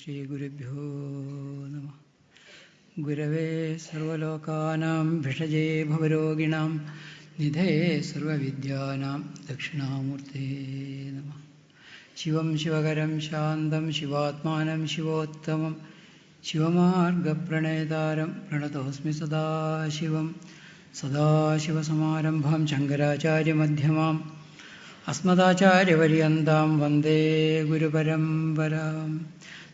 ശ്രീഗുരുഭ്യോ നമഃ. ഗുരവേ സർവലോകാനാം ഭിഷജേ ഭവരോഗിണാം നിധയേ സർവവിദ്യാനാം ദക്ഷിണാമൂർത്തേ നമഃ. ശിവം ശിവകരം ശാന്തം ശിവാത്മാനം ശിവോത്തമം ശിവമാർഗപ്രണേതാരം പ്രണതോസ്മി സദാശിവം. സദാശിവസമാരംഭാം ശങ്കരാചാര്യമധ്യമാം അസ്മദാചാര്യപര്യന്താം വന്ദേ ഗുരുപരമ്പരാം.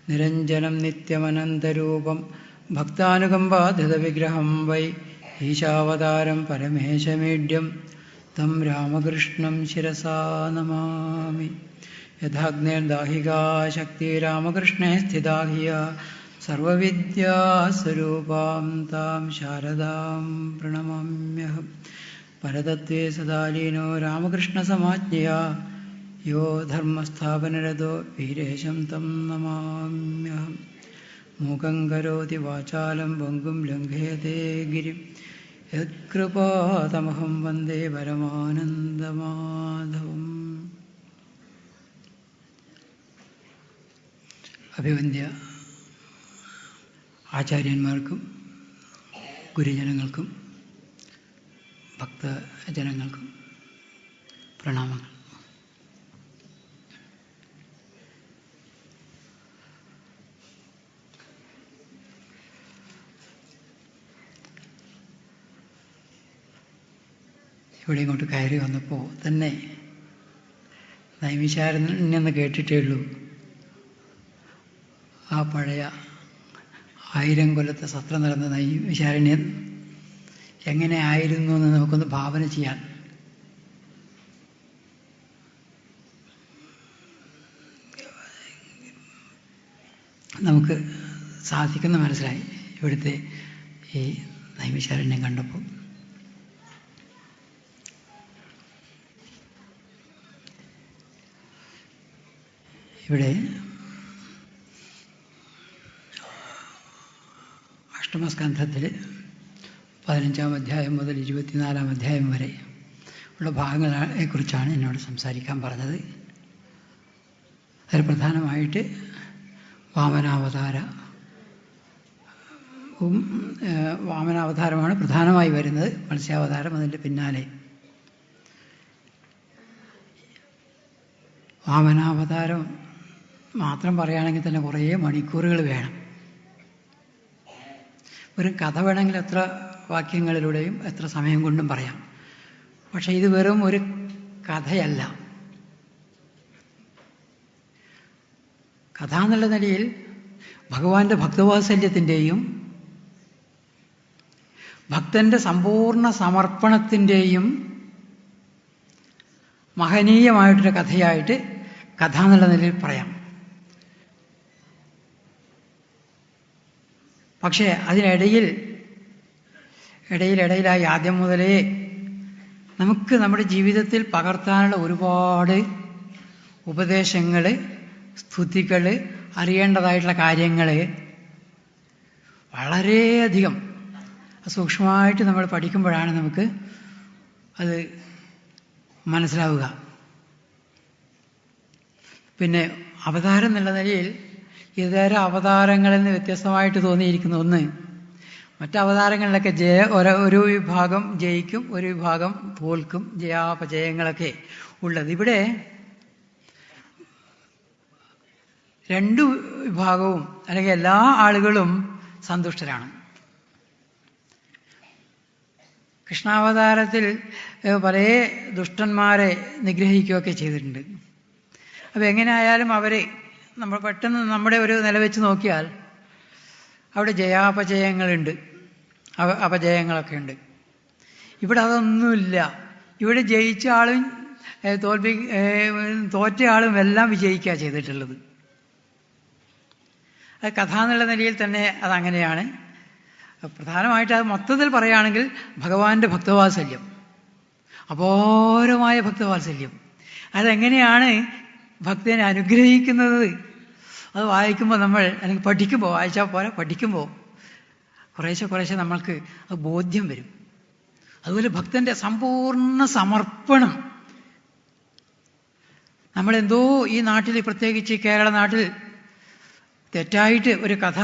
നിരഞ്ജനം നിത്യമനന്തരൂപം ഭക്താനുകമ്പാധൃതവിഗ്രഹം വൈ ഈശാവതാരം പരമേശമീഡ്യം തം രാമകൃഷ്ണം ശിരസാ നമാമി. യഥാഗ്നേർദാഹികാ ശക്തി രാമകൃഷ്ണേ സ്ഥിതാ ഹിയ സർവവിദ്യാസ്വരൂപാം താം ശാരദാം പ്രണമാമ്യഹം. പരതത്വേ സദാലീനോ രാമകൃഷ്ണസമാജ്ഞയാ യോ ധർമ്മസ്ഥാപനരതോ വീരേശം തം നമാമ്യഹം. മൂകം കരോതി വാചാലം പങ്കും ലംഘയതേ ഗിരിം യത്കൃപാതമഹം വന്ദേ പരമാനന്ദമാധവം. അഭിവന്ദ്യ ആചാര്യന്മാർക്കും ഗുരുജനങ്ങൾക്കും ഭക്തജനങ്ങൾക്കും പ്രണാമങ്ങൾ. ഇവിടെ ഇങ്ങോട്ട് കയറി വന്നപ്പോൾ തന്നെ നൈമിശാരണ്യെന്ന് കേട്ടിട്ടേ ഉള്ളൂ. ആ പഴയ 1000 കൊല്ലത്തെ സത്രം നടന്ന നൈമിശാരണ്യൻ എങ്ങനെ ആയിരുന്നു എന്ന് നമുക്കൊന്ന് ഭാവന ചെയ്യാൻ നമുക്ക് സാധിക്കുന്ന മനസ്സിലായി ഇവിടുത്തെ ഈ നൈമിശാരണ്യം കണ്ടപ്പോൾ. ഇവിടെ അഷ്ടമസ്കന്ധത്തിൽ 15-ാം അധ്യായം മുതൽ 24-ാം അധ്യായം വരെ ഉള്ള ഭാഗങ്ങളെക്കുറിച്ചാണ് എന്നോട് സംസാരിക്കാൻ പറഞ്ഞത്. അതിൽ പ്രധാനമായിട്ട് വാമനാവതാരമാണ് പ്രധാനമായി വരുന്നത്. മത്സ്യാവതാരം അതിൻ്റെ പിന്നാലെ. വാമനാവതാരം മാത്രം പറയുകയാണെങ്കിൽ തന്നെ കുറേ മണിക്കൂറുകൾ വേണം. ഒരു കഥ വേണമെങ്കിൽ എത്ര വാക്യങ്ങളിലൂടെയും എത്ര സമയം കൊണ്ടും പറയാം. പക്ഷെ ഇത് വെറും ഒരു കഥയല്ല. കഥ എന്നുള്ള നിലയിൽ ഭഗവാന്റെ ഭക്തവാത്സല്യത്തിൻ്റെയും ഭക്തൻ്റെ സമ്പൂർണ്ണ സമർപ്പണത്തിൻ്റെയും മഹനീയമായിട്ടൊരു കഥയായിട്ട് കഥ എന്നുള്ള നിലയിൽ പറയാം. പക്ഷേ ഇടയിലായി ആദ്യം മുതലേ നമുക്ക് നമ്മുടെ ജീവിതത്തിൽ പകർത്താനുള്ള ഒരുപാട് ഉപദേശങ്ങൾ, സ്തുതികൾ, അറിയേണ്ടതായിട്ടുള്ള കാര്യങ്ങൾ വളരെയധികം സൂക്ഷ്മമായിട്ട് നമ്മൾ പഠിക്കുമ്പോഴാണ് നമുക്ക് അത് മനസ്സിലാവുക. പിന്നെ അവതാരം എന്നുള്ള നിലയിൽ ഇതര അവതാരങ്ങളിൽ നിന്ന് വ്യത്യസ്തമായിട്ട് തോന്നിയിരിക്കുന്ന ഒന്ന്, മറ്റവതാരങ്ങളിലൊക്കെ ഒരു വിഭാഗം ജയിക്കും, ഒരു വിഭാഗം തോൽക്കും, ജയാപജയങ്ങളൊക്കെ ഉള്ളത്. ഇവിടെ 2 വിഭാഗവും അല്ലെങ്കിൽ എല്ലാ ആളുകളും സന്തുഷ്ടരാണ്. കൃഷ്ണാവതാരത്തിൽ പല ദുഷ്ടന്മാരെ നിഗ്രഹിക്കുകയൊക്കെ ചെയ്തിട്ടുണ്ട്. അപ്പോൾ എങ്ങനെയായാലും നമ്മൾ പെട്ടെന്ന് നമ്മുടെ ഒരു നില വെച്ച് നോക്കിയാൽ അവിടെ ജയാപജയങ്ങളുണ്ട്, അപജയങ്ങളൊക്കെ ഉണ്ട്. ഇവിടെ അതൊന്നുമില്ല. ഇവിടെ ജയിച്ച ആളും തോറ്റ ആളും എല്ലാം വിജയിക്കുക ചെയ്തിട്ടുള്ളത്. അത് കഥ എന്നുള്ള നിലയിൽ തന്നെ അതങ്ങനെയാണ്. പ്രധാനമായിട്ട് അത് മൊത്തത്തിൽ പറയുകയാണെങ്കിൽ ഭഗവാന്റെ ഭക്തവാത്സല്യം, അപാരമായ ഭക്തവാത്സല്യം, അതെങ്ങനെയാണ് ഭക്തനെ അനുഗ്രഹിക്കുന്നത്. അത് വായിക്കുമ്പോൾ നമ്മൾ, അല്ലെങ്കിൽ പഠിക്കുമ്പോൾ, വായിച്ചാൽ പോലെ പഠിക്കുമ്പോൾ കുറേശ്ശെ നമ്മൾക്ക് അത് ബോധ്യം വരും. അതുപോലെ ഭക്തൻ്റെ സമ്പൂർണ്ണ സമർപ്പണം. നമ്മളെന്തോ ഈ നാട്ടിൽ, പ്രത്യേകിച്ച് കേരള നാട്ടിൽ തെറ്റായിട്ട് ഒരു കഥ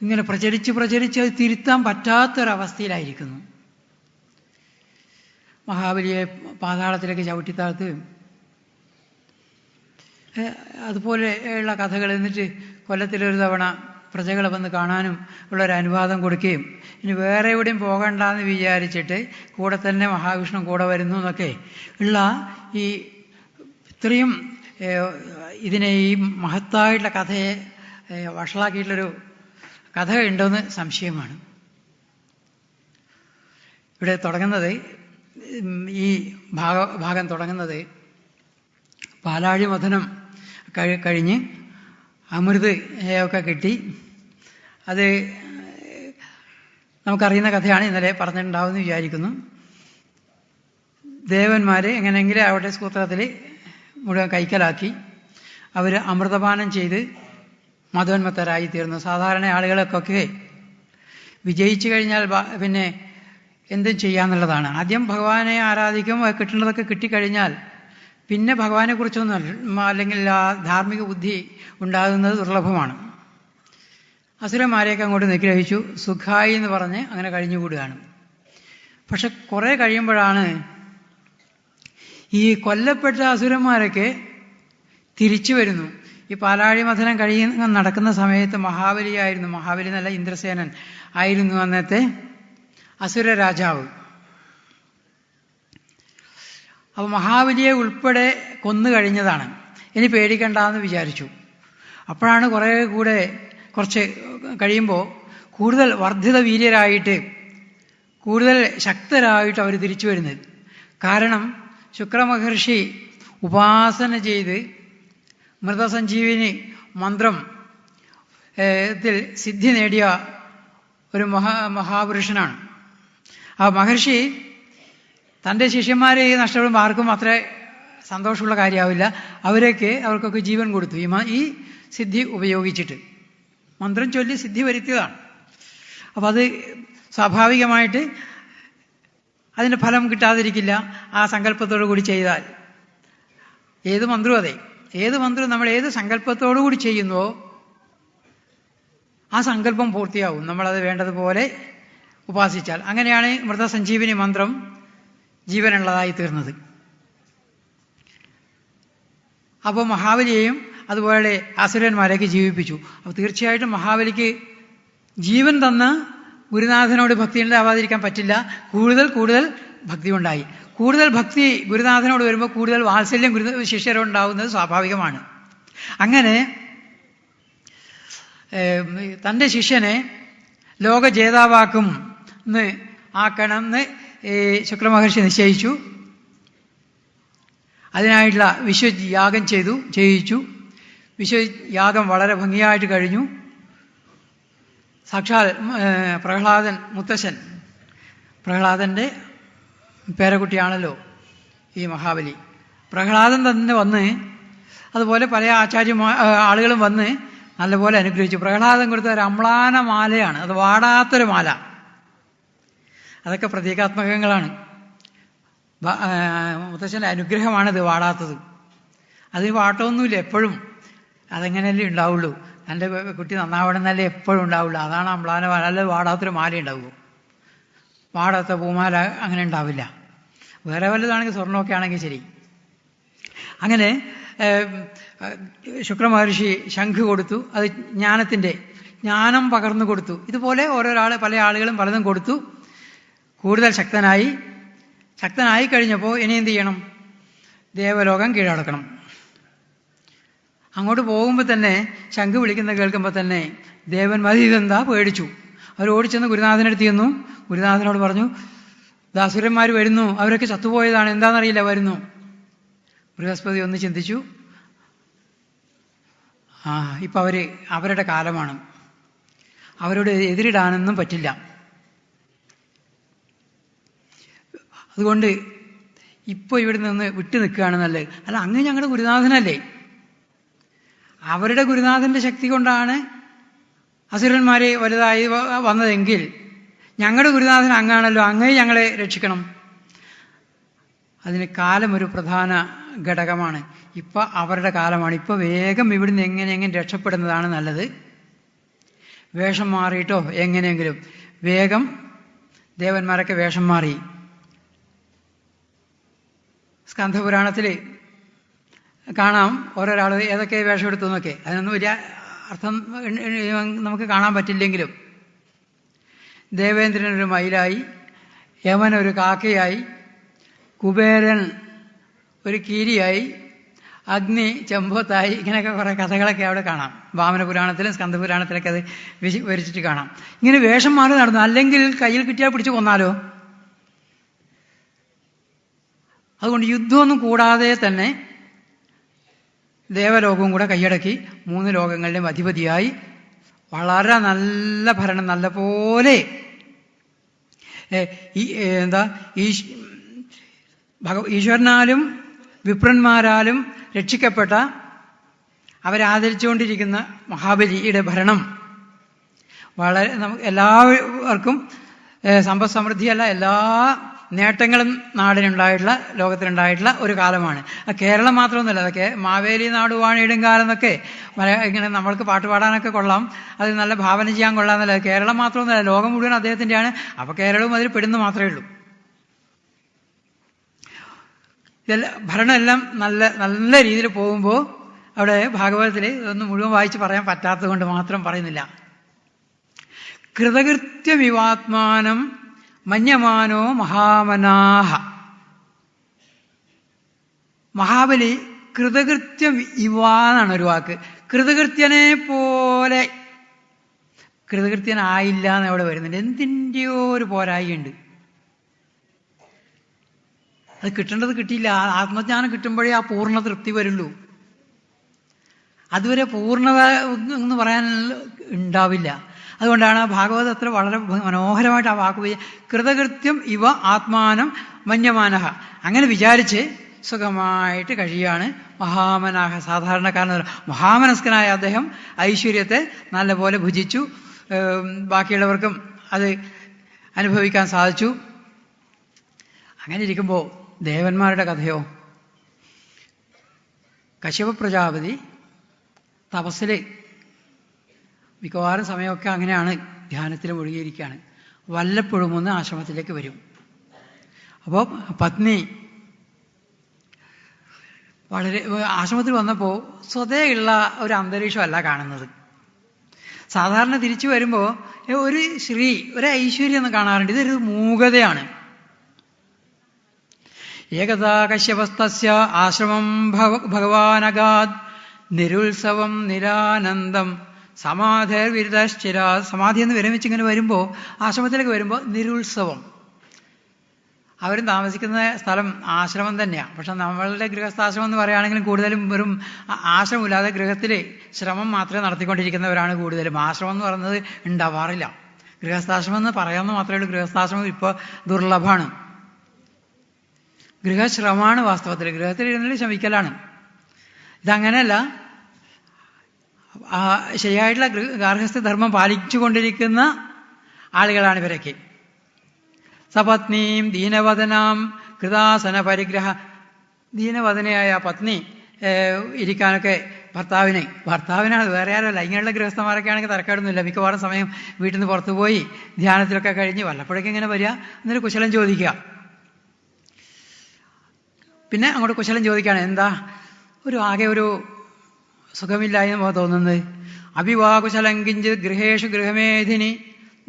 ഇങ്ങനെ പ്രചരിച്ച് അത് തിരുത്താൻ പറ്റാത്തൊരവസ്ഥയിലായിരിക്കുന്നു. മഹാബലിയെ പാതാളത്തിലേക്ക് ചവിട്ടിത്താഴ്ത്തുകയും അതുപോലെയുള്ള കഥകൾ, എന്നിട്ട് കൊല്ലത്തിലൊരു തവണ പ്രജകളെ വന്ന് കാണാനും ഉള്ളൊരു അനുവാദം കൊടുക്കുകയും ഇനി വേറെ എവിടെയും പോകണ്ടെന്ന് വിചാരിച്ചിട്ട് കൂടെ തന്നെ മഹാവിഷ്ണു കൂടെ വരുന്നു എന്നൊക്കെ ഉള്ള ഈ ഇത്രയും ഇതിനെ ഈ മഹത്തായിട്ടുള്ള കഥയെ വഷളാക്കിയിട്ടുള്ളൊരു കഥ ഉണ്ടോയെന്ന് സംശയമാണ്. ഇവിടെ തുടങ്ങുന്നത്, ഈ ഭാഗം തുടങ്ങുന്നത് പാലാഴി മഥനം കഴിഞ്ഞ് അമൃത് ഒക്കെ കിട്ടി. അത് നമുക്കറിയുന്ന കഥയാണ്, ഇന്നലെ പറഞ്ഞിട്ടുണ്ടാവുമെന്ന് വിചാരിക്കുന്നു. ദേവന്മാർ എങ്ങനെയെങ്കിലും അവരുടെ സൂത്രത്തിൽ മുഴുവൻ കൈക്കലാക്കി അവർ അമൃതപാനം ചെയ്ത് മധോന്മത്തരായി തീർന്നു. സാധാരണ ആളുകൾക്കൊക്കെ വിജയിച്ചു കഴിഞ്ഞാൽ പിന്നെ എന്തും ചെയ്യാന്നുള്ളതാണ്. ആദ്യം ഭഗവാനെ ആരാധിക്കും, കിട്ടേണ്ടതൊക്കെ കിട്ടിക്കഴിഞ്ഞാൽ പിന്നെ ഭഗവാനെക്കുറിച്ചൊന്നും അല്ലെങ്കിൽ ആ ധാർമ്മിക ബുദ്ധി ഉണ്ടാകുന്നത് ദുർലഭമാണ്. അസുരന്മാരെയൊക്കെ അങ്ങോട്ട് നിഗ്രഹിച്ചു, സുഖായി എന്ന് പറഞ്ഞ് അങ്ങനെ കഴിഞ്ഞുകൂടുകയാണ്. പക്ഷെ കുറേ കഴിയുമ്പോഴാണ് ഈ കൊല്ലപ്പെട്ട അസുരന്മാരൊക്കെ തിരിച്ചു വരുന്നു. ഈ പാലാഴി മഥനം നടക്കുന്ന സമയത്ത് മഹാബലി എന്നല്ല, ഇന്ദ്രസേനൻ ആയിരുന്നു അന്നത്തെ അസുര രാജാവ്. അപ്പോൾ മഹാബലിയെ ഉൾപ്പെടെ കൊന്നു കഴിഞ്ഞതാണ്. ഇനി പേടിക്കണ്ടെന്ന് വിചാരിച്ചു. അപ്പോഴാണ് കുറച്ച് കഴിയുമ്പോൾ കൂടുതൽ വർദ്ധിത വീര്യരായിട്ട്, കൂടുതൽ ശക്തരായിട്ട് അവർ തിരിച്ചു വരുന്നത്. കാരണം ശുക്രമഹർഷി ഉപാസന ചെയ്ത് മൃതസഞ്ജീവിനി മന്ത്രം ത്തിൽ സിദ്ധി നേടിയ ഒരു മഹാപുരുഷനാണ്. ആ മഹർഷി തൻ്റെ ശിഷ്യന്മാരെ നഷ്ടപ്പെടുമ്പോൾ ആർക്കും അത്ര സന്തോഷമുള്ള കാര്യമാവില്ല. അവർക്കൊക്കെ ജീവൻ കൊടുത്തു ഈ സിദ്ധി ഉപയോഗിച്ചിട്ട്. മന്ത്രം ചൊല്ലി സിദ്ധി വരുത്തിയതാണ്. അപ്പോൾ അത് സ്വാഭാവികമായിട്ട് അതിൻ്റെ ഫലം കിട്ടാതിരിക്കില്ല ആ സങ്കല്പത്തോടു കൂടി ചെയ്താൽ. ഏത് മന്ത്രവും അതെ, ഏത് മന്ത്രവും നമ്മൾ ഏത് സങ്കല്പത്തോടു കൂടി ചെയ്യുന്നുവോ ആ സങ്കല്പം പൂർത്തിയാവും, നമ്മളത് വേണ്ടതുപോലെ ഉപാസിച്ചാൽ. അങ്ങനെയാണ് മൃതസഞ്ജീവിനി മന്ത്രം ജീവനുള്ളതായി തീർന്നത്. അപ്പോൾ മഹാബലിയെയും അതുപോലെ അസുരന്മാരെയൊക്കെ ജീവിപ്പിച്ചു. അപ്പോൾ തീർച്ചയായിട്ടും മഹാബലിക്ക് ജീവൻ തന്ന ഗുരുനാഥനോട് ഭക്തി ഉണ്ടാവാതിരിക്കാൻ പറ്റില്ല. കൂടുതൽ ഭക്തി ഉണ്ടായി. കൂടുതൽ ഭക്തി ഗുരുനാഥനോട് വരുമ്പോൾ കൂടുതൽ വാത്സല്യം ശിഷ്യരോടുണ്ടാവുന്നത് സ്വാഭാവികമാണ്. അങ്ങനെ തൻ്റെ ശിഷ്യനെ ലോകജേതാവാക്കും ആക്കണമെന്ന് ശുക്രമഹർഷി നിശ്ചയിച്ചു. അതിനായിട്ടുള്ള വിശ്വയാഗം ചെയ്യിച്ചു. വിശ്വയാഗം വളരെ ഭംഗിയായിട്ട് കഴിഞ്ഞു. സാക്ഷാൽ പ്രഹ്ലാദൻ, മുത്തശ്ശൻ പ്രഹ്ലാദൻ്റെ പേരക്കുട്ടിയാണല്ലോ ഈ മഹാബലി. പ്രഹ്ലാദൻ തന്നെ വന്ന്, അതുപോലെ പല ആളുകളും വന്ന് നല്ലപോലെ അനുഗ്രഹിച്ചു. പ്രഹ്ലാദൻ കൊടുത്ത ഒരു അമ്ലാന മാലയാണ്, അത് വാടാത്തൊരു മാല. അതൊക്കെ പ്രതീകാത്മകങ്ങളാണ്. മുത്തശ്ശൻ്റെ അനുഗ്രഹമാണിത് വാടാത്തത്. അതിന് വാട്ടമൊന്നുമില്ല, എപ്പോഴും അതെങ്ങനെയല്ലേ ഉണ്ടാവുള്ളൂ. എൻ്റെ കുട്ടി നന്നാവണമെന്നല്ലേ എപ്പോഴും ഉണ്ടാവുള്ളൂ. അതാണ് അമ്ലാന മാല. അല്ലാതെ വാടാത്തൊരു മാല ഉണ്ടാവുമോ? വാടാത്ത പൂമാല അങ്ങനെ ഉണ്ടാവില്ല. വേറെ വല്ലതാണെങ്കിൽ സ്വർണ്ണമൊക്കെ ആണെങ്കിൽ ശരി. അങ്ങനെ ശുക്രമഹർഷി ശംഖ് കൊടുത്തു. അത് ജ്ഞാനം പകർന്നു കൊടുത്തു. ഇതുപോലെ പല ആളുകളും പലതും കൊടുത്തു. കൂടുതൽ ശക്തനായി കഴിഞ്ഞപ്പോൾ ഇനി എന്ത് ചെയ്യണം? ദേവലോകം കീഴടക്കണം. അങ്ങോട്ട് പോകുമ്പോൾ തന്നെ ശംഖ് വിളിക്കുന്ന കേൾക്കുമ്പോൾ തന്നെ ദേവന്മാർ ഇതെന്താ പേടിച്ചു. അവർ ഓടിച്ചെന്ന് ഗുരുനാഥനടുത്ത് ചെന്നു. ഗുരുനാഥനോട് പറഞ്ഞു, ദാസുരന്മാർ വരുന്നു, അവരൊക്കെ ചത്തുപോയതാണ്, എന്താണെന്നറിയില്ല, വരുന്നു. ബൃഹസ്പതി ഒന്ന് ചിന്തിച്ചു, ഇപ്പം അവരുടെ കാലമാണ്, അവരോട് എതിരിടാനൊന്നും പറ്റില്ല. അതുകൊണ്ട് ഇപ്പോൾ ഇവിടെ നിന്ന് വിട്ടു നിൽക്കുകയാണ് നല്ലത്. അല്ല, അങ്ങ് ഞങ്ങളുടെ ഗുരുനാഥനല്ലേ? അവരുടെ ഗുരുനാഥൻ്റെ ശക്തി കൊണ്ടാണ് അസുരന്മാരെ വലുതായി വന്നതെങ്കിൽ ഞങ്ങളുടെ ഗുരുനാഥൻ അങ്ങാണല്ലോ, അങ്ങേ ഞങ്ങളെ രക്ഷിക്കണം. അതിന് കാലം ഒരു പ്രധാന ഘടകമാണ്. ഇപ്പം അവരുടെ കാലമാണ്. ഇപ്പോൾ വേഗം ഇവിടുന്ന് എങ്ങനെയെങ്കിലും രക്ഷപ്പെടുന്നതാണ് നല്ലത്. വേഷം മാറിയിട്ടോ എങ്ങനെയെങ്കിലും വേഗം ദേവന്മാരൊക്കെ വേഷം മാറി. സ്കന്ധപുരാണത്തിൽ കാണാം ഓരോരാൾ ഏതൊക്കെ വേഷം എടുത്തു എന്നൊക്കെ. അതിനൊന്നും വലിയ അർത്ഥം നമുക്ക് കാണാൻ പറ്റില്ലെങ്കിലും ദേവേന്ദ്രനൊരു മയിലായി, യമനൊരു കാക്കയായി, കുബേരൻ ഒരു കീരിയായി, അഗ്നി ചെമ്പോത്തായി, ഇങ്ങനെയൊക്കെ കുറേ കഥകളൊക്കെ അവിടെ കാണാം. വാമനപുരാണത്തിലും സ്കന്ധപുരാണത്തിലൊക്കെ അത് വിവരിച്ചിട്ട് കാണാം. ഇങ്ങനെ വേഷം മാറി നടന്നു. അല്ലെങ്കിൽ കയ്യിൽ കിട്ടിയാൽ പിടിച്ച് കൊന്നാലോ. അതുകൊണ്ട് യുദ്ധമൊന്നും കൂടാതെ തന്നെ ദേവലോകവും കൂടെ കൈയടക്കി 3 ലോകങ്ങളുടെയും അധിപതിയായി വളരെ നല്ല ഭരണം, നല്ല പോലെ ഈശ്വരനാലും വിപ്രന്മാരാലും രക്ഷിക്കപ്പെട്ട അവരാദരിച്ചുകൊണ്ടിരിക്കുന്ന മഹാബലിയുടെ ഭരണം വളരെ എല്ലാവർക്കും സമ്പദ് സമൃദ്ധിയല്ല, എല്ലാ നേട്ടങ്ങളും നാടിനുണ്ടായിട്ടുള്ള, ലോകത്തിനുണ്ടായിട്ടുള്ള ഒരു കാലമാണ്. കേരളം മാത്രമൊന്നുമല്ല, അതൊക്കെ മാവേലി നാടുവാണിയിടും കാലം എന്നൊക്കെ ഇങ്ങനെ നമ്മൾക്ക് പാട്ട് പാടാനൊക്കെ കൊള്ളാം, അത് നല്ല ഭാവന ചെയ്യാൻ കൊള്ളാമെന്നല്ല. കേരളം മാത്രമൊന്നുമല്ല, ലോകം മുഴുവൻ അദ്ദേഹത്തിൻ്റെയാണ്. അപ്പോൾ കേരളവും അതിൽ പെടുന്നു മാത്രമേ ഉള്ളൂ. ഇതെല്ലാം ഭരണമെല്ലാം നല്ല നല്ല രീതിയിൽ പോകുമ്പോൾ അവിടെ ഭാഗവതത്തിൽ ഇതൊന്നും മുഴുവൻ വായിച്ച് പറയാൻ പറ്റാത്തത് കൊണ്ട് മാത്രം പറയുന്നില്ല. കൃതകൃത്യമിവാത്മാനം മന്യമാനോ മഹാമനാഹ. മഹാബലി കൃതകൃത്യം ഇവാന്നാണ് ഒരു വാക്ക്. കൃതകൃത്യനെ പോലെ കൃതകൃത്യനായില്ല എന്ന് അവിടെ വരുന്നുണ്ട്. എന്തിൻ്റെയോ ഒരു പോരായിയുണ്ട്. അത് കിട്ടേണ്ടത് കിട്ടിയില്ല. ആത്മജ്ഞാനം കിട്ടുമ്പോഴേ ആ പൂർണ്ണ തൃപ്തി വരുള്ളൂ. അതുവരെ പൂർണ്ണത എന്ന് പറയാൻ ഉണ്ടാവില്ല. അതുകൊണ്ടാണ് ഭാഗവതത്തിൽ വളരെ മനോഹരമായിട്ട് ആ വാക്ക് കൃതകൃത്യം ഇവ ആത്മാനം മന്യമാനഹ. അങ്ങനെ വിചാരിച്ച് സുഖമായിട്ട് കഴിയാണ് മഹാമനാഹ. സാധാരണക്കാരൻ മഹാമനസ്കനായ അദ്ദേഹം ഐശ്വര്യത്തെ നല്ലപോലെ ഭുജിച്ചു. ബാക്കിയുള്ളവർക്കും അത് അനുഭവിക്കാൻ സാധിച്ചു. അങ്ങനെ ഇരിക്കുമ്പോൾ ദേവന്മാരുടെ കഥയോ, കശ്യപ പ്രജാപതി തപസ്സിൽ മിക്കവാറും സമയമൊക്കെ അങ്ങനെയാണ്, ധ്യാനത്തിൽ മുഴുകിയിരിക്കുകയാണ്. വല്ലപ്പോഴും ഒന്ന് ആശ്രമത്തിലേക്ക് വരും. അപ്പോൾ പത്നി വളരെ ആശ്രമത്തിൽ വന്നപ്പോൾ സ്വതേയുള്ള ഒരു അന്തരീക്ഷമല്ല കാണുന്നത്. സാധാരണ തിരിച്ചു വരുമ്പോൾ ഒരു ശ്രീ, ഒരു ഐശ്വര്യം എന്ന് കാണാറുണ്ട്. ഇതൊരു മൂകതയാണ്. ഏകദാ കശ്യപസ്തസ്യ ആശ്രമം ഭഗവാനഗാദ് നിരുത്സവം നിരാനന്ദം സമാധിർവിരുതശ്ചിര. സമാധി എന്ന് വിരമിച്ച് ഇങ്ങനെ വരുമ്പോൾ, ആശ്രമത്തിലേക്ക് വരുമ്പോൾ നിരുത്സവം. അവരും താമസിക്കുന്ന സ്ഥലം ആശ്രമം തന്നെയാണ്. പക്ഷെ നമ്മളുടെ ഗൃഹസ്ഥാശ്രമം എന്ന് പറയുകയാണെങ്കിലും കൂടുതലും വെറും ആശ്രമമില്ലാതെ ഗൃഹത്തിൽ ശ്രമം മാത്രമേ നടത്തിക്കൊണ്ടിരിക്കുന്നവരാണ് കൂടുതലും. ആശ്രമം എന്ന് പറയുന്നത് ഉണ്ടാവാറില്ല. ഗൃഹസ്ഥാശ്രമം എന്ന് പറയാമെന്ന് മാത്രമേ ഉള്ളൂ. ഗൃഹസ്ഥാശ്രമം ഇപ്പോൾ ദുർലഭമാണ്. ഗൃഹശ്രമമാണ് വാസ്തവത്തിൽ. ഗൃഹത്തിൽ ഇരുന്നിട്ട് ശ്രമിക്കലാണ്. ഇതങ്ങനെയല്ല. ശരിയായിട്ടുള്ള ഗാർഹസ്ഥ ധർമ്മം പാലിച്ചു കൊണ്ടിരിക്കുന്ന ആളുകളാണ് ഇവരൊക്കെ. സപത്നീം ദീനവദനാം കൃതാസന പരിഗ്രഹ. ദീനവദനയായ പത്നി ഇരിക്കാനൊക്കെ ഭർത്താവിനാണ്, വേറെ ആരുമല്ല. ഇങ്ങനെയുള്ള ഗൃഹസ്ഥന്മാരൊക്കെ ആണെങ്കിൽ തരക്കേടൊന്നുമില്ല. മിക്കവാറും സമയം വീട്ടിൽ നിന്ന് പുറത്തു പോയി ധ്യാനത്തിലൊക്കെ കഴിഞ്ഞ് വല്ലപ്പോഴൊക്കെ ഇങ്ങനെ വരിക, എന്നിട്ട് കുശലം ചോദിക്കുക. പിന്നെ അങ്ങോട്ട് കുശലം ചോദിക്കുകയാണ്. എന്താ ആകെ ഒരു സുഖമില്ലായ്മ തോന്നുന്നത്? അഭിവാകുശലം കിഞ്ചിത് ഗൃഹേഷു ഗൃഹമേധിനി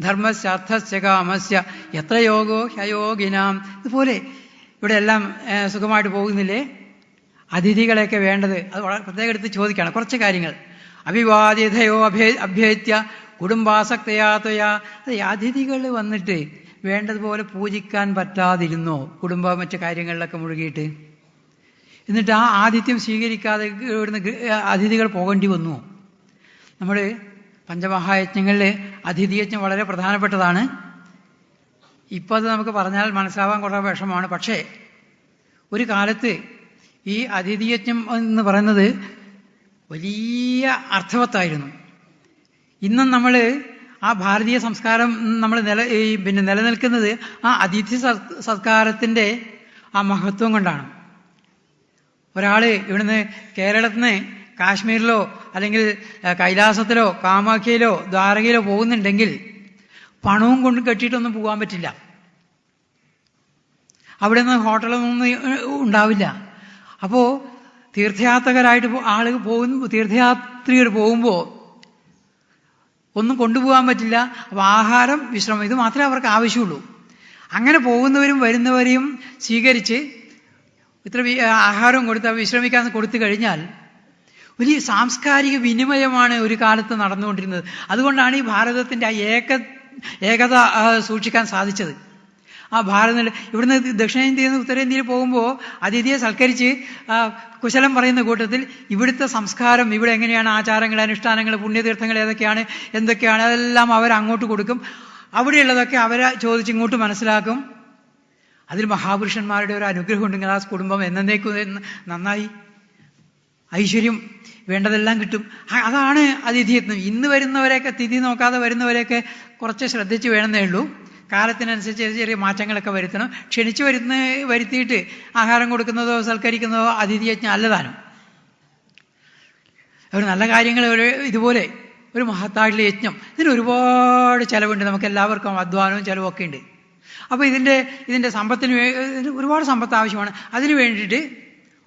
ധർമ്മസ്യാർത്ഥസ്യ കാമസ്യ എത്ര യോഗോ ഹയോഗിനാം. ഇതുപോലെ ഇവിടെ എല്ലാം സുഖമായിട്ട് പോകുന്നില്ലേ? അതിഥികളെയൊക്കെ വേണ്ടത് അത് വളരെ പ്രത്യേകം എടുത്ത് ചോദിക്കുകയാണ് കുറച്ച് കാര്യങ്ങൾ. അഭിവാദിതയോ അഭ്യത്യ കുടുംബാസക്തയാത്വയാ. അത് അതിഥികൾ വന്നിട്ട് വേണ്ടതുപോലെ പൂജിക്കാൻ പറ്റാതിരുന്നോ? മറ്റു കാര്യങ്ങളിലൊക്കെ മുഴുകിയിട്ട്. എന്നിട്ട് ആ ആതിഥ്യം സ്വീകരിക്കാതെ ഇവിടുന്ന് അതിഥികൾ പോകേണ്ടി വന്നു. നമ്മൾ പഞ്ചമഹായജ്ഞങ്ങളിൽ അതിഥിയജ്ഞം വളരെ പ്രധാനപ്പെട്ടതാണ്. ഇപ്പോൾ അത് നമുക്ക് പറഞ്ഞാൽ മനസ്സിലാവാൻ കുറേ വിഷമമാണ്. പക്ഷേ ഒരു കാലത്ത് ഈ അതിഥിയജ്ഞം എന്ന് പറയുന്നത് വലിയ അർത്ഥവത്തായിരുന്നു. ഇന്നും നമ്മൾ ആ ഭാരതീയ സംസ്കാരം നമ്മൾ നിലനിൽക്കുന്നത് ആ അതിഥി സത്കാരത്തിൻ്റെ ആ മഹത്വം കൊണ്ടാണ്. ഒരാൾ ഇവിടുന്ന് കേരളത്തിൽ നിന്ന് കാശ്മീരിലോ അല്ലെങ്കിൽ കൈലാസത്തിലോ കാമാഖ്യയിലോ ദ്വാരകയിലോ പോകുന്നുണ്ടെങ്കിൽ പണവും കൊണ്ട് കെട്ടിയിട്ടൊന്നും പോകാൻ പറ്റില്ല. അവിടെ നിന്ന് ഹോട്ടലൊന്നും ഉണ്ടാവില്ല. അപ്പോൾ തീർത്ഥയാത്രകരായിട്ട് തീർത്ഥയാത്രികർ പോകുമ്പോൾ ഒന്നും കൊണ്ടുപോകാൻ പറ്റില്ല. അപ്പോൾ ആഹാരം, വിശ്രമം ഇത് മാത്രമേ അവർക്ക് ആവശ്യമുള്ളൂ. അങ്ങനെ പോകുന്നവരും വരുന്നവരെയും സ്വീകരിച്ച് ഇത്ര ആഹാരവും കൊടുത്ത് വിശ്രമിക്കാൻ കൊടുത്തു കഴിഞ്ഞാൽ വലിയ സാംസ്കാരിക വിനിമയമാണ് ഒരു കാലത്ത് നടന്നുകൊണ്ടിരുന്നത്. അതുകൊണ്ടാണ് ഈ ഭാരതത്തിൻ്റെ ആ ഏകത സൂക്ഷിക്കാൻ സാധിച്ചത്. ആ ഭാരതത്തിൽ ഇവിടുന്ന് ദക്ഷിണേന്ത്യയിൽ നിന്ന് ഉത്തരേന്ത്യയിൽ പോകുമ്പോൾ അതിഥിയെ സൽക്കരിച്ച് കുശലം പറയുന്ന കൂട്ടത്തിൽ ഇവിടുത്തെ സംസ്കാരം, ഇവിടെ എങ്ങനെയാണ് ആചാരങ്ങൾ, അനുഷ്ഠാനങ്ങൾ, പുണ്യതീർത്ഥങ്ങൾ എന്തൊക്കെയാണ് അതെല്ലാം അവർ അങ്ങോട്ട് കൊടുക്കും. അവിടെയുള്ളതൊക്കെ അവരെ ചോദിച്ച് ഇങ്ങോട്ട് മനസ്സിലാക്കും. അതിൽ മഹാപുരുഷന്മാരുടെ ഒരു അനുഗ്രഹം ഉണ്ടെങ്കിൽ ആ കുടുംബം എന്നേക്കും നന്നായി ഐശ്വര്യം വേണ്ടതെല്ലാം കിട്ടും. അതാണ് അതിഥിയത്വം. ഇന്ന് വരുന്നവരെയൊക്കെ തിഥി നോക്കാതെ വരുന്നവരെയൊക്കെ കുറച്ച് ശ്രദ്ധിച്ച് വേണമെന്നേ ഉള്ളൂ. കാലത്തിനനുസരിച്ച് ചെറിയ മാറ്റങ്ങളൊക്കെ വരുത്തണം. ക്ഷണിച്ച് വരുത്തിയിട്ട് ആഹാരം കൊടുക്കുന്നതോ സൽക്കരിക്കുന്നതോ അതിഥിയജ്ഞം അല്ലതാനും. ഒരു നല്ല കാര്യങ്ങൾ ഇതുപോലെ ഒരു മഹത്തായിട്ടുള്ള യജ്ഞം, ഇതിന് ഒരുപാട് ചിലവുണ്ട്. നമുക്ക് എല്ലാവർക്കും അധ്വാനവും ചിലവൊക്കെ ഉണ്ട്. അപ്പോൾ ഇതിൻ്റെ സമ്പത്തിന് ഒരുപാട് സമ്പത്ത് ആവശ്യമാണ്. അതിന് വേണ്ടിയിട്ട്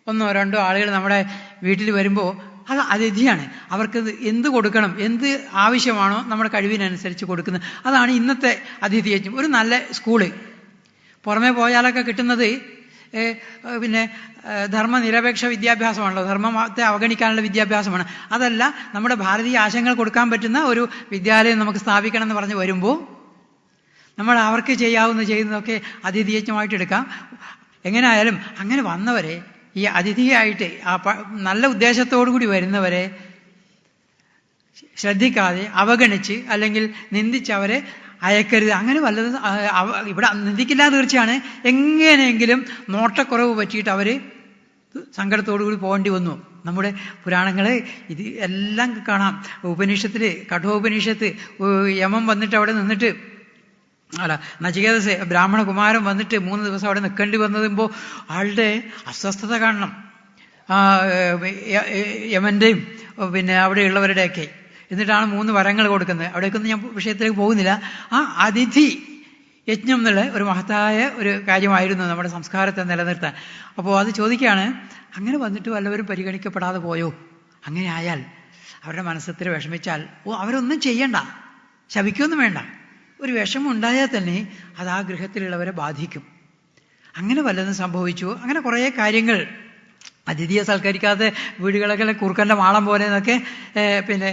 1 or 2 ആളുകൾ നമ്മുടെ വീട്ടിൽ വരുമ്പോൾ അത് അതിഥിയാണ്. അവർക്ക് എന്ത് കൊടുക്കണം, എന്ത് ആവശ്യമാണോ നമ്മുടെ കഴിവിനനുസരിച്ച് കൊടുക്കുന്നത്. അതാണ് ഇന്നത്തെ അതിഥി യജ്ഞം. ഒരു നല്ല സ്കൂള് പുറമേ പോയാലൊക്കെ കിട്ടുന്നത് പിന്നെ ധർമ്മനിരപേക്ഷ വിദ്യാഭ്യാസമാണല്ലോ, ധർമ്മത്തെ അവഗണിക്കാനുള്ള വിദ്യാഭ്യാസമാണ്. അതല്ല, നമ്മുടെ ഭാരതീയ ആശയങ്ങൾ കൊടുക്കാൻ പറ്റുന്ന ഒരു വിദ്യാലയം നമുക്ക് സ്ഥാപിക്കണം എന്ന് പറഞ്ഞ് വരുമ്പോൾ നമ്മൾ അവർക്ക് ചെയ്യുന്നതൊക്കെ അതിഥിയജ്ഞമായിട്ട് എടുക്കാം. എങ്ങനെ ആയാലും അങ്ങനെ വന്നവരെ ഈ അതിഥിയായിട്ട് നല്ല ഉദ്ദേശത്തോടു കൂടി വരുന്നവരെ ശ്രദ്ധിക്കാതെ അവഗണിച്ച് അല്ലെങ്കിൽ നിന്ദിച്ച് അവരെ അയക്കരുത്. അങ്ങനെ വല്ലതും ഇവിടെ നിന്ദിക്കില്ല തീർച്ചയാണ്. എങ്ങനെയെങ്കിലും നോട്ടക്കുറവ് പറ്റിയിട്ട് അവർ സങ്കടത്തോടു കൂടി പോകേണ്ടി വന്നു. നമ്മുടെ പുരാണങ്ങൾ ഇത് എല്ലാം കാണാം. ഉപനിഷത്തിൽ, കഠോപനിഷത്ത്, യമം വന്നിട്ട് അവിടെ നിന്നിട്ട് നചികേതസ് ബ്രാഹ്മണ കുമാരൻ വന്നിട്ട് 3 ദിവസം അവിടെ നിൽക്കേണ്ടി വന്നതുമ്പോൾ ആളുടെ അസ്വസ്ഥത കാണണം. യമൻ്റെയും പിന്നെ അവിടെയുള്ളവരുടെയൊക്കെ. എന്നിട്ടാണ് 3 വരങ്ങൾ കൊടുക്കുന്നത്. അവിടേക്കൊന്നും ഞാൻ വിഷയത്തിലേക്ക് പോകുന്നില്ല. ആ അതിഥി യജ്ഞം എന്നുള്ള ഒരു മഹത്തായ ഒരു കാര്യമായിരുന്നു നമ്മുടെ സംസ്കാരത്തെ നിലനിർത്താൻ. അപ്പോൾ അത് ചോദിക്കുകയാണ്, അങ്ങനെ വന്നിട്ട് വല്ലവരും പരിഗണിക്കപ്പെടാതെ പോയോ? അങ്ങനെ ആയാൽ അവരുടെ മനസ്സത്തിൽ വിഷമിച്ചാൽ അവരൊന്നും ചെയ്യണ്ട, ശപിക്കൊന്നും വേണ്ട. ഒരു വിഷമം ഉണ്ടായാൽ തന്നെ അത് ആ ഗൃഹത്തിലുള്ളവരെ ബാധിക്കും. അങ്ങനെ വല്ലതും സംഭവിച്ചു. അങ്ങനെ കുറേ കാര്യങ്ങൾ അതിഥിയെ സൽക്കരിക്കാതെ വീടുകളൊക്കെ കുറുക്കൻ്റെ മാളം പോലെ എന്നൊക്കെ പിന്നെ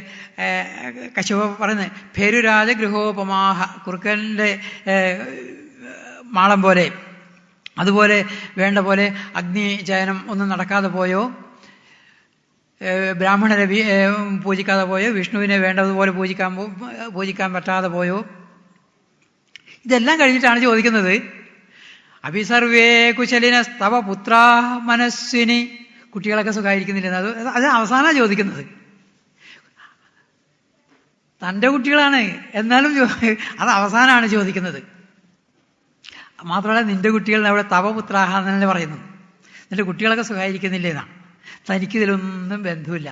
കശ്യപ പറയുന്നത്. ഭേരുരാജ ഗൃഹോപമാഹ, കുറുക്കൻ്റെ മാളം പോലെ. അതുപോലെ വേണ്ട പോലെ അഗ്നിചയനം ഒന്നും നടക്കാതെ പോയോ, ബ്രാഹ്മണരെ പൂജിക്കാതെ പോയോ, വിഷ്ണുവിനെ വേണ്ടതുപോലെ പൂജിക്കാൻ പറ്റാതെ പോയോ. ഇതെല്ലാം കഴിഞ്ഞിട്ടാണ് ചോദിക്കുന്നത്, അഭിസർവേ കുശലിന സ്തവ പുത്രാ മനസ്വിനി, കുട്ടികളൊക്കെ സുഖമായിരിക്കുന്നില്ല. അത് അവസാനമാണ് ചോദിക്കുന്നത്. തൻ്റെ കുട്ടികളാണ്, എന്നാലും അത് അവസാനമാണ് ചോദിക്കുന്നത്. മാത്രമല്ല, നിന്റെ കുട്ടികൾ അവിടെ തവപുത്രാഹ എന്നല്ലേ പറയുന്നത്. നിന്റെ കുട്ടികളൊക്കെ സുഖമായിരിക്കുന്നില്ലേ എന്നാണ്. തനിക്കിതിലൊന്നും ബന്ധമില്ല.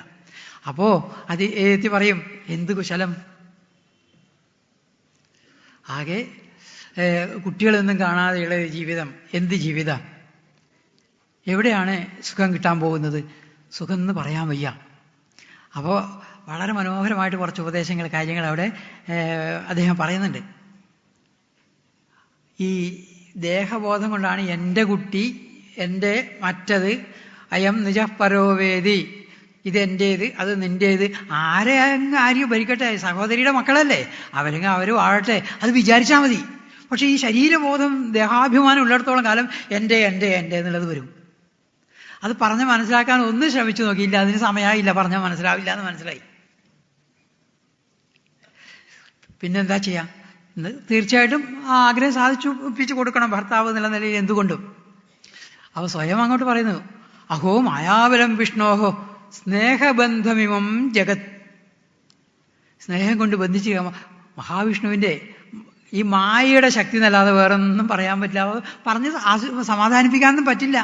അപ്പോൾ അത് എത്തി പറയും, എന്ത് കുശലം, ആകെ കുട്ടികളൊന്നും കാണാതെയുള്ള ജീവിതം, എന്ത് ജീവിതം, എവിടെയാണ് സുഖം കിട്ടാൻ പോകുന്നത്? സുഖം എന്ന് പറയാൻ വയ്യ. അപ്പോൾ വളരെ മനോഹരമായിട്ട് കുറച്ച് ഉപദേശങ്ങൾ, കാര്യങ്ങൾ അവിടെ അദ്ദേഹം പറയുന്നുണ്ട്. ഈ ദേഹബോധം കൊണ്ടാണ് എൻ്റെ കുട്ടി, എൻ്റെ മറ്റത്, അയം നിജപരോവേദി, ഇതെൻ്റേത്, അത് നിൻ്റേത്, ആരെയും ഭരിക്കട്ടെ, സഹോദരിയുടെ മക്കളല്ലേ, അവരെങ്കിൽ അവർ വാഴട്ടെ, അത് വിചാരിച്ചാൽ മതി. പക്ഷേ ഈ ശരീരബോധം, ദേഹാഭിമാനം ഉള്ളിടത്തോളം കാലം എൻ്റെ എൻ്റെ എൻ്റെ എന്നുള്ളത് വരും. അത് പറഞ്ഞ് മനസ്സിലാക്കാൻ ഒന്ന് ശ്രമിച്ചു നോക്കിയില്ല, അതിന് സമയമായില്ല, പറഞ്ഞാൽ മനസ്സിലാവില്ല എന്ന് മനസ്സിലായി. പിന്നെന്താ ചെയ്യാം? തീർച്ചയായിട്ടും ആ ആഗ്രഹം സാധിപ്പിച്ചു കൊടുക്കണം ഭർത്താവ് എന്നുള്ള നിലയിൽ. എന്തുകൊണ്ടും അവ സ്വയം അങ്ങോട്ട് പറയുന്നു, അഹോ മായാബലം വിഷ്ണോഹോ സ്നേഹബന്ധമിമം ജഗത്. സ്നേഹം കൊണ്ട് ബന്ധിച്ച് മഹാവിഷ്ണുവിൻ്റെ ഈ മായയുടെ ശക്തി എന്നല്ലാതെ വേറൊന്നും പറയാൻ പറ്റില്ല. പറഞ്ഞ് സമാധാനിപ്പിക്കാനൊന്നും പറ്റില്ല.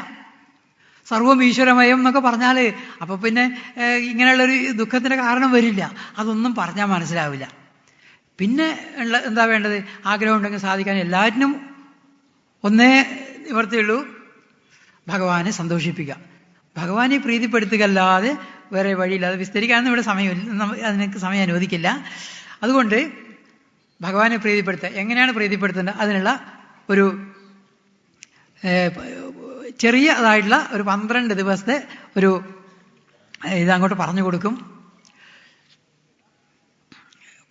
സർവം ഈശ്വരമയം എന്നൊക്കെ പറഞ്ഞാൽ അപ്പോൾ പിന്നെ ഇങ്ങനെയുള്ളൊരു ദുഃഖത്തിൻ്റെ കാരണം വരില്ല. അതൊന്നും പറഞ്ഞാൽ മനസ്സിലാവില്ല. പിന്നെ എന്താ വേണ്ടത്? ആഗ്രഹം ഉണ്ടെങ്കിൽ സാധിക്കാൻ എല്ലാറ്റിനും ഒന്നേ നിവർത്തിയുള്ളൂ, ഭഗവാനെ സന്തോഷിപ്പിക്കുക, ഭഗവാനെ പ്രീതിപ്പെടുത്തുക, അല്ലാതെ വേറെ വഴിയില്ല. അത് വിസ്തരിക്കാനൊന്നും ഇവിടെ സമയമില്ല, അതിനൊക്കെ സമയം അനുവദിക്കില്ല. അതുകൊണ്ട് ഭഗവാനെ പ്രീതിപ്പെടുത്തുക. എങ്ങനെയാണ് പ്രീതിപ്പെടുത്തേണ്ടത്? അതിനുള്ള ഒരു ചെറിയതായിട്ടുള്ള ഒരു 12 ദിവസത്തെ ഒരു ഇതങ്ങോട്ട് പറഞ്ഞു കൊടുക്കും.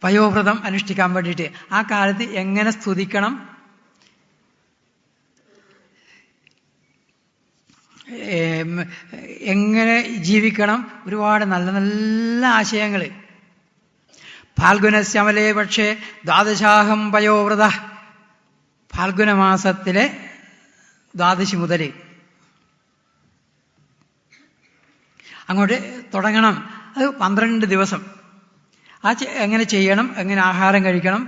പയോവ്രതം അനുഷ്ഠിക്കാൻ വേണ്ടിയിട്ട് ആ കാലത്ത് എങ്ങനെ സ്തുതിക്കണം, എങ്ങനെ ജീവിക്കണം, ഒരുപാട് നല്ല നല്ല ആശയങ്ങൾ. ഫാൽഗുനശ്യമലേ പക്ഷേ ദ്വാദശാഹം പയോവ്രത, ഫാൽഗുന മാസത്തിലെ ദ്വാദശി മുതൽ അങ്ങോട്ട് തുടങ്ങണം. അത് 12 ദിവസം. എങ്ങനെ ചെയ്യണം, എങ്ങനെ ആഹാരം കഴിക്കണം,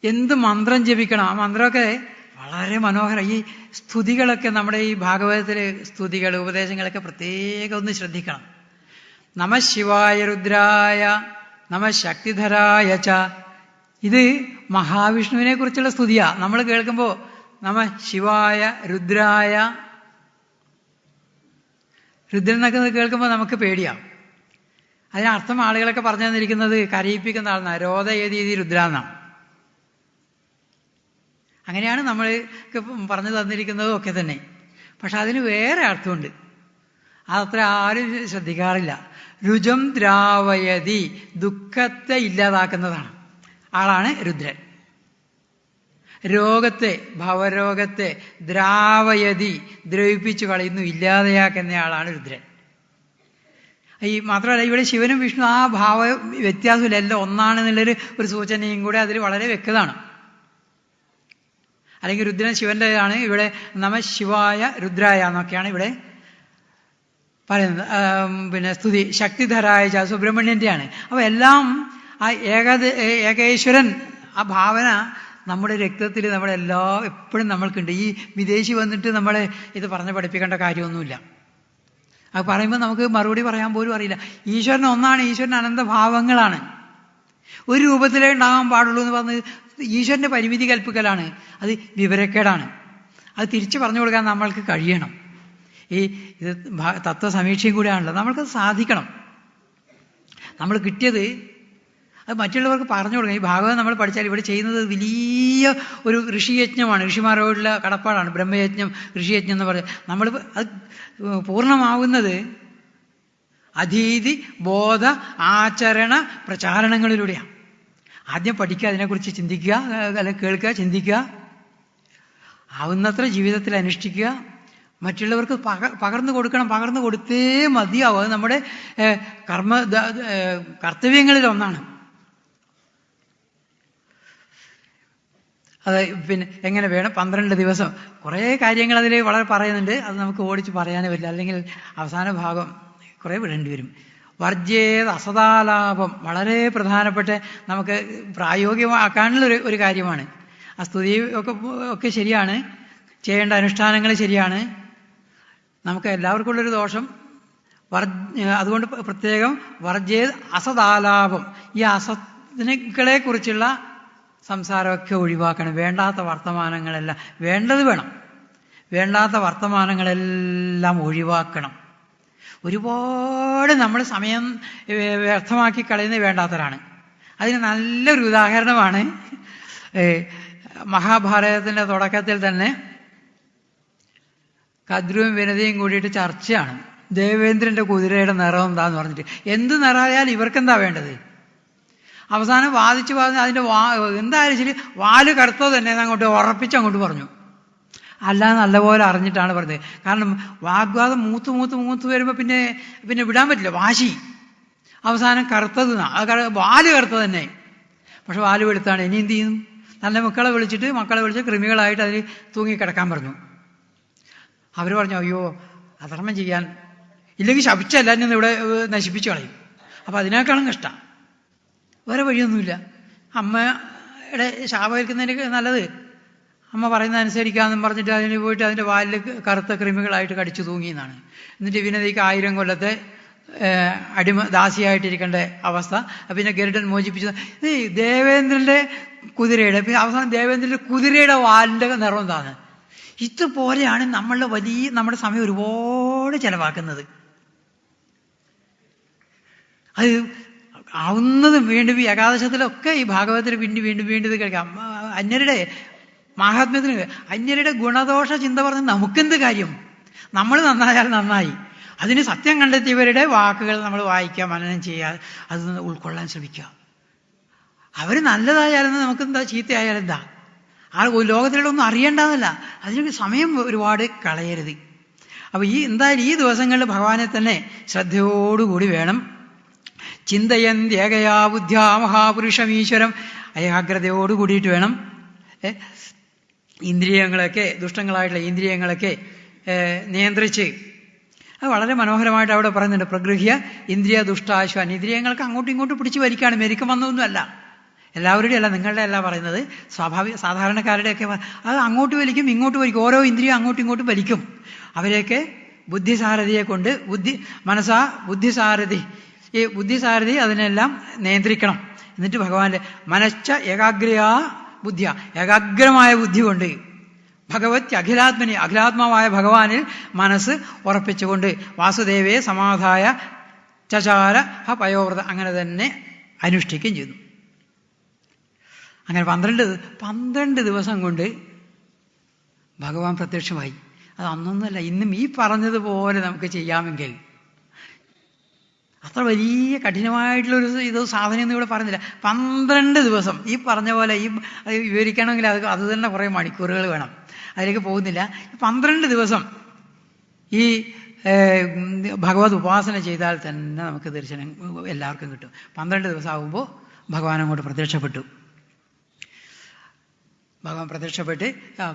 എന്ത് മന്ത്രം ജപിക്കണം. ആ മന്ത്രമൊക്കെ വളരെ മനോഹരം. ഈ സ്തുതികളൊക്കെ നമ്മുടെ ഈ ഭാഗവതത്തിലെ സ്തുതികൾ, ഉപദേശങ്ങളൊക്കെ പ്രത്യേകം ഒന്ന് ശ്രദ്ധിക്കണം. നമ ശിവായ രുദ്രായ നമ ശക്തിധരായ ച. ഇത് മഹാവിഷ്ണുവിനെ കുറിച്ചുള്ള സ്തുതിയാ. നമ്മൾ കേൾക്കുമ്പോൾ നമ ശിവായ രുദ്രായ, രുദ്രൻ എന്നൊക്കെ കേൾക്കുമ്പോൾ നമുക്ക് പേടിയാവും. അതിനർത്ഥം ആളുകളൊക്കെ പറഞ്ഞു തന്നിരിക്കുന്നത് കരയിപ്പിക്കുന്ന ആളെന്നാണ്, രോധ ഏത് രീതി രുദ്രാന്നാണ്. അങ്ങനെയാണ് നമ്മൾ പറഞ്ഞു തന്നിരിക്കുന്നതും ഒക്കെ തന്നെ. പക്ഷെ അതിന് വേറെ അർത്ഥമുണ്ട്, അതത്ര ആരും ശ്രദ്ധിക്കാറില്ല. രുജം ദ്രാവയതി, ദുഃഖത്തെ ഇല്ലാതാക്കുന്നതാണ് ആളാണ് രുദ്രൻ. രോഗത്തെ, ഭവരോഗത്തെ ദ്രാവയതി, ദ്രവിപ്പിച്ചു കളയുന്നു, ഇല്ലാതെയാക്കുന്ന ആളാണ് രുദ്രൻ. ഈ മാത്രമല്ല ഇവിടെ ശിവനും വിഷ്ണു ആ ഭാവ വ്യത്യാസമില്ല, എല്ലാം ഒന്നാണെന്നുള്ളൊരു സൂചനയും കൂടെ അതിൽ വളരെ വ്യക്തമാണ്. അല്ലെങ്കിൽ രുദ്രൻ ശിവൻ്റെതാണ്. ഇവിടെ നമ ശിവായ രുദ്രായ എന്നൊക്കെയാണ് ഇവിടെ പറയുന്നത്. പിന്നെ സ്തുതി ശക്തിധരായ ച, സുബ്രഹ്മണ്യൻ്റെയാണ്. അപ്പോൾ എല്ലാം ആ ഏകേശ്വരൻ, ആ ഭാവന നമ്മുടെ രക്തത്തിൽ, നമ്മുടെ എപ്പോഴും നമ്മൾക്കുണ്ട്. ഈ വിദേശി വന്നിട്ട് നമ്മളെ ഇത് പറഞ്ഞ് പഠിപ്പിക്കേണ്ട കാര്യമൊന്നുമില്ല. അത് പറയുമ്പോൾ നമുക്ക് മറുപടി പറയാൻ പോലും അറിയില്ല. ഈശ്വരൻ ഒന്നാണ്, ഈശ്വരൻ അനന്തഭാവങ്ങളാണ്. ഒരു രൂപത്തിലേ ഉണ്ടാകാൻ പാടുള്ളൂ എന്ന് പറഞ്ഞ് ഈശ്വരൻ്റെ പരിമിതി കൽപ്പിക്കലാണ്. അത് വിവരക്കേടാണ്. അത് തിരിച്ചു പറഞ്ഞു കൊടുക്കാൻ നമ്മൾക്ക് കഴിയണം. ഇത് തത്വസമീക്ഷയും കൂടെയാണല്ലോ, നമ്മൾക്കത് സാധിക്കണം. നമ്മൾ കിട്ടിയത് അത് മറ്റുള്ളവർക്ക് പറഞ്ഞു കൊടുക്കണം. ഈ ഭാഗവതം നമ്മൾ പഠിച്ചാൽ ഇവിടെ ചെയ്യുന്നത് വലിയ ഒരു ഋഷിയജ്ഞമാണ്, ഋഷിമാരോടുള്ള കടപ്പാടാണ്. ബ്രഹ്മയജ്ഞം, ഋഷിയജ്ഞം എന്ന് പറഞ്ഞാൽ നമ്മൾ അത് പൂർണ്ണമാവുന്നത് അധീതി ബോധ ആചരണ പ്രചാരണങ്ങളിലൂടെയാണ്. ആദ്യം പഠിക്കുക, അതിനെക്കുറിച്ച് ചിന്തിക്കുക, അല്ലെങ്കിൽ കേൾക്കുക, ചിന്തിക്കുക, ആവുന്നത്ര ജീവിതത്തിൽ അനുഷ്ഠിക്കുക, മറ്റുള്ളവർക്ക് പകർന്നു കൊടുക്കണം. പകർന്നു കൊടുത്തേ മതിയാവും. അത് നമ്മുടെ കർത്തവ്യങ്ങളിൽ ഒന്നാണ്. അത് പിന്നെ എങ്ങനെ വേണം, 12 ദിവസം കുറേ കാര്യങ്ങൾ അതിൽ വളരെ പറയുന്നുണ്ട്. അത് നമുക്ക് ഓടിച്ച് പറയാനേ പറ്റില്ല, അല്ലെങ്കിൽ അവസാന ഭാഗം കുറേ വിടേണ്ടി വരും. വർജ്യേത് അസദാലാപം വളരെ പ്രധാനപ്പെട്ട, നമുക്ക് പ്രായോഗികമാക്കാനുള്ള ഒരു കാര്യമാണ്. ആ സ്തുതി ഒക്കെ ശരിയാണ്, ചെയ്യേണ്ട അനുഷ്ഠാനങ്ങൾ ശരിയാണ്. നമുക്ക് എല്ലാവർക്കും ഉള്ളൊരു ദോഷം അതുകൊണ്ട് പ്രത്യേകം വർജ്യേത് അസദാലാപം, ഈ അസത്തിനെ കുറിച്ചുള്ള സംസാരമൊക്കെ ഒഴിവാക്കണം. വേണ്ടാത്ത വർത്തമാനങ്ങളെല്ലാം, വേണ്ടത് വേണം, വേണ്ടാത്ത വർത്തമാനങ്ങളെല്ലാം ഒഴിവാക്കണം. ഒരുപാട് നമ്മൾ സമയം വ്യർത്ഥമാക്കി കളയുന്നത് വേണ്ടാത്തവരാണ്. അതിന് നല്ലൊരു ഉദാഹരണമാണ് മഹാഭാരതത്തിൻ്റെ തുടക്കത്തിൽ തന്നെ കദ്രുവും വിനതയും കൂടിയിട്ട് ചർച്ചയാണ്. ദേവേന്ദ്രൻ്റെ കുതിരയുടെ നിറം എന്താന്ന് പറഞ്ഞിട്ട്, എന്ത് നിറമായാലും ഇവർക്കെന്താ വേണ്ടത്? അവസാനം വാദിച്ച് അതിൻ്റെ എന്തായാലും ശരി, വാല് കറുത്തോ തന്നെ അങ്ങോട്ട് ഉറപ്പിച്ചങ്ങോട്ട് പറഞ്ഞു. അല്ലാതെ നല്ലപോലെ അറിഞ്ഞിട്ടാണ് പറഞ്ഞത്. കാരണം വാഗ്വാദം മൂത്ത് വരുമ്പോൾ പിന്നെ വിടാൻ പറ്റില്ല, വാശി. അവസാനം കറുത്തത്, വാല് കറുത്തത് തന്നെ. പക്ഷെ വാല് വെളുത്താണ്. ഇനി എന്ത് ചെയ്യും? നല്ല മക്കളെ വിളിച്ച് കൃമികളായിട്ട് അതിൽ തൂങ്ങിക്കിടക്കാൻ പറഞ്ഞു. അവർ പറഞ്ഞു, അയ്യോ അധർമ്മം ചെയ്യാൻ, ഇല്ലെങ്കിൽ ശപിച്ചല്ലാരും ഇവിടെ നശിപ്പിച്ചു കളയും. അപ്പം അതിനേക്കാളും കഷ്ടം, വേറെ വഴിയൊന്നുമില്ല. അമ്മയുടെ ശാപം ഏൽക്കുന്നതിനൊക്കെ നല്ലത് അമ്മ പറയുന്നത് അനുസരിക്കാമെന്നും പറഞ്ഞിട്ട് അതിന് പോയിട്ട് അതിൻ്റെ വാലിൽ കറുത്ത കൃമികളായിട്ട് കടിച്ചു തൂങ്ങിയെന്നാണ്. എന്നിട്ട് വിനതിക്ക് 1000 കൊല്ലത്തെ ദാസിയായിട്ടിരിക്കേണ്ട അവസ്ഥ. പിന്നെ ഗരുഡൻ മോചിപ്പിച്ചത് ദേവേന്ദ്രൻ്റെ കുതിരയുടെ, പിന്നെ അവസാനം ദേവേന്ദ്രൻ്റെ കുതിരയുടെ വാലിൻ്റെ നിറം എന്താണ്? ഇതുപോലെയാണ് നമ്മുടെ സമയം ഒരുപാട് ചിലവാക്കുന്നത്. അത് ആവുന്നതും വീണ്ടും ഈ ഏകാദശത്തിലൊക്കെ ഈ ഭാഗവതത്തിൽ വീണ്ടും ഇത് കേൾക്കാം. അന്യരുടെ മാഹാത്മ്യത്തിന് അന്യരുടെ ഗുണദോഷ ചിന്ത പറഞ്ഞ് നമുക്കെന്ത് കാര്യം? നമ്മൾ നന്നായാൽ നന്നായി. അതിന് സത്യം കണ്ടെത്തിയവരുടെ വാക്കുകൾ നമ്മൾ വായിക്കുക, മനനം ചെയ്യുക, അത് ഉൾക്കൊള്ളാൻ ശ്രമിക്കുക. അവർ നല്ലതായാലും നമുക്കെന്താ, ചീത്തയായാലെന്താ? ലോകത്തിലൊന്നും അറിയേണ്ടതല്ല. അതിന് സമയം ഒരുപാട് കളയരുത്. അപ്പോൾ എന്തായാലും ഈ ദിവസങ്ങളിൽ ഭഗവാനെ തന്നെ ശ്രദ്ധയോടുകൂടി വേണം. ചിന്തയന്ത്യേകയാ ബുദ്ധ്യാ മഹാപുരുഷമീശ്വരം, ഏകാഗ്രതയോട് കൂടിയിട്ട് വേണം ഇന്ദ്രിയങ്ങളൊക്കെ, ദുഷ്ടങ്ങളായിട്ടുള്ള ഇന്ദ്രിയങ്ങളൊക്കെ നിയന്ത്രിച്ച്. അത് വളരെ മനോഹരമായിട്ട് അവിടെ പറയുന്നുണ്ട്. പ്രഗൃഹ്യ ഇന്ദ്രിയ ദുഷ്ടാശ്വാൻ. ഇന്ദ്രിയങ്ങൾക്ക് അങ്ങോട്ടും ഇങ്ങോട്ടും പിടിച്ച് വലിക്കുകയാണ്, മെരുക്കം വന്നതൊന്നുമല്ല. എല്ലാവരുടെയും അല്ല, നിങ്ങളുടെ അല്ല പറയുന്നത്, സാധാരണക്കാരുടെയൊക്കെ. അത് അങ്ങോട്ട് വലിക്കും ഇങ്ങോട്ട് വലിക്കും, ഓരോ ഇന്ദ്രിയം അങ്ങോട്ടും ഇങ്ങോട്ടും വലിക്കും. അവരെയൊക്കെ ബുദ്ധിസാരഥിയെ കൊണ്ട് ബുദ്ധിസാരഥി, ഈ ബുദ്ധിസാരഥി അതിനെല്ലാം നിയന്ത്രിക്കണം. എന്നിട്ട് ഭഗവാന്റെ മനശ്ച ഏകാഗ്രയാ ബുദ്ധിയ, ഏകാഗ്രമായ ബുദ്ധി കൊണ്ട് ഭഗവത് അഖിലാത്മനി, അഖിലാത്മാവായ ഭഗവാനിൽ മനസ്സ് ഉറപ്പിച്ചുകൊണ്ട് വാസുദേവേ സമാധായ ചചാര പയോവ്രത, അങ്ങനെ തന്നെ അനുഷ്ഠിക്കുകയും ചെയ്തു. അങ്ങനെ 12 ദിവസം കൊണ്ട് ഭഗവാൻ പ്രത്യക്ഷമായി. അത് അന്നൊന്നുമല്ല, ഇന്നും ഈ പറഞ്ഞതുപോലെ നമുക്ക് ചെയ്യാമെങ്കിൽ. അത്ര വലിയ കഠിനമായിട്ടുള്ളൊരു സാധനമൊന്നും ഇവിടെ പറയുന്നില്ല. 12 ദിവസം ഈ പറഞ്ഞ പോലെ വിവരിക്കണമെങ്കിൽ അത് തന്നെ കുറേ മണിക്കൂറുകൾ വേണം. അതിലേക്ക് പോകുന്നില്ല. 12 ദിവസം ഈ ഭഗവത് ഉപാസന ചെയ്താൽ തന്നെ നമുക്ക് ദർശനം എല്ലാവർക്കും കിട്ടും. 12 ദിവസം ആകുമ്പോൾ ഭഗവാൻ അങ്ങോട്ട് പ്രത്യക്ഷപ്പെട്ടു. ഭഗവാൻ പ്രത്യക്ഷപ്പെട്ട്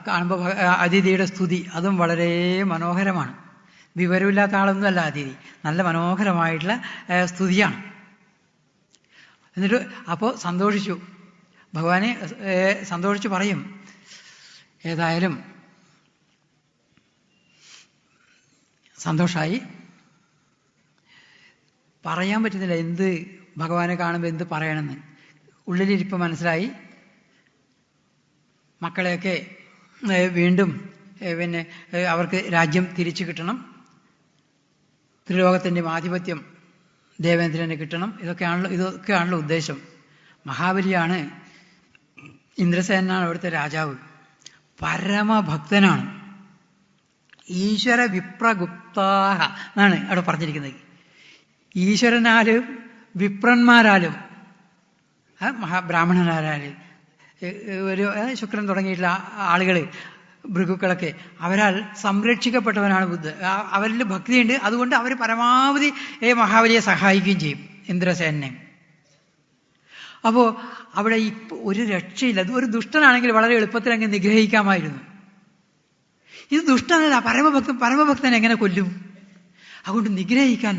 കാണുമ്പോൾ അതിഥിയുടെ സ്തുതി അതും വളരെ മനോഹരമാണ്. വിവരമില്ലാത്ത ആളൊന്നുമല്ല അതിഥി, നല്ല മനോഹരമായിട്ടുള്ള സ്തുതിയാണ്. എന്നിട്ട് അപ്പോൾ സന്തോഷിച്ചു, ഭഗവാനെ സന്തോഷിച്ച് പറയും, ഏതായാലും സന്തോഷമായി. പറയാൻ പറ്റുന്നില്ല എന്ത് ഭഗവാനെ കാണുമ്പോൾ എന്ത് പറയണമെന്ന്. ഉള്ളിലിരിപ്പം മനസ്സിലായി. മക്കളെയൊക്കെ വീണ്ടും പിന്നെ അവർക്ക് രാജ്യം തിരിച്ചു കിട്ടണം, ത്രിലോകത്തിൻ്റെ ആധിപത്യം ദേവേന്ദ്രന് കിട്ടണം. ഇതൊക്കെയാണല്ലോ ഉദ്ദേശം. മഹാബലിയാണ്, ഇന്ദ്രസേനാണ് അവിടുത്തെ രാജാവ്. പരമഭക്തനാണ്. ഈശ്വര വിപ്രഗുപ്താഹ എന്നാണ് അവിടെ പറഞ്ഞിരിക്കുന്നത്. ഈശ്വരനാലും വിപ്രന്മാരാലും ബ്രാഹ്മണനാരാലും ഒരു ശുക്രൻ തുടങ്ങിയിട്ടുള്ള ആളുകൾ, ഭൃഗുക്കളൊക്കെ അവരാൽ സംരക്ഷിക്കപ്പെട്ടവനാണ് ബുദ്ധ. അവരിൽ ഭക്തിയുണ്ട്. അതുകൊണ്ട് അവർ പരമാവധി മഹാബലിയെ സഹായിക്കുകയും ചെയ്യും, ഇന്ദ്രസേനെ. അപ്പോൾ അവിടെ ഒരു രക്ഷയില്ല. ഒരു ദുഷ്ടനാണെങ്കിൽ വളരെ എളുപ്പത്തിൽ അങ്ങ് നിഗ്രഹിക്കാമായിരുന്നു. ഇത് ദുഷ്ടനല്ല, പരമഭക്തൻ എങ്ങനെ കൊല്ലും? അതുകൊണ്ട് നിഗ്രഹിക്കാൻ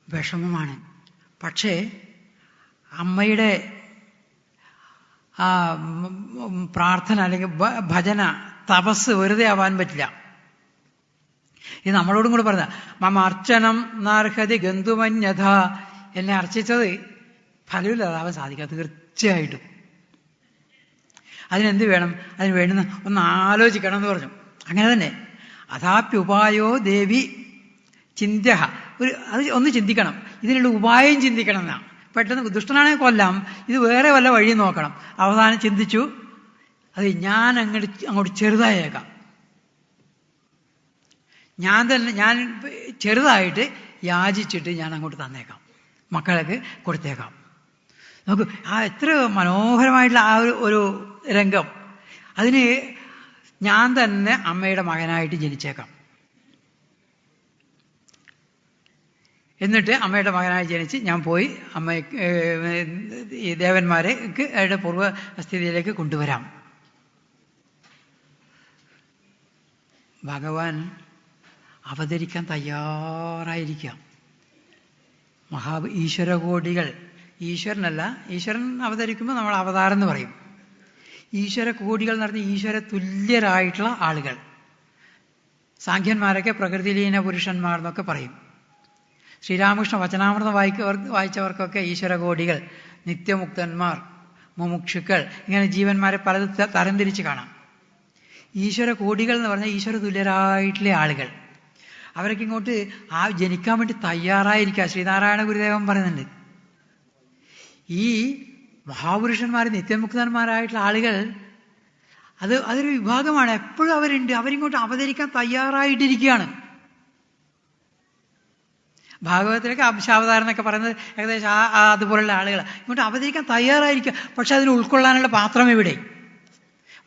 വിഷമമാണ്. പക്ഷേ അമ്മയുടെ പ്രാർത്ഥന അല്ലെങ്കിൽ ഭജന, തപസ് വെറുതെ ആവാൻ പറ്റില്ല. ഇത് നമ്മളോടും കൂടെ പറഞ്ഞ മമ അർച്ചനം നാർഹതി ഗന്ധുമന്യഥ, എന്നെ അർച്ചിച്ചത് ഫലമില്ലാതാവാൻ സാധിക്കുക തീർച്ചയായിട്ടും. അതിനെന്ത് വേണം? അതിന് വേണ്ടുന്ന ഒന്ന് ആലോചിക്കണം എന്ന് പറഞ്ഞു. അങ്ങനെ തന്നെ അഥാപ്യുപായോ ദേവി ചിന്ത്യ, അത് ഒന്ന് ചിന്തിക്കണം, ഇതിനുള്ള ഉപായം ചിന്തിക്കണം എന്നാണ്. പെട്ടെന്ന് ദുഷ്ടനാണെങ്കിൽ കൊല്ലാം, ഇത് വേറെ വല്ല വഴി നോക്കണം. അവസാനം ചിന്തിച്ചു, അത് ഞാൻ അങ്ങോട്ട് ചെറുതായേക്കാം, ഞാൻ ചെറുതായിട്ട് യാചിച്ചിട്ട് ഞാൻ അങ്ങോട്ട് തന്നേക്കാം, മക്കൾക്ക് കൊടുത്തേക്കാം. നമുക്ക് എത്ര മനോഹരമായിട്ടുള്ള ഒരു രംഗം. അതിന് ഞാൻ തന്നെ അമ്മയുടെ മകനായിട്ട് ജനിച്ചേക്കാം. എന്നിട്ട് അമ്മയുടെ മകനായി ജനിച്ച് ഞാൻ പോയി ഈ ദേവന്മാരെ അവരുടെ പൂർവ്വസ്ഥിതിയിലേക്ക് കൊണ്ടുവരാം. ഭഗവാൻ അവതരിക്കാൻ തയ്യാറായിരിക്കാം. ഈശ്വരകോടികൾ, ഈശ്വരനല്ല, ഈശ്വരൻ അവതരിക്കുമ്പോൾ നമ്മൾ അവതാരം എന്ന് പറയും. ഈശ്വര കോടികൾ എന്ന് പറഞ്ഞാൽ ഈശ്വര തുല്യരായിട്ടുള്ള ആളുകൾ. സാഖ്യന്മാരൊക്കെ പ്രകൃതിലീന പുരുഷന്മാർ എന്നൊക്കെ പറയും. ശ്രീരാമകൃഷ്ണ വചനാമൃതം വായിച്ചവർക്കൊക്കെ ഈശ്വര കോടികൾ, നിത്യമുക്തന്മാർ, മുമുക്ഷുക്കൾ, ഇങ്ങനെ ജീവന്മാരെ പലത് തരംതിരിച്ച് കാണാം. ഈശ്വര കോടികൾ എന്ന് പറഞ്ഞാൽ ഈശ്വര തുല്യരായിട്ടുള്ള ആളുകൾ. അവരൊക്കെ ഇങ്ങോട്ട് ജനിക്കാൻ വേണ്ടി തയ്യാറായിരിക്കുക. ശ്രീനാരായണ ഗുരുദേവൻ പറയുന്നുണ്ട്, ഈ മഹാപുരുഷന്മാർ, നിത്യമുക്തന്മാരായിട്ടുള്ള ആളുകൾ അതൊരു വിഭാഗമാണ്. എപ്പോഴും അവരുണ്ട്. അവരിങ്ങോട്ട് അവതരിക്കാൻ തയ്യാറായിട്ടിരിക്കുകയാണ്. ഭാഗവതത്തിലൊക്കെ അംശാവതാരം എന്നൊക്കെ പറയുന്നത് ഏകദേശം അതുപോലുള്ള ആളുകൾ ഇങ്ങോട്ട് അവതരിക്കാൻ തയ്യാറായിരിക്കുക. പക്ഷെ അതിന് ഉൾക്കൊള്ളാനുള്ള പാത്രം എവിടെ?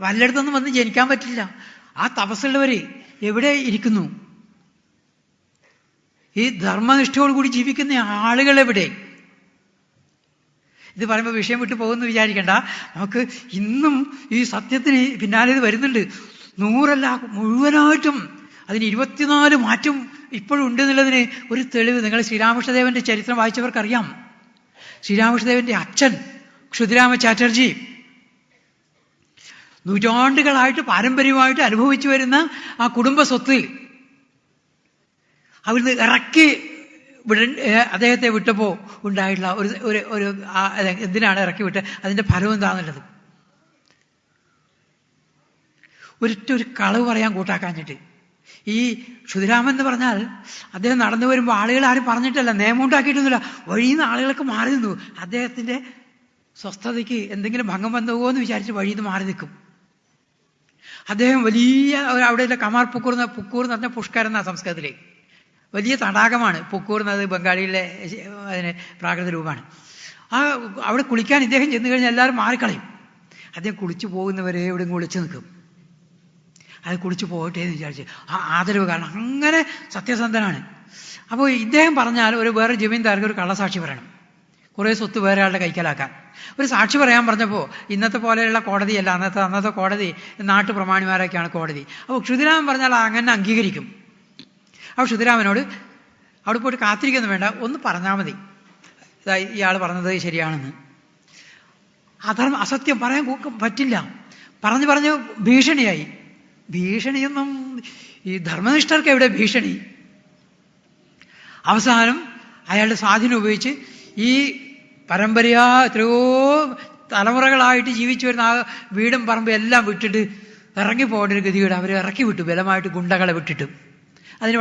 വല്ലയിടത്തൊന്നും വന്ന് ജനിക്കാൻ പറ്റില്ല. ആ തപസ്സുള്ളവർ എവിടെ ഇരിക്കുന്നു? ഈ ധർമ്മനിഷ്ഠയോടുകൂടി ജീവിക്കുന്ന ആളുകൾ എവിടെ? ഇത് പറയുമ്പോൾ വിഷയം വിട്ടു പോകുമെന്ന് വിചാരിക്കേണ്ട. നമുക്ക് ഇന്നും ഈ സത്യത്തിന് പിന്നാലെ ഇത് വരുന്നുണ്ട്. 100 മുഴുവനായിട്ടും അതിന് 24 മാറ്റം ഇപ്പോഴും ഉണ്ട് എന്നുള്ളതിന് ഒരു തെളിവ് നിങ്ങൾ ശ്രീരാമകൃഷ്ണദേവന്റെ ചരിത്രം വായിച്ചവർക്കറിയാം. ശ്രീരാമകൃഷ്ണദേവന്റെ അച്ഛൻ ക്ഷുതിരാമ ചാറ്റർജി നൂറ്റാണ്ടുകളായിട്ട് പാരമ്പര്യമായിട്ട് അനുഭവിച്ചു വരുന്ന ആ കുടുംബ സ്വത്ത് അവിടുന്ന് ഇറക്കി അദ്ദേഹത്തെ വിട്ടപ്പോൾ ഉണ്ടായിട്ടുള്ള ഒരു എന്തിനാണ് ഇറക്കി വിട്ട് അതിൻ്റെ ഫലം എന്താണെന്നുള്ളത് ഒരു കളവ് പറയാൻ കൂട്ടാക്കാഞ്ഞിട്ട്. ഈ ക്ഷുതിരാമൻ എന്ന് പറഞ്ഞാൽ അദ്ദേഹം നടന്നു വരുമ്പോൾ ആളുകൾ ആരും പറഞ്ഞിട്ടല്ല, നിയമം ഉണ്ടാക്കിയിട്ടൊന്നുമില്ല, വഴിയിൽ നിന്ന് ആളുകളൊക്കെ മാറി നിന്നു. അദ്ദേഹത്തിൻ്റെ സ്വസ്ഥതയ്ക്ക് എന്തെങ്കിലും ഭംഗം വന്നുപോകുമോ എന്ന് വിചാരിച്ച് വഴിയിൽ നിന്ന് മാറി നിൽക്കും. അദ്ദേഹം വലിയ അവിടെയുള്ള കമാർ പുക്കൂർ എന്ന് പറഞ്ഞ പുഷ്കർ എന്ന സംസ്കൃതത്തിലെ വലിയ തടാകമാണ്. പുക്കൂർ എന്നത് ബംഗാളിയിലെ അതിന് പ്രാകൃത രൂപമാണ്. അവിടെ കുളിക്കാൻ ഇദ്ദേഹം ചെന്ന് കഴിഞ്ഞാൽ എല്ലാവരും മാറിക്കളയും. അദ്ദേഹം കുളിച്ചു പോകുന്നവരെ എവിടെയും കുളിച്ച് നിൽക്കും. അത് കുളിച്ചു പോകട്ടെ എന്ന് വിചാരിച്ച് ആദരവ് കാരണം അങ്ങനെ സത്യസന്ധനാണ്. അപ്പോൾ ഇദ്ദേഹം പറഞ്ഞാൽ വേറെ ജമീന്ദാർക്ക് ഒരു കള്ളസാക്ഷി പറയണം, കുറേ സ്വത്ത് വേറെ ആളുടെ കൈക്കലാക്കാൻ. ഒരു സാക്ഷി പറയാൻ പറഞ്ഞപ്പോൾ ഇന്നത്തെ പോലെയുള്ള കോടതിയല്ല, അന്നത്തെ കോടതി നാട്ടുപ്രമാണിമാരൊക്കെയാണ് കോടതി. അപ്പോൾ ക്ഷുതിരാമൻ പറഞ്ഞാൽ അങ്ങനെ അംഗീകരിക്കും. അപ്പോൾ ക്ഷുതിരാമനോട് അവിടെ പോയിട്ട് കാത്തിരിക്കൊന്നും വേണ്ട, ഒന്ന് പറഞ്ഞാൽ മതി ഇയാൾ പറഞ്ഞത് ശരിയാണെന്ന്. അസത്യം പറയാൻ പറ്റില്ല. പറഞ്ഞ് ഭീഷണിയായി. ഭീഷണിയൊന്നും ഈ ധർമ്മനിഷ്ഠർക്ക് എവിടെ ഭീഷണി? അവസാനം അയാളുടെ സ്വാധീനം ഉപയോഗിച്ച് ഈ എത്രയോ തലമുറകളായിട്ട് ജീവിച്ചു വരുന്ന ആ വീടും പറമ്പും എല്ലാം വിട്ടിട്ട് ഇറങ്ങിപ്പോകേണ്ട ഒരു ഗതികേട് അവരെ ഇറക്കി വിട്ടു. ബലമായിട്ട് ഗുണ്ടകളെ വിട്ടിട്ട് അതിന്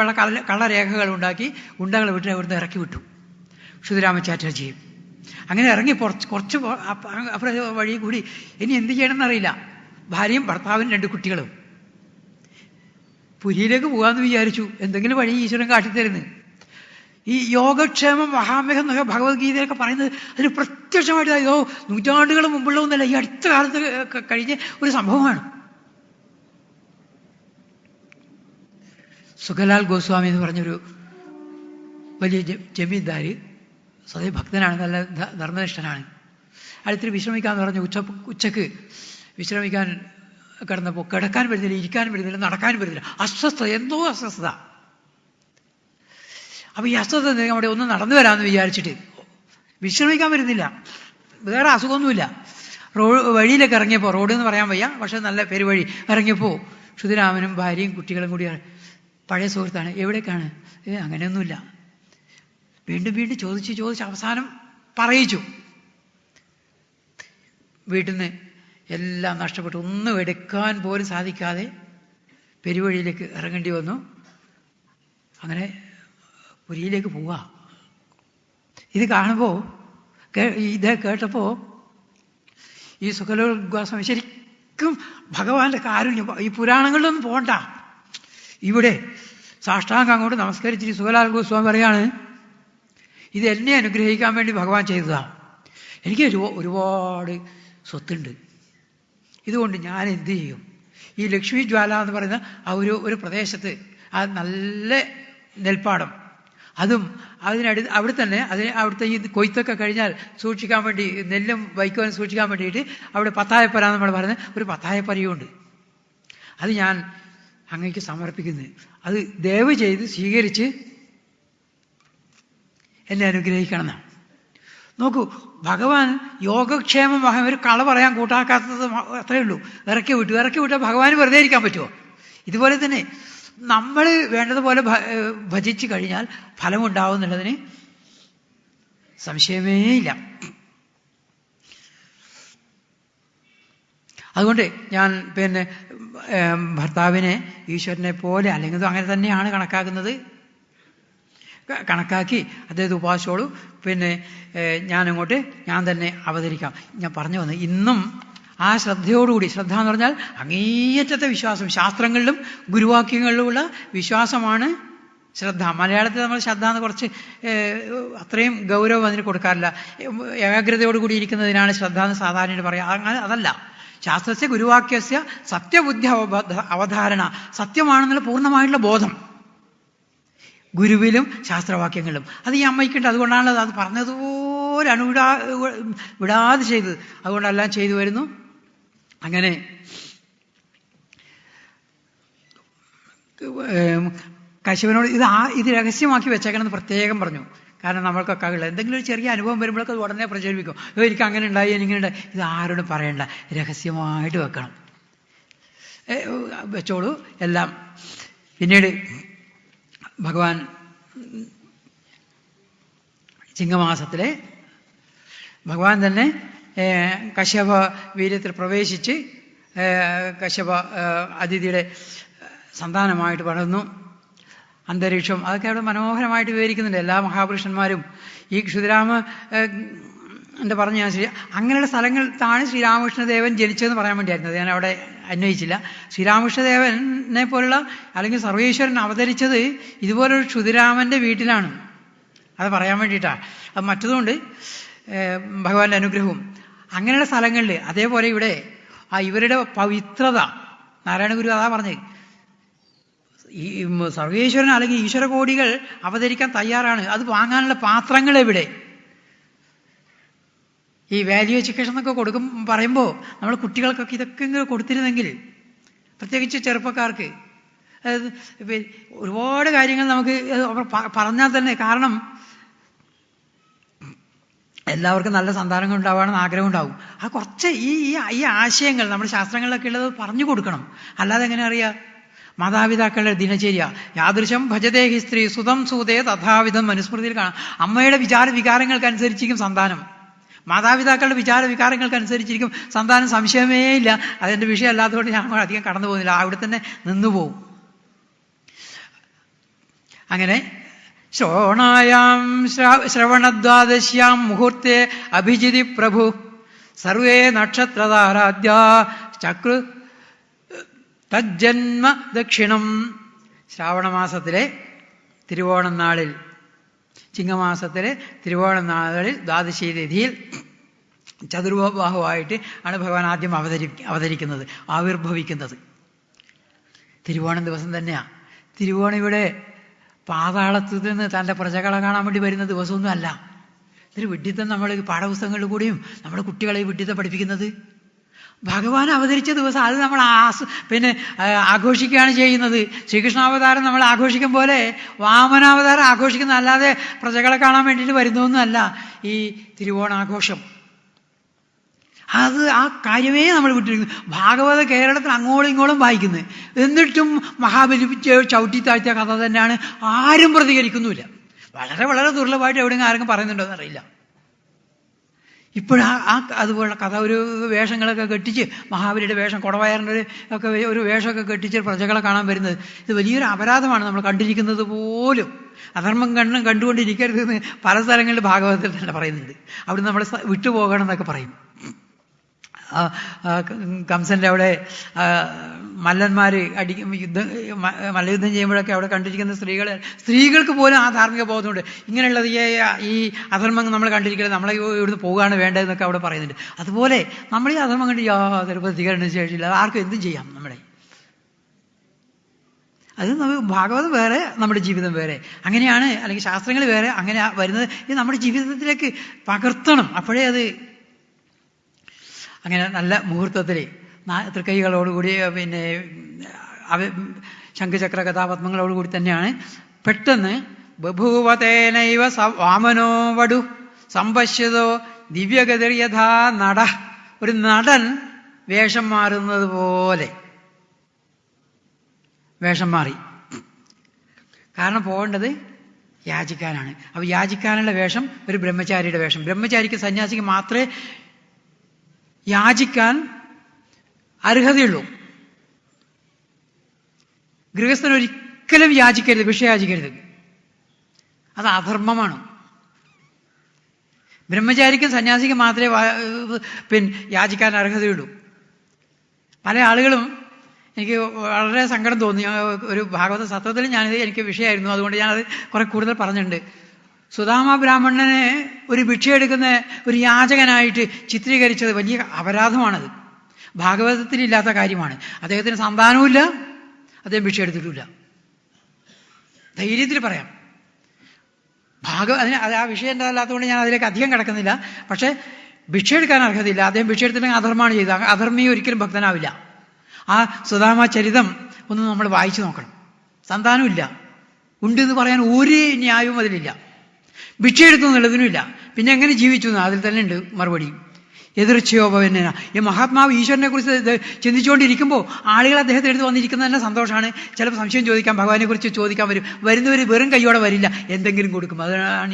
കള്ളരേഖകൾ ഉണ്ടാക്കി ഗുണ്ടകളെ വിട്ട് അവിടുന്ന് ഇറക്കി വിട്ടു ക്ഷുതിരാമ ചാറ്റർജി. അങ്ങനെ ഇറങ്ങി കുറച്ച് അപ്പുറം വഴി കൂടി ഇനി എന്ത് ചെയ്യണമെന്നറിയില്ല. ഭാര്യയും ഭർത്താവും 2 കുട്ടികളും പുരിയിലേക്ക് പോകാമെന്ന് വിചാരിച്ചു. എന്തെങ്കിലും വഴി ഈശ്വരൻ കാട്ടിത്തരുന്നു. ഈ യോഗക്ഷേമം മഹാമേഘം എന്നൊക്കെ ഭഗവത്ഗീതയൊക്കെ പറയുന്നത് അതിന് പ്രത്യക്ഷമായിട്ട് നൂറ്റാണ്ടുകൾ മുമ്പുള്ള ഒന്നല്ല, ഈ അടുത്ത കാലത്ത് കഴിഞ്ഞ ഒരു സംഭവമാണ്. സുഖലാൽ ഗോസ്വാമി എന്ന് പറഞ്ഞൊരു വലിയ ജമീന്ദാർ, സ്വതേ ഭക്തനാണ്, നല്ല ധർമ്മനിഷ്ഠനാണ്. അടുത്തിരി വിശ്രമിക്കാമെന്ന് പറഞ്ഞു. ഉച്ചക്ക് വിശ്രമിക്കാൻ കിടന്നപ്പോൾ കിടക്കാൻ പറ്റുന്നില്ല, ഇരിക്കാനും പറ്റുന്നില്ല, നടക്കാനും പറ്റുന്നില്ല. അസ്വസ്ഥത, എന്തോ അസ്വസ്ഥത. അപ്പോൾ ഈ അസ്വസ്ഥത അവിടെ ഒന്ന് നടന്നു വരാമെന്ന് വിചാരിച്ചിട്ട് വിശ്രമിക്കാൻ പറ്റുന്നില്ല. വേറെ അസുഖമൊന്നുമില്ല. വഴിയിലേക്ക് ഇറങ്ങിയപ്പോൾ, റോഡ് എന്ന് പറയാൻ വയ്യ, പക്ഷെ നല്ല പെരുവഴി ഇറങ്ങിയപ്പോൾ ക്ഷുതിരാമനും ഭാര്യയും കുട്ടികളും കൂടിയാണ്. പഴയ സുഹൃത്താണ്. എവിടേക്കാണ്? അങ്ങനെയൊന്നുമില്ല. വീണ്ടും ചോദിച്ച് അവസാനം പറയിച്ചു. വീട്ടിൽ നിന്ന് എല്ലാം നഷ്ടപ്പെട്ടു, ഒന്നും എടുക്കാൻ പോലും സാധിക്കാതെ പെരുവഴിയിലേക്ക് ഇറങ്ങേണ്ടി വന്നു. അങ്ങനെ പുരിയിലേക്ക് പോവുക. ഇത് കാണുമ്പോൾ ഇത് കേട്ടപ്പോൾ ഈ സുഖലോൽ ഗോസ്വാമി ശരിക്കും ഭഗവാന്റെ കാരുണ്യം, ഈ പുരാണങ്ങളിലൊന്നും പോകണ്ട, ഇവിടെ സാഷ്ടാംഗം അങ്ങോട്ട് നമസ്കരിച്ചിട്ട് സുഖലാൽ ഗോസ്വാമി പറയാണ്, ഇത് എന്നെ അനുഗ്രഹിക്കാൻ വേണ്ടി ഭഗവാൻ ചെയ്തതാണ്. എനിക്ക് ഒരുപാട് സ്വത്തുണ്ട്, ഇതുകൊണ്ട് ഞാൻ എന്ത് ചെയ്യും? ഈ ലക്ഷ്മി ജ്വാല എന്ന് പറയുന്ന ആ ഒരു പ്രദേശത്ത് ആ നല്ല നെൽപ്പാടം, അതും അവിടെ തന്നെ അവിടുത്തെ ഈ കൊയ്ത്തൊക്കെ കഴിഞ്ഞാൽ സൂക്ഷിക്കാൻ വേണ്ടി, നെല്ലും വൈക്കോലും സൂക്ഷിക്കാൻ വേണ്ടിയിട്ട് അവിടെ പത്തായപ്പര നമ്മൾ പറയുന്ന ഒരു പത്തായപ്പരയുണ്ട്. അത് ഞാൻ അങ്ങേക്ക് സമർപ്പിക്കുന്നത്. അത് ദയവ് ചെയ്ത് സ്വീകരിച്ച് എന്നെ അനുഗ്രഹിക്കണം എന്നാണ്. നോക്കൂ, ഭഗവാൻ യോഗക്ഷേമം ഒരു കള പറയാൻ കൂട്ടാക്കാത്തത് അത്രയേ ഉള്ളൂ. ഇറക്കി വിട്ടാൽ ഭഗവാന് വെറുതെ ഇരിക്കാൻ പറ്റുമോ? ഇതുപോലെ തന്നെ നമ്മൾ വേണ്ടതുപോലെ ഭജിച്ചു കഴിഞ്ഞാൽ ഫലമുണ്ടാവും എന്നുള്ളതിന് സംശയമേ ഇല്ല. അതുകൊണ്ട് ഞാൻ ഭർത്താവിനെ ഈശ്വരനെ പോലെ, അല്ലെങ്കിൽ അങ്ങനെ തന്നെയാണ് കണക്കാക്കി അദ്ദേഹത്തെ ഉപാസിച്ചോളൂ, ഞാൻ തന്നെ അവതരിക്കാം. ഞാൻ പറഞ്ഞു വന്നത് ഇന്നും ആ ശ്രദ്ധയോടുകൂടി, ശ്രദ്ധ എന്ന് പറഞ്ഞാൽ അങ്ങേയറ്റത്തെ വിശ്വാസം, ശാസ്ത്രങ്ങളിലും ഗുരുവാക്യങ്ങളിലുമുള്ള വിശ്വാസമാണ് ശ്രദ്ധ. മലയാളത്തിൽ നമ്മൾ ശ്രദ്ധ എന്ന് കുറച്ച് അത്രയും ഗൗരവം അതിന് കൊടുക്കാറില്ല. ഏകാഗ്രതയോടുകൂടി ഇരിക്കുന്നതിനാണ് ശ്രദ്ധ എന്ന് സാധാരണ പറയാം. അങ്ങനെ അതല്ല. ശാസ്ത്രസ്യ ഗുരുവാക്യസ്യ സത്യബുദ്ധി അവധാരണ, സത്യമാണെന്നുള്ള പൂർണ്ണമായിട്ടുള്ള ബോധം ഗുരുവിലും ശാസ്ത്രവാക്യങ്ങളിലും. അത് ഈ അമ്മയ്ക്കുണ്ട്. അതുകൊണ്ടാണല്ലോ അത് പറഞ്ഞതുപോലെ വിടാതെ ചെയ്തത്. അതുകൊണ്ടെല്ലാം ചെയ്തു വരുന്നു. അങ്ങനെ കശ്യപനോട് ഇത് രഹസ്യമാക്കി വെച്ചേക്കണമെന്ന് പ്രത്യേകം പറഞ്ഞു. കാരണം നമ്മൾക്കൊക്കെ ഉള്ള എന്തെങ്കിലും ഒരു ചെറിയ അനുഭവം വരുമ്പോഴൊക്കെ അത് ഉടനെ പ്രചരിപ്പിക്കും. എനിക്ക് അങ്ങനെ ഉണ്ടായി, എനിക്കിങ്ങനെ ഉണ്ടായി. ഇത് ആരോടും പറയണ്ട, രഹസ്യമായിട്ട് വെക്കണം. വെച്ചോളൂ എല്ലാം. പിന്നീട് ഭഗവാൻ ചിങ്ങമാസത്തിലെ ഭഗവാൻ തന്നെ കശ്യപ വീര്യത്തിൽ പ്രവേശിച്ച് കശ്യപ അതിഥിയുടെ സന്താനമായിട്ട് വളർന്നു. അന്തരീക്ഷം അതൊക്കെ അവിടെ മനോഹരമായിട്ട് വിവരിക്കുന്നുണ്ട് എല്ലാ മഹാപുരുഷന്മാരും. ഈ ക്ഷുതിരാമ എന്താ പറഞ്ഞ ഞാൻ അങ്ങനെയുള്ള സ്ഥലങ്ങളിലാണ് ശ്രീരാമകൃഷ്ണദേവൻ ജനിച്ചതെന്ന് പറയാൻ വേണ്ടിയായിരുന്നു. ഞാൻ അവിടെ അന്വയിച്ചില്ല. ശ്രീരാമകൃഷ്ണദേവനെ പോലുള്ള അല്ലെങ്കിൽ സർവേശ്വരൻ അവതരിച്ചത് ഇതുപോലൊരു ക്ഷുതിരാമൻ്റെ വീട്ടിലാണ്. അത് പറയാൻ വേണ്ടിയിട്ടാണ്. അത് മറ്റതുകൊണ്ട് ഭഗവാന്റെ അനുഗ്രഹവും അങ്ങനെയുള്ള സ്ഥലങ്ങളിൽ. അതേപോലെ ഇവിടെ ഇവരുടെ പവിത്രത നാരായണഗുരു അതാ പറഞ്ഞത്. ഈ സർവേശ്വരൻ അല്ലെങ്കിൽ ഈശ്വരകോടികൾ അവതരിക്കാൻ തയ്യാറാണ്. അത് വാങ്ങാനുള്ള പാത്രങ്ങൾ എവിടെ? ഈ വാല്യൂ എഡ്യൂക്കേഷൻ എന്നൊക്കെ പറയുമ്പോൾ നമ്മൾ കുട്ടികൾക്കൊക്കെ ഇതൊക്കെ ഇങ്ങനെ കൊടുത്തിരുന്നെങ്കിൽ, പ്രത്യേകിച്ച് ചെറുപ്പക്കാർക്ക്, ഒരുപാട് കാര്യങ്ങൾ നമുക്ക് പറഞ്ഞാൽ തന്നെ. കാരണം എല്ലാവർക്കും നല്ല സന്താനങ്ങൾ ഉണ്ടാവാണെന്ന് ആഗ്രഹം ഉണ്ടാവും. ആ കുറച്ച് ഈ ആശയങ്ങൾ നമ്മുടെ ശാസ്ത്രങ്ങളിലൊക്കെ ഉള്ളത് പറഞ്ഞു കൊടുക്കണം. അല്ലാതെ എങ്ങനെ അറിയാം? മാതാപിതാക്കളുടെ ദിനചര്യ യാദൃശം ഭജതേ ഹി സ്ത്രീ സുതം സൂതേ തഥാവിധം മനുസ്മൃതിയിൽ കാണാം. അമ്മയുടെ വികാരങ്ങൾക്കനുസരിച്ചിരിക്കും സന്താനം. മാതാപിതാക്കളുടെ വികാരങ്ങൾക്കനുസരിച്ചിരിക്കും സന്താനം. സംശയമേ ഇല്ല. അതെൻ്റെ വിഷയം അല്ലാത്തതുകൊണ്ട് ഞാൻ അധികം കടന്നു പോകുന്നില്ല. അവിടെ തന്നെ നിന്നുപോകും. അങ്ങനെ ശ്രോണായാം ശ്രവണദ്വാദശ്യാം മുഹൂർത്തേ അഭിജിതി പ്രഭു സർവേ നക്ഷത്രതാരാദ്യ ചക്രു തജ്ജന്മ ദക്ഷിണം. ശ്രാവണമാസത്തിലെ തിരുവോണം നാളിൽ, ചിങ്ങമാസത്തിലെ തിരുവോണം നാളിൽ ദ്വാദശി തിഥിയിൽ ചതുർബാഹുവായിട്ട് ആണ് ഭഗവാൻ ആദ്യം അവതരിക്കുന്നത്, ആവിർഭവിക്കുന്നത്. തിരുവോണം ദിവസം തന്നെയാണ്. തിരുവോണം ഇവിടെ പാതാളത്തിൽ നിന്ന് തൻ്റെ പ്രജകളെ കാണാൻ വേണ്ടി വരുന്ന ദിവസമൊന്നും അല്ല. ഇതൊരു വിഡ്ഢിത്തം നമ്മൾ പാഠപുസ്തകങ്ങളിൽ കൂടിയും നമ്മുടെ കുട്ടികളെ വിഡ്ഢിത്തം പഠിപ്പിക്കുന്നത്. ഭഗവാൻ അവതരിച്ച ദിവസം അത് നമ്മൾ ആഘോഷിക്കുകയാണ് ചെയ്യുന്നത്. ശ്രീകൃഷ്ണാവതാരം നമ്മൾ ആഘോഷിക്കും പോലെ വാമനാവതാരം ആഘോഷിക്കുന്ന, അല്ലാതെ പ്രജകളെ കാണാൻ വേണ്ടിയിട്ട് വരുന്നതൊന്നുമല്ല ഈ തിരുവോണാഘോഷം. അത് ആ കാര്യമേ നമ്മൾ വിട്ടിരിക്കുന്നു. ഭാഗവത കേരളത്തിൽ അങ്ങോളം ഇങ്ങോളം വായിക്കുന്നത്, എന്നിട്ടും മഹാബലി ചവിട്ടി താഴ്ത്തിയ കഥ തന്നെയാണ്. ആരും പ്രതികരിക്കുന്നുമില്ല. വളരെ വളരെ ദുർലഭമായിട്ട് എവിടെയെങ്കിലും ആരെങ്കിലും പറയുന്നുണ്ടോ എന്നറിയില്ല. ഇപ്പോഴാ അതുപോലുള്ള കഥ ഒരു വേഷങ്ങളൊക്കെ കെട്ടിച്ച്, മഹാബലിയുടെ വേഷം, കുടവയറിൻ്റെ ഒക്കെ ഒരു വേഷമൊക്കെ കെട്ടിച്ച് പ്രജകളെ കാണാൻ വരുന്നത്, ഇത് വലിയൊരു അപരാധമാണ്. നമ്മൾ കണ്ടിരിക്കുന്നത് പോലും അധർമ്മം കണ്ടുകൊണ്ടിരിക്കരുതെന്ന് പല സ്ഥലങ്ങളിൽ ഭാഗവതത്തിൽ തന്നെ പറയുന്നുണ്ട്. അവിടെ നമ്മൾ വിട്ടുപോകണം എന്നൊക്കെ പറയും. കംസൻ്റെ അവിടെ മല്ലന്മാർ മല്ലയുദ്ധം ചെയ്യുമ്പോഴൊക്കെ അവിടെ കണ്ടിരിക്കുന്ന സ്ത്രീകൾക്ക് പോലും ആ ധാർമ്മിക ബോധമുണ്ട്. ഇങ്ങനെയുള്ളത് ഈ അധർമ്മം നമ്മൾ കണ്ടിരിക്കുന്നത്, നമ്മളെ ഇവിടുന്ന് പോവുകയാണ് വേണ്ടതെന്നൊക്കെ അവിടെ പറയുന്നുണ്ട്. അതുപോലെ നമ്മൾ ഈ അധർമ്മം കണ്ട് യാതൊരു പ്രതികരണ ശേഷിയില്ല. ആർക്കും എന്തും ചെയ്യാം. നമ്മളെ അത് ഭാഗവതം വേറെ, നമ്മുടെ ജീവിതം വേറെ. അങ്ങനെയാണ്. അല്ലെങ്കിൽ ശാസ്ത്രങ്ങൾ വേറെ. അങ്ങനെ വരുന്നത് ഇത് നമ്മുടെ ജീവിതത്തിലേക്ക് പകർത്തണം. അപ്പോഴേ അത് അങ്ങനെ നല്ല മുഹൂർത്തത്തിൽ തൃക്കൈകളോടുകൂടി ശംഖചക്ര കഥാപത്മങ്ങളോടുകൂടി തന്നെയാണ്. പെട്ടെന്ന് ബഭൂവതേനൈവ വാമനോ വടു സംപശ്യതോ ദിവ്യഗതിർ യഥാ നട. ഒരു നടൻ വേഷം മാറുന്നത് പോലെ വേഷം മാറി. കാരണം പോകേണ്ടത് യാചിക്കാനാണ്. അപ്പോൾ യാചിക്കാനുള്ള വേഷം ഒരു ബ്രഹ്മചാരിയുടെ വേഷം. ബ്രഹ്മചാരിക്ക് സന്യാസിക്ക് മാത്രമേ യാചിക്കാൻ അർഹതയുള്ളൂ. ഗൃഹസ്ഥൻ ഒരിക്കലും യാചിക്കരുത്, ഭിക്ഷ യാചിക്കരുത്. അത് അധർമ്മമാണ്. ബ്രഹ്മചാരിക്കും സന്യാസിക്കും മാത്രമേ യാചിക്കാൻ അർഹതയുള്ളൂ. പല ആളുകളും എനിക്ക് വളരെ സങ്കടം തോന്നി. ഒരു ഭാഗവത സത്രത്തിൽ എനിക്ക് വിഷയമായിരുന്നു, അതുകൊണ്ട് ഞാനത് കുറെ കൂടുതൽ പറഞ്ഞിട്ടുണ്ട്. സുദാമ ബ്രാഹ്മണനെ ഒരു ഭിക്ഷ എടുക്കുന്ന ഒരു യാചകനായിട്ട് ചിത്രീകരിച്ചത് വലിയ അപരാധമാണത്. ഭാഗവതത്തിലില്ലാത്ത കാര്യമാണ്. അദ്ദേഹത്തിന് സന്താനവുമില്ല, അദ്ദേഹം ഭിക്ഷ എടുത്തിട്ടില്ല. ധൈര്യത്തിൽ പറയാം. അതിന് ആ വിഷയം എന്താ അല്ലാത്തതുകൊണ്ട് ഞാൻ അതിലേക്ക് അധികം കിടക്കുന്നില്ല. പക്ഷേ ഭിക്ഷ എടുക്കാൻ അർഹതയില്ല. അദ്ദേഹം ഭിക്ഷ എടുത്തിട്ടുണ്ടെങ്കിൽ അധർമ്മമാണ് ചെയ്തത്. അധർമ്മി ഒരിക്കലും ഭക്തനാവില്ല. ആ സുദാമ ചരിതം ഒന്ന് നമ്മൾ വായിച്ചു നോക്കണം. സന്താനമില്ല, ഉണ്ടെന്ന് പറയാൻ ഒരു ന്യായവും അതിലില്ല. ഭിക്ഷ എടുത്തു എന്നുള്ളതിനുമില്ല. പിന്നെ എങ്ങനെ ജീവിച്ചു എന്ന് അതിൽ തന്നെ ഉണ്ട് മറുപടി. എതിർച്ചയോപവന. ഈ മഹാത്മാവ് ഈശ്വരനെ കുറിച്ച് ചിന്തിച്ചുകൊണ്ടിരിക്കുമ്പോൾ ആളുകൾ അദ്ദേഹത്തെ എടുത്ത് വന്നിരിക്കുന്നത് തന്നെ സന്തോഷമാണ്. ചിലപ്പോൾ സംശയം ചോദിക്കാം, ഭഗവാനെ കുറിച്ച് ചോദിക്കാൻ വരും. വരുന്നവർ വെറും കൈയോടെ വരില്ല, എന്തെങ്കിലും കൊടുക്കും. അതാണ്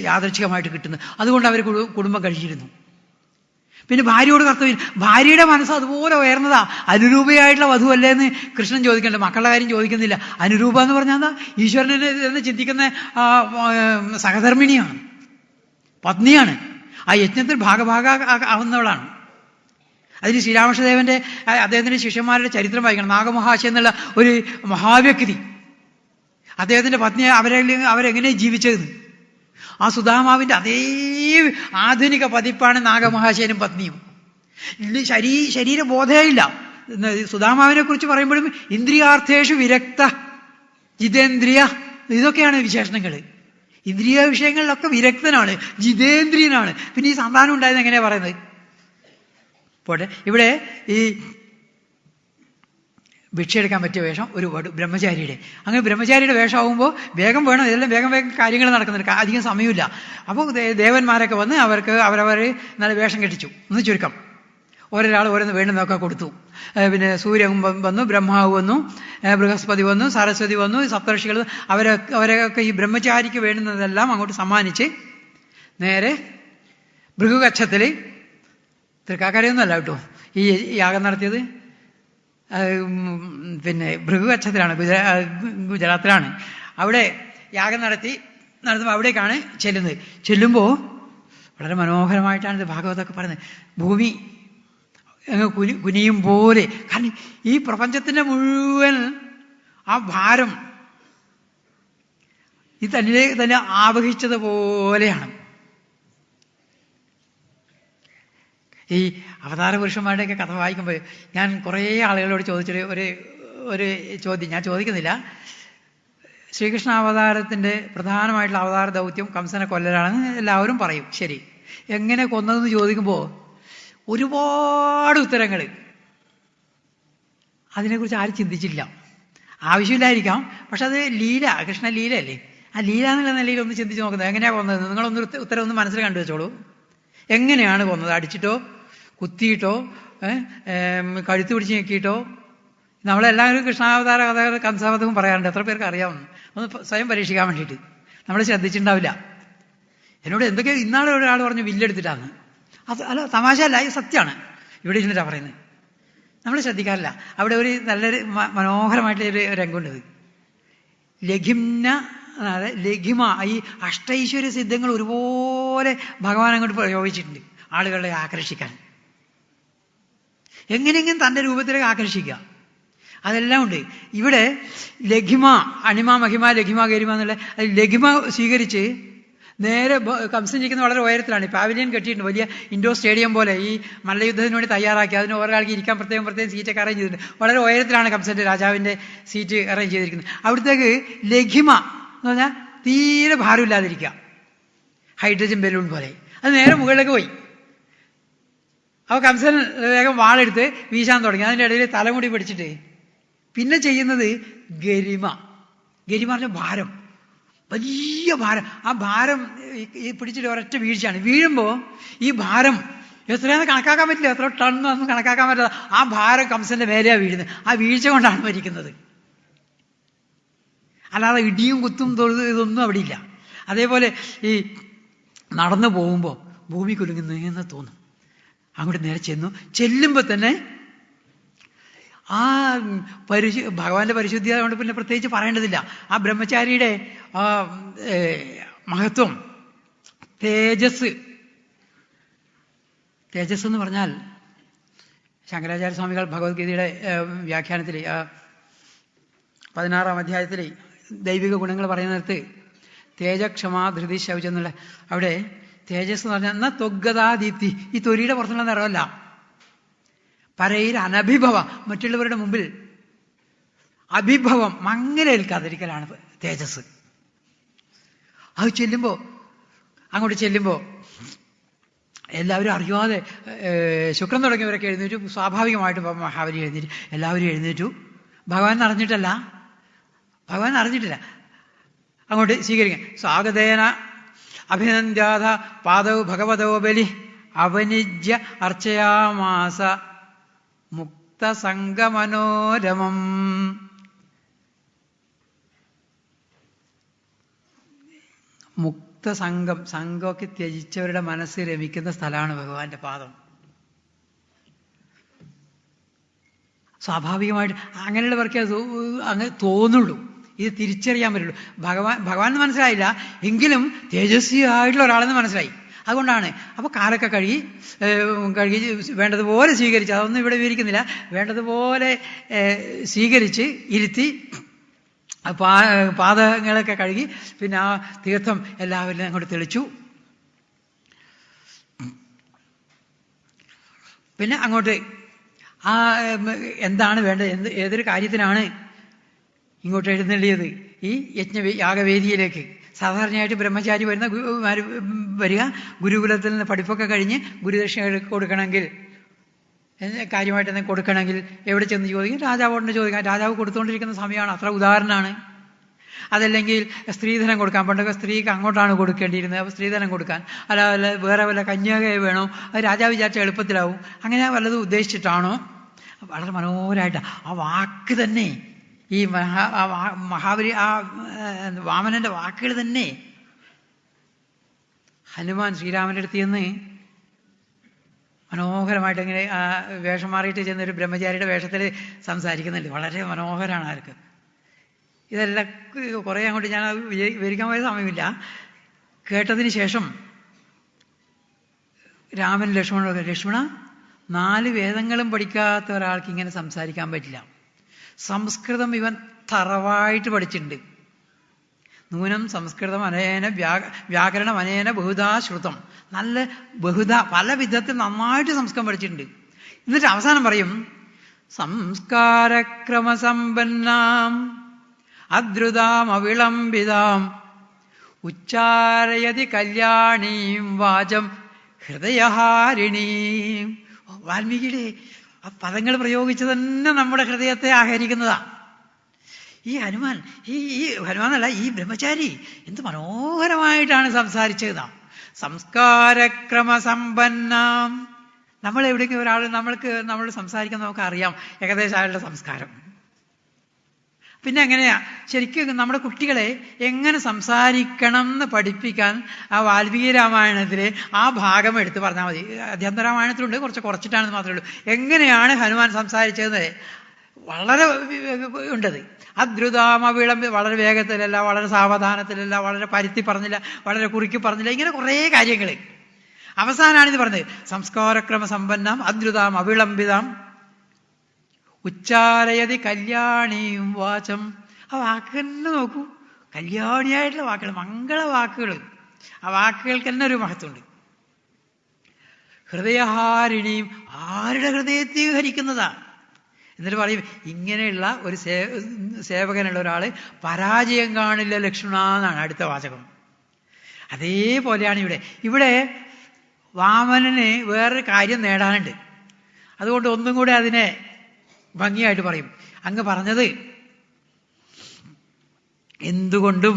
യാദൃച്ഛികമായിട്ട് കിട്ടുന്നത്. അതുകൊണ്ട് അവർ കുടുംബം കഴിച്ചിരുന്നു. പിന്നെ ഭാര്യയോട് കർത്തവ്യം. ഭാര്യയുടെ മനസ്സ് അതുപോലെ ഉയർന്നതാ. അനുരൂപയായിട്ടുള്ള വധുവല്ലേ എന്ന് കൃഷ്ണൻ ചോദിക്കണ്ട. മക്കളുടെ കാര്യം ചോദിക്കുന്നില്ല. അനുരൂപ എന്ന് പറഞ്ഞാൽ എന്താ? ഈശ്വരനെ എന്ന് ചിന്തിക്കുന്ന സഹധർമ്മിണിയാണ്, പത്നിയാണ്. ആ യജ്ഞത്തിൽ ആവുന്നവളാണ്. അതിന് ശ്രീരാമകൃഷ്ണദേവന്റെ അദ്ദേഹത്തിന്റെ ശിഷ്യന്മാരുടെ ചരിത്രം വായിക്കണം. നാഗമഹാശി എന്നുള്ള ഒരു മഹാവ്യക്തി, അദ്ദേഹത്തിന്റെ പത്നിയെ അവരെങ്ങനെ ജീവിച്ചത്. ആ സുദാമാവിന്റെ അതേ ആധുനിക പതിപ്പാണ് നാഗമഹാശയനും പത്നിയും. ശരീരബോധേ ഇല്ല. സുദാമാവിനെ കുറിച്ച് പറയുമ്പോഴും ഇന്ദ്രിയാർത്ഥേഷു വിരക്ത ജിതേന്ദ്രിയ, ഇതൊക്കെയാണ് വിശേഷണങ്ങൾ. ഇന്ദ്രിയ വിഷയങ്ങളിലൊക്കെ വിരക്തനാണ്, ജിതേന്ദ്രിയനാണ്. പിന്നെ ഈ സന്താനം ഉണ്ടായത് എങ്ങനെയാ പറയുന്നത്? പോട്ടെ. ഇവിടെ ഈ ഭിക്ഷ എടുക്കാൻ പറ്റിയ വേഷം ഒരു ബ്രഹ്മചാരിയുടെ. അങ്ങനെ ബ്രഹ്മചാരിയുടെ വേഷമാകുമ്പോൾ വേഗം വേണം, ഇതെല്ലാം വേഗം കാര്യങ്ങൾ നടക്കുന്നുണ്ട്, അധികം സമയമില്ല. അപ്പോൾ ദേവന്മാരൊക്കെ വന്ന് അവരവർ നല്ല വേഷം കെട്ടിച്ചു എന്ന് ചുരുക്കം. ഓരോരാൾ ഓരോന്ന് വേണ്ടുന്നതൊക്കെ കൊടുത്തു. പിന്നെ സൂര്യൻ വന്നു, ബ്രഹ്മാവ് വന്നു, ബൃഹസ്പതി വന്നു, സരസ്വതി വന്നു, സപ്തർഷികൾ. അവരൊക്കെ ഈ ബ്രഹ്മചാരിക്ക് വേണ്ടുന്നതെല്ലാം അങ്ങോട്ട് സമ്മാനിച്ച് നേരെ ഭൃഗുകച്ഛത്തിൽ, തൃക്കാക്കരയൊന്നുമല്ല കേട്ടോ ഈ യാഗം നടത്തിയത്, പിന്നെ ഭൃഗുകച്ഛത്തിലാണ്, ഗുജറാത്തിലാണ്. അവിടെ യാഗം നടത്തുമ്പോൾ അവിടേക്കാണ് ചെല്ലുന്നത്. ചെല്ലുമ്പോൾ വളരെ മനോഹരമായിട്ടാണ് ഇത് ഭാഗവതമൊക്കെ പറയുന്നത്. ഭൂമി കുനിയും പോലെ. കാരണം ഈ പ്രപഞ്ചത്തിൻ്റെ മുഴുവൻ ആ ഭാരം ഈ തന്നിലേക്ക് തന്നെ ആവഹിച്ചതുപോലെയാണ്. ഈ അവതാര പുരുഷന്മാരുടെയൊക്കെ കഥ വായിക്കുമ്പോൾ ഞാൻ കുറേ ആളുകളോട് ചോദിച്ചൊരു ഒരു ചോദ്യം ഞാൻ ചോദിക്കുന്നില്ല. ശ്രീകൃഷ്ണ അവതാരത്തിൻ്റെ പ്രധാനമായിട്ടുള്ള അവതാര ദൗത്യം കംസനെ കൊല്ലലാണെന്ന് എല്ലാവരും പറയും. ശരി, എങ്ങനെ കൊന്നതെന്ന് ചോദിക്കുമ്പോൾ ഒരുപാട് ഉത്തരങ്ങൾ. അതിനെക്കുറിച്ച് ആരും ചിന്തിച്ചില്ല. ആവശ്യമില്ലായിരിക്കാം, പക്ഷെ അത് ലീല, കൃഷ്ണ ലീലയല്ലേ. ആ ലീല എന്നുള്ള നിലയിൽ ഒന്ന് ചിന്തിച്ച് നോക്കുന്നത്. എങ്ങനെയാണ് കൊന്നത്? നിങ്ങളൊന്ന് ഉത്തരം ഒന്ന് മനസ്സിൽ കണ്ടു വെച്ചോളൂ. എങ്ങനെയാണ് കൊന്നത്? അടിച്ചിട്ടോ, കുത്തിയിട്ടോ, കഴുത്ത് പിടിച്ച് ഞെക്കിയിട്ടോ? നമ്മളെല്ലാവരും കൃഷ്ണാവതാര കഥകൾ കംസാവതവും പറയാറുണ്ട്. എത്ര പേർക്ക് അറിയാവുന്നു? ഒന്ന് സ്വയം പരീക്ഷിക്കാൻ വേണ്ടിയിട്ട്. നമ്മൾ ശ്രദ്ധിച്ചിട്ടുണ്ടാവില്ല. എന്നോട് എന്തൊക്കെയോ ഇന്നാളെ ഒരാൾ പറഞ്ഞു വില്ലെടുത്തിട്ടാണ്. അത് അല്ല, തമാശ അല്ല, ഇത് സത്യമാണ്. ഇവിടെ ഇരുന്നിട്ടാണ് പറയുന്നത്. നമ്മൾ ശ്രദ്ധിക്കാറില്ല. അവിടെ ഒരു നല്ലൊരു മനോഹരമായിട്ടൊരു രംഗമുണ്ടത്. ലഘിംന, അതായത് ലഘിമ, ഈ അഷ്ടൈശ്വര്യ സിദ്ധങ്ങൾ ഒരുപോലെ ഭഗവാൻ അങ്ങോട്ട് പ്രയോഗിച്ചിട്ടുണ്ട് ആളുകളെ ആകർഷിക്കാൻ. എങ്ങനെയെങ്കിലും തൻ്റെ രൂപത്തിലേക്ക് ആകർഷിക്കുക, അതെല്ലാം ഉണ്ട് ഇവിടെ. ലഘിമ, അണിമ, മഹിമ, ലഘിമ, ഗരിമ എന്നുള്ള ലഘിമ സ്വീകരിച്ച് നേരെ കംസൻ ഇരിക്കുന്ന വളരെ ഉയരത്തിലാണ്. പാവിലിയൻ കെട്ടിയിട്ടുണ്ട്, വലിയ ഇൻഡോർ സ്റ്റേഡിയം പോലെ. ഈ മല്ലയുദ്ധത്തിന് വേണ്ടി തയ്യാറാക്കി അതിന് ഒരാൾക്ക് ഇരിക്കാൻ പ്രത്യേകം സീറ്റൊക്കെ അറേഞ്ച് ചെയ്തിട്ടുണ്ട്. വളരെ ഉയരത്തിലാണ് കംസന്റെ രാജാവിൻ്റെ സീറ്റ് അറേഞ്ച് ചെയ്തിരിക്കുന്നത്. അവിടത്തേക്ക് ലഘിമ എന്ന് പറഞ്ഞാൽ തീരെ ഭാരമില്ലാതിരിക്കുക, ഹൈഡ്രജൻ ബലൂൺ പോലെ. അത് നേരെ മുകളിലേക്ക് പോയി. അപ്പോൾ കംസൻ വേഗം വാളെടുത്ത് വീശാൻ തുടങ്ങി. അതിൻ്റെ ഇടയിൽ തലമുടി പിടിച്ചിട്ട് പിന്നെ ചെയ്യുന്നത് ഗരിമ. ഗരിമ പറഞ്ഞ ഭാരം, വലിയ ഭാരം. ആ ഭാരം ഈ പിടിച്ചിട്ട് ഒരൊറ്റ വീഴ്ചയാണ്. വീഴുമ്പോൾ ഈ ഭാരം എത്രയാണെന്ന് കണക്കാക്കാൻ പറ്റില്ല, എത്ര ടണ്ണൊന്നും കണക്കാക്കാൻ പറ്റില്ല. ആ ഭാരം കംസന്റെ മേലെയാണ് വീഴുന്നത്. ആ വീഴ്ച കൊണ്ടാണ് മരിക്കുന്നത്. അല്ലാതെ ഇടിയും കുത്തും ഇതൊന്നും അവിടെ ഇല്ല. അതേപോലെ ഈ നടന്നു പോകുമ്പോൾ ഭൂമി കുലുങ്ങുന്നതെന്ന് തോന്നും. അങ്ങോട്ട് നേരെ ചെല്ലുമ്പോൾ തന്നെ ആ ഭഗവാന്റെ പരിശുദ്ധി കൊണ്ട് പിന്നെ പ്രത്യേകിച്ച് പറയേണ്ടതില്ല. ആ ബ്രഹ്മചാരിയുടെ ആ മഹത്വം, തേജസ് എന്ന് പറഞ്ഞാൽ ശങ്കരാചാര്യ സ്വാമികൾ ഭഗവത്ഗീതയുടെ വ്യാഖ്യാനത്തിൽ 16-ാം അധ്യായത്തിൽ ദൈവിക ഗുണങ്ങൾ പറയുന്നിടത്ത് തേജക്ഷമാ ധൃതി ശൗചം എന്നുള്ള അവിടെ തേജസ് എന്ന് പറഞ്ഞാൽ എന്നാ ത്വഗ്ഗതാ ദീപ്തി, ഈ തൊലിയുടെ പുറത്തുള്ള നിറമല്ല. പരയിൽ അനഭിഭവ, മറ്റുള്ളവരുടെ മുമ്പിൽ അഭിഭവം മങ്ങലേൽക്കാതിരിക്കലാണ് തേജസ്. അത് അങ്ങോട്ട് ചെല്ലുമ്പോൾ എല്ലാവരും അറിയാതെ ശുക്രൻ തുടങ്ങിയവരൊക്കെ എഴുന്നേറ്റു. സ്വാഭാവികമായിട്ടും മഹാബലി എഴുന്നേറ്റു. എല്ലാവരും എഴുന്നേറ്റു. ഭഗവാൻ അറിഞ്ഞിട്ടില്ല അങ്ങോട്ട് സ്വീകരിക്കാൻ. സ്വാഗതേന അഭിനന്ദ്യാഥ പാദൗ ഭഗവതോ ബലി അവനിജ്യ അർച്ചയാമാസ മുക്തസംഗമനോരമം. സംഘമൊക്കെ ത്യജിച്ചവരുടെ മനസ്സ് രമിക്കുന്ന സ്ഥലമാണ് ഭഗവാന്റെ പാദം. സ്വാഭാവികമായിട്ട് അങ്ങനെയുള്ളവർക്ക് അങ്ങനെ തോന്നുള്ളൂ, ഇത് തിരിച്ചറിയാൻ പറ്റുള്ളൂ. ഭഗവാൻ മനസ്സിലായില്ല, എങ്കിലും തേജസ്വിയായിട്ടുള്ള ഒരാളെന്ന് മനസ്സിലായി. അതുകൊണ്ടാണ് അപ്പോൾ കാലൊക്കെ കഴുകി വേണ്ടതുപോലെ സ്വീകരിച്ച്, അതൊന്നും ഇവിടെ വിവരിക്കുന്നില്ല, വേണ്ടതുപോലെ സ്വീകരിച്ച് ഇരുത്തി പാദങ്ങളൊക്കെ കഴുകി പിന്നെ ആ തീർത്ഥം എല്ലാവരും അങ്ങോട്ട് തെളിച്ചു. പിന്നെ അങ്ങോട്ട് എന്താണ് വേണ്ടത്, ഏതൊരു കാര്യത്തിനാണ് ഇങ്ങോട്ട് എഴുന്നള്ളിയത് ഈ യാഗവേദിയിലേക്ക്. സാധാരണയായിട്ട് ബ്രഹ്മചാരി വരിക, ഗുരുകുലത്തിൽ നിന്ന് പഠിപ്പൊക്കെ കഴിഞ്ഞ് ഗുരുദക്ഷിണ കൊടുക്കണമെങ്കിൽ, കാര്യമായിട്ട് എന്തെങ്കിലും കൊടുക്കണമെങ്കിൽ എവിടെ ചെന്ന് ചോദിക്കും? രാജാവോട് ചോദിക്കാം. രാജാവ് കൊടുത്തുകൊണ്ടിരിക്കുന്ന സമയമാണ്, അത്ര ഉദാഹരണമാണ്. അതല്ലെങ്കിൽ സ്ത്രീധനം കൊടുക്കാൻ, പണ്ടൊക്കെ സ്ത്രീക്ക് അങ്ങോട്ടാണ് കൊടുക്കേണ്ടിയിരുന്നത്, അപ്പോൾ സ്ത്രീധനം കൊടുക്കാൻ, അല്ല വേറെ വല്ല കന്യാകയെ വേണോ, അത് രാജാവ് വിചാരിച്ച എളുപ്പത്തിലാവും. അങ്ങനെ വല്ലതും ഉദ്ദേശിച്ചിട്ടാണോ? വളരെ മനോഹരമായിട്ട് ആ വാക്ക് തന്നെ, ഈ മഹാബലി വാമനന്റെ വാക്കുകൾ തന്നെ ഹനുമാൻ ശ്രീരാമൻ്റെ അടുത്ത് ചെന്ന് മനോഹരമായിട്ട് ഇങ്ങനെ വേഷം മാറിയിട്ട് ചെന്നൊരു ബ്രഹ്മചാരിയുടെ വേഷത്തിൽ സംസാരിക്കുന്നുണ്ട്. വളരെ മനോഹരമാണ് ആർക്ക്. ഇതെല്ലാം കുറേ അങ്ങോട്ട് ഞാൻ വിവരിക്കാൻ പോയ സമയമില്ല. കേട്ടതിന് ശേഷം രാമൻ ലക്ഷ്മണ 4 വേദങ്ങളും പഠിക്കാത്ത ഒരാൾക്ക് ഇങ്ങനെ സംസാരിക്കാൻ പറ്റില്ല. സംസ്കൃതം ഇവൻ തറവായിട്ട് പഠിച്ചിട്ടുണ്ട്. നൂനം സംസ്കൃതം അനേന വ്യാകരണം അനേന ബഹുധാ ശ്രുതം, നല്ല പല വിധത്തിൽ നന്നായിട്ട് സംസ്കൃതം പഠിച്ചിട്ടുണ്ട്. എന്നിട്ട് അവസാനം പറയും സംസ്കാരക്രമസമ്പന്നാം അദ്രുതാം അവിളംബിതാം ഉച്ചാരയതി കല്യാണീം വാചം ഹൃദയഹാരിണീം. വാൽമീകിയുടെ ആ പദങ്ങൾ പ്രയോഗിച്ച് തന്നെ നമ്മുടെ ഹൃദയത്തെ ആഹരിക്കുന്നതാ ഈ ഹനുമാൻ. ഈ ഹനുമാനല്ല, ഈ ബ്രഹ്മചാരി എന്ത് മനോഹരമായിട്ടാണ് സംസാരിച്ചത്. സംസ്കാരക്രമസമ്പന്നം. നമ്മൾ എവിടെയെങ്കിലും ഒരാൾ നമ്മൾ സംസാരിക്കാൻ നമുക്ക് അറിയാം ഏകദേശം അയാളുടെ സംസ്കാരം. പിന്നെ എങ്ങനെയാ ശരിക്കും നമ്മുടെ കുട്ടികളെ എങ്ങനെ സംസാരിക്കണം എന്ന് പഠിപ്പിക്കാൻ ആ വാൽമീകി രാമായണത്തിലെ ആ ഭാഗം എടുത്ത് പറഞ്ഞാൽ മതി. അധ്യാത്മരാമായണത്തിലുണ്ട്, കുറച്ചിട്ടാണെന്ന് മാത്രമേ ഉള്ളൂ. എങ്ങനെയാണ് ഹനുമാൻ സംസാരിച്ചത് വളരെ ഉണ്ടത്. അദ്രുതാമവിളംബി, വളരെ വേഗത്തിലല്ല, വളരെ സാവധാനത്തിലല്ല, വളരെ പരുത്തി പറഞ്ഞില്ല, വളരെ കുറുക്കി പറഞ്ഞില്ല, ഇങ്ങനെ കുറേ കാര്യങ്ങൾ. അവസാനമാണിത് പറഞ്ഞത് സംസ്കാരക്രമ സമ്പന്നം അദ്രുതാം അവിളംബിതാം ഉച്ചാരയതി കല്യാണിയും വാചം. ആ വാക്ക് തന്നെ നോക്കൂ, കല്യാണിയായിട്ടുള്ള വാക്കുകൾ, മംഗളവാക്കുകൾ. ആ വാക്കുകൾക്ക് തന്നെ ഒരു മഹത്വമുണ്ട്. ഹൃദയഹാരിണിയും, ആരുടെ ഹൃദയത്തെയും ഹരിക്കുന്നതാ. എന്നിട്ട് പറയും ഇങ്ങനെയുള്ള ഒരു സേവകനുള്ള ഒരാൾ പരാജയം കാണില്ല ലക്ഷ്മണ എന്നാണ് അടുത്ത വാചകം. അതേപോലെയാണ് ഇവിടെ വാമനന് വേറൊരു കാര്യം നേടാനുണ്ട്. അതുകൊണ്ട് ഒന്നും കൂടെ അതിനെ ഭംഗിയായിട്ട് പറയും. അങ്ങ് പറഞ്ഞത് എന്തുകൊണ്ടും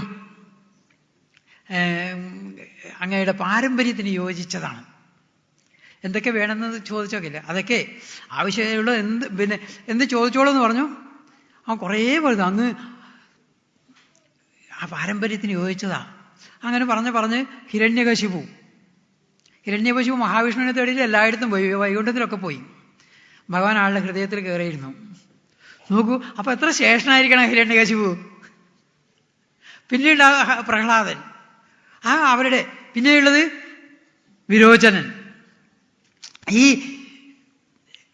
അങ്ങയുടെ പാരമ്പര്യത്തിന് യോജിച്ചതാണ്. എന്തൊക്കെ വേണമെന്ന് ചോദിച്ചോക്കില്ല, അതൊക്കെ ആവശ്യമുള്ള എന്ത് ചോദിച്ചോളൂ എന്ന് പറഞ്ഞു. കുറേ പറഞ്ഞു അങ്ങ് ആ പാരമ്പര്യത്തിന് യോജിച്ചതാ. അങ്ങനെ പറഞ്ഞ് ഹിരണ്യകശിപു മഹാവിഷ്ണുവിനെ തേടിയിട്ട് എല്ലായിടത്തും പോയി, വൈകുണ്ഠത്തിലൊക്കെ പോയി. ഭഗവാൻ ആളുടെ ഹൃദയത്തിൽ കയറിയിരുന്നു. നോക്കൂ, അപ്പൊ എത്ര ശേഷനായിരിക്കണം ഹിരണ്യകശിപു. പിന്നീട് പ്രഹ്ലാദൻ, അവരുടെ പിന്നെയുള്ളത് വിരോചനൻ. ഈ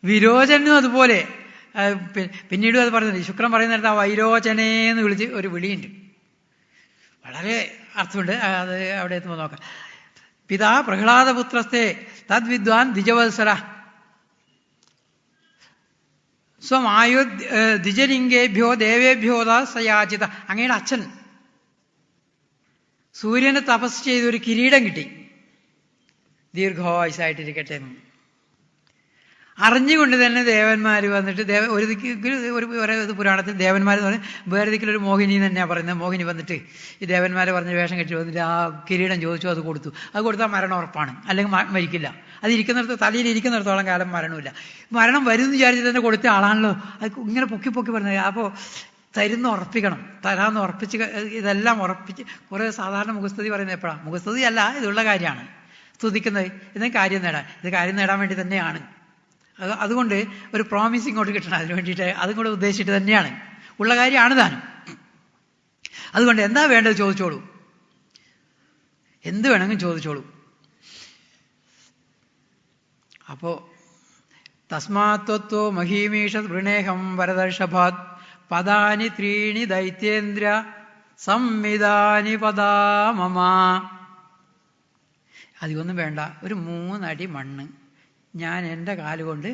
വിരോചനും അതുപോലെ പിന്നീടും അത് പറയുന്നുണ്ട്. ശുക്രൻ പറയുന്നിടത്ത് ആ വൈരോചനേന്ന് വിളിച്ച് ഒരു വിളിയുണ്ട്, വളരെ അർത്ഥമുണ്ട്. അത് അവിടെ എത്തുമ്പോൾ നോക്കാം. പിതാ പ്രഹ്ലാദപുത്രസ്തേ തദ്വിദ്വാൻ ദ്വിജവത്സര സ്വമായു ദ്വിജലിംഗേഭ്യോ ദേവേഭ്യോ സയാചിത. അങ്ങയുടെ അച്ഛൻ സൂര്യനെ തപസ് ചെയ്തൊരു കിരീടം കിട്ടി, ദീർഘായുസായിട്ടിരിക്കട്ടെ എന്ന്. അറിഞ്ഞുകൊണ്ട് തന്നെ ദേവന്മാർ വന്നിട്ട് ഒരു പുരാണത്തിൽ ദേവന്മാർ എന്ന് പറഞ്ഞാൽ വേറെ ദിക്കിലൊരു മോഹിനി തന്നെയാണ് പറയുന്നത്. മോഹിനി വന്നിട്ട് ഈ ദേവന്മാരെ പറഞ്ഞ് വേഷം കെട്ടി വന്നിട്ട് ആ കിരീടം ചോദിച്ചു, അത് കൊടുത്തു. അത് കൊടുത്താൽ മരണം ഉറപ്പാണ്, അല്ലെങ്കിൽ മരിക്കില്ല. അത് തലയിൽ ഇരിക്കുന്നിടത്തോളം കാലം മരണമില്ല. മരണം വരുമെന്ന് വിചാരിച്ച് തന്നെ കൊടുത്ത ആളാണല്ലോ. അത് ഇങ്ങനെ പൊക്കി പറഞ്ഞത്. അപ്പോൾ തരാമെന്ന് ഉറപ്പിച്ച് ഇതെല്ലാം ഉറപ്പിച്ച് കുറേ സാധാരണ മുഖസ്തുതി പറയുന്നത് എപ്പോഴാണ്? മുഖസ്തുതി അല്ല, ഇതുള്ള കാര്യമാണ് സ്തുതിക്കുന്നത്. ഇതിന് കാര്യം നേടാൻ വേണ്ടി തന്നെയാണ്. അതുകൊണ്ട് ഒരു പ്രോമിസ് ഇങ്ങോട്ട് കിട്ടണം, അതിന് വേണ്ടിയിട്ട് അതും കൂടെ ഉദ്ദേശിച്ചിട്ട് തന്നെയാണ്. ഉള്ള കാര്യമാണ് താനും. അതുകൊണ്ട് എന്താ വേണ്ടത് ചോദിച്ചോളൂ, എന്ത് വേണമെങ്കിലും ചോദിച്ചോളൂ. അപ്പോ തസ്മാത്വോ മഹീമീഷ വൃണേഹം വരദർഷഭാത് പദാനി ത്രീണി ദൈത്യേന്ദ്ര സംവിധാനി പദാ മമ. അധികമൊന്നും വേണ്ട, ഒരു 3 അടി മണ്ണ് ഞാൻ എൻ്റെ കാലുകൊണ്ട്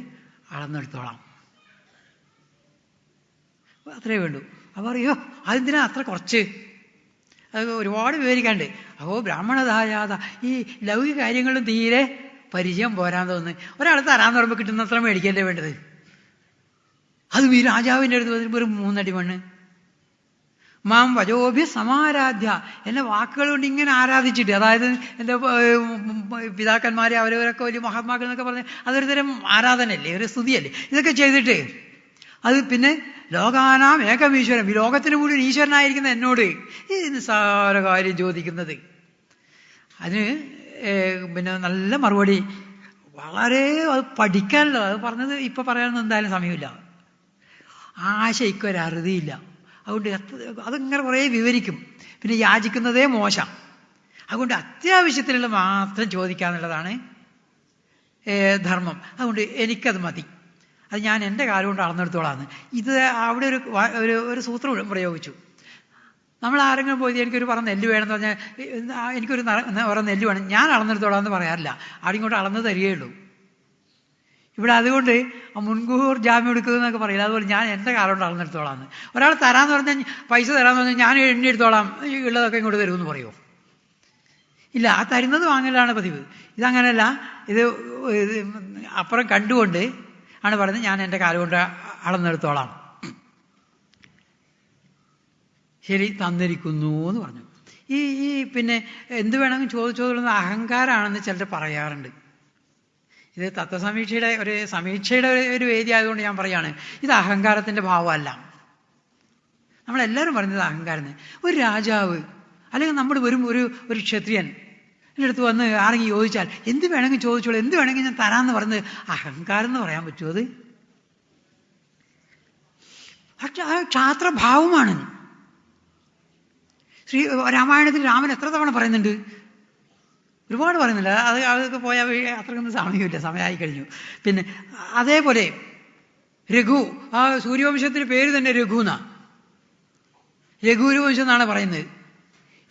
അളന്നെടുത്തോളാം, അത്രേ വേണ്ടൂ. അപ്പോൾ പറയോ അതെന്തിനാ അത്ര കുറച്ച്? അത് ഒരുപാട് വിവരിക്കാണ്ട്. ബ്രാഹ്മണതായാത ഈ ലൗകിക കാര്യങ്ങളും തീരെ പരിചയം പോരാൻ തോന്നുന്നു. ഒരാൾ തരാൻ പറയുമ്പോൾ കിട്ടുന്നത്ര മേടിക്കല്ലേ വേണ്ടത്. അതും ഈ രാജാവിൻ്റെ അടുത്ത് ഒരു 3 അടി മണ്ണ്. മാം വജോഭ്യ സമാരാധ്യ, എന്നെ വാക്കുകൾ കൊണ്ട് ഇങ്ങനെ ആരാധിച്ചിട്ട്, അതായത് എൻ്റെ പിതാക്കന്മാരെ അവരവരൊക്കെ വലിയ മഹാത്മാക്കൾ എന്നൊക്കെ പറഞ്ഞ് അതൊരു തരം ആരാധനയല്ലേ, ഒരു സ്തുതിയല്ലേ. ഇതൊക്കെ ചെയ്തിട്ട് അത് പിന്നെ ലോകാനാം ഏകമീശ്വരം, ഈ ലോകത്തിന് മുഴുവൻ ഈശ്വരനായിരിക്കുന്ന എന്നോട് ഈ നിസ്സാര കാര്യം ചോദിക്കുന്നത്, അതിന് പിന്നെ നല്ല മറുപടി, വളരെ അത് പഠിക്കാനുള്ളത്. അത് പറഞ്ഞത് ഇപ്പം പറയാനൊന്നും എന്തായാലും സമയമില്ല, ആശയ്ക്കൊരറുതിയില്ല. അതുകൊണ്ട് അതിങ്ങനെ കുറേ വിവരിക്കും. പിന്നെ യാചിക്കുന്നതേ മോശം. അതുകൊണ്ട് അത്യാവശ്യത്തിനുള്ള മാത്രം ചോദിക്കാന്നുള്ളതാണ് ധർമ്മം. അതുകൊണ്ട് എനിക്കത് മതി, അത് ഞാൻ എൻ്റെ കാലം കൊണ്ട് അളന്നെടുത്തോളാന്ന്. ഇത് അവിടെ ഒരു സൂത്രം പ്രയോഗിച്ചു. നമ്മൾ ആരെങ്കിലും പോയി എനിക്കൊരു പറ നെല്ല് വേണമെന്ന് പറഞ്ഞാൽ എനിക്കൊരു പറ നെല്ല് വേണം, ഞാൻ അളന്നെടുത്തോളാന്ന് പറയാറില്ല, ആടിങ്ങോട്ട് അളന്ന് തരികയുള്ളൂ. ഇവിടെ അതുകൊണ്ട് മുൻകൂർ ജാമ്യം എടുക്കുന്നതെന്നൊക്കെ പറയില്ല. അതുപോലെ ഞാൻ എൻ്റെ കാലം കൊണ്ട് അളന്നെടുത്തോളാന്ന്. ഒരാൾ തരാമെന്ന് പറഞ്ഞാൽ പൈസ തരാമെന്ന് പറഞ്ഞാൽ ഞാൻ എണ്ണിയെടുത്തോളാം, ഉള്ളതൊക്കെ ഇങ്ങോട്ട് തരുമെന്ന് പറയുമോ? ഇല്ല, ആ തരുന്നത് വാങ്ങലാണ് പതിവ്. ഇതങ്ങനെയല്ല, ഇത് അപ്പുറം കണ്ടുകൊണ്ട് ആണ് പറയുന്നത് ഞാൻ എൻ്റെ കാലം കൊണ്ട് അളന്നെടുത്തോളാം. ശരി, തന്നിരിക്കുന്നു എന്ന് പറഞ്ഞു. ഈ പിന്നെ എന്ത് വേണമെങ്കിലും ചോദിച്ചോളുന്നത് അഹങ്കാരമാണെന്ന് ചിലർ പറയാറുണ്ട്. ഇത് തത്വസമീക്ഷയുടെ ഒരു വേദി ആയതുകൊണ്ട് ഞാൻ പറയാണ്, ഇത് അഹങ്കാരത്തിൻ്റെ ഭാവമല്ല. നമ്മളെല്ലാവരും പറയുന്നത് അഹങ്കാരം. ഒരു രാജാവ് അല്ലെങ്കിൽ നമ്മുടെ ഒരു ക്ഷത്രിയൻ എൻ്റെ അടുത്ത് വന്ന് ആരെങ്കിലും ചോദിച്ചാൽ എന്ത് വേണമെങ്കിൽ ചോദിച്ചോളൂ, എന്ത് വേണമെങ്കിൽ ഞാൻ തരാമെന്ന് പറഞ്ഞത് അഹങ്കാരം എന്ന് പറയാൻ പറ്റുമോ? അത് ക്ഷാത്രഭാവമാണ്. രാമായണത്തിൽ രാമൻ എത്ര തവണ പറയുന്നുണ്ട്? ഒരുപാട് പറയുന്നില്ല. അതൊക്കെ പോയാൽ അത്രക്കൊന്നും സമയമില്ല, സമയമായി കഴിഞ്ഞു. പിന്നെ അതേപോലെ രഘു, ആ സൂര്യവംശത്തിന് പേര് തന്നെ രഘു എന്നാ, രഘുവംശം എന്നാണ് പറയുന്നത്.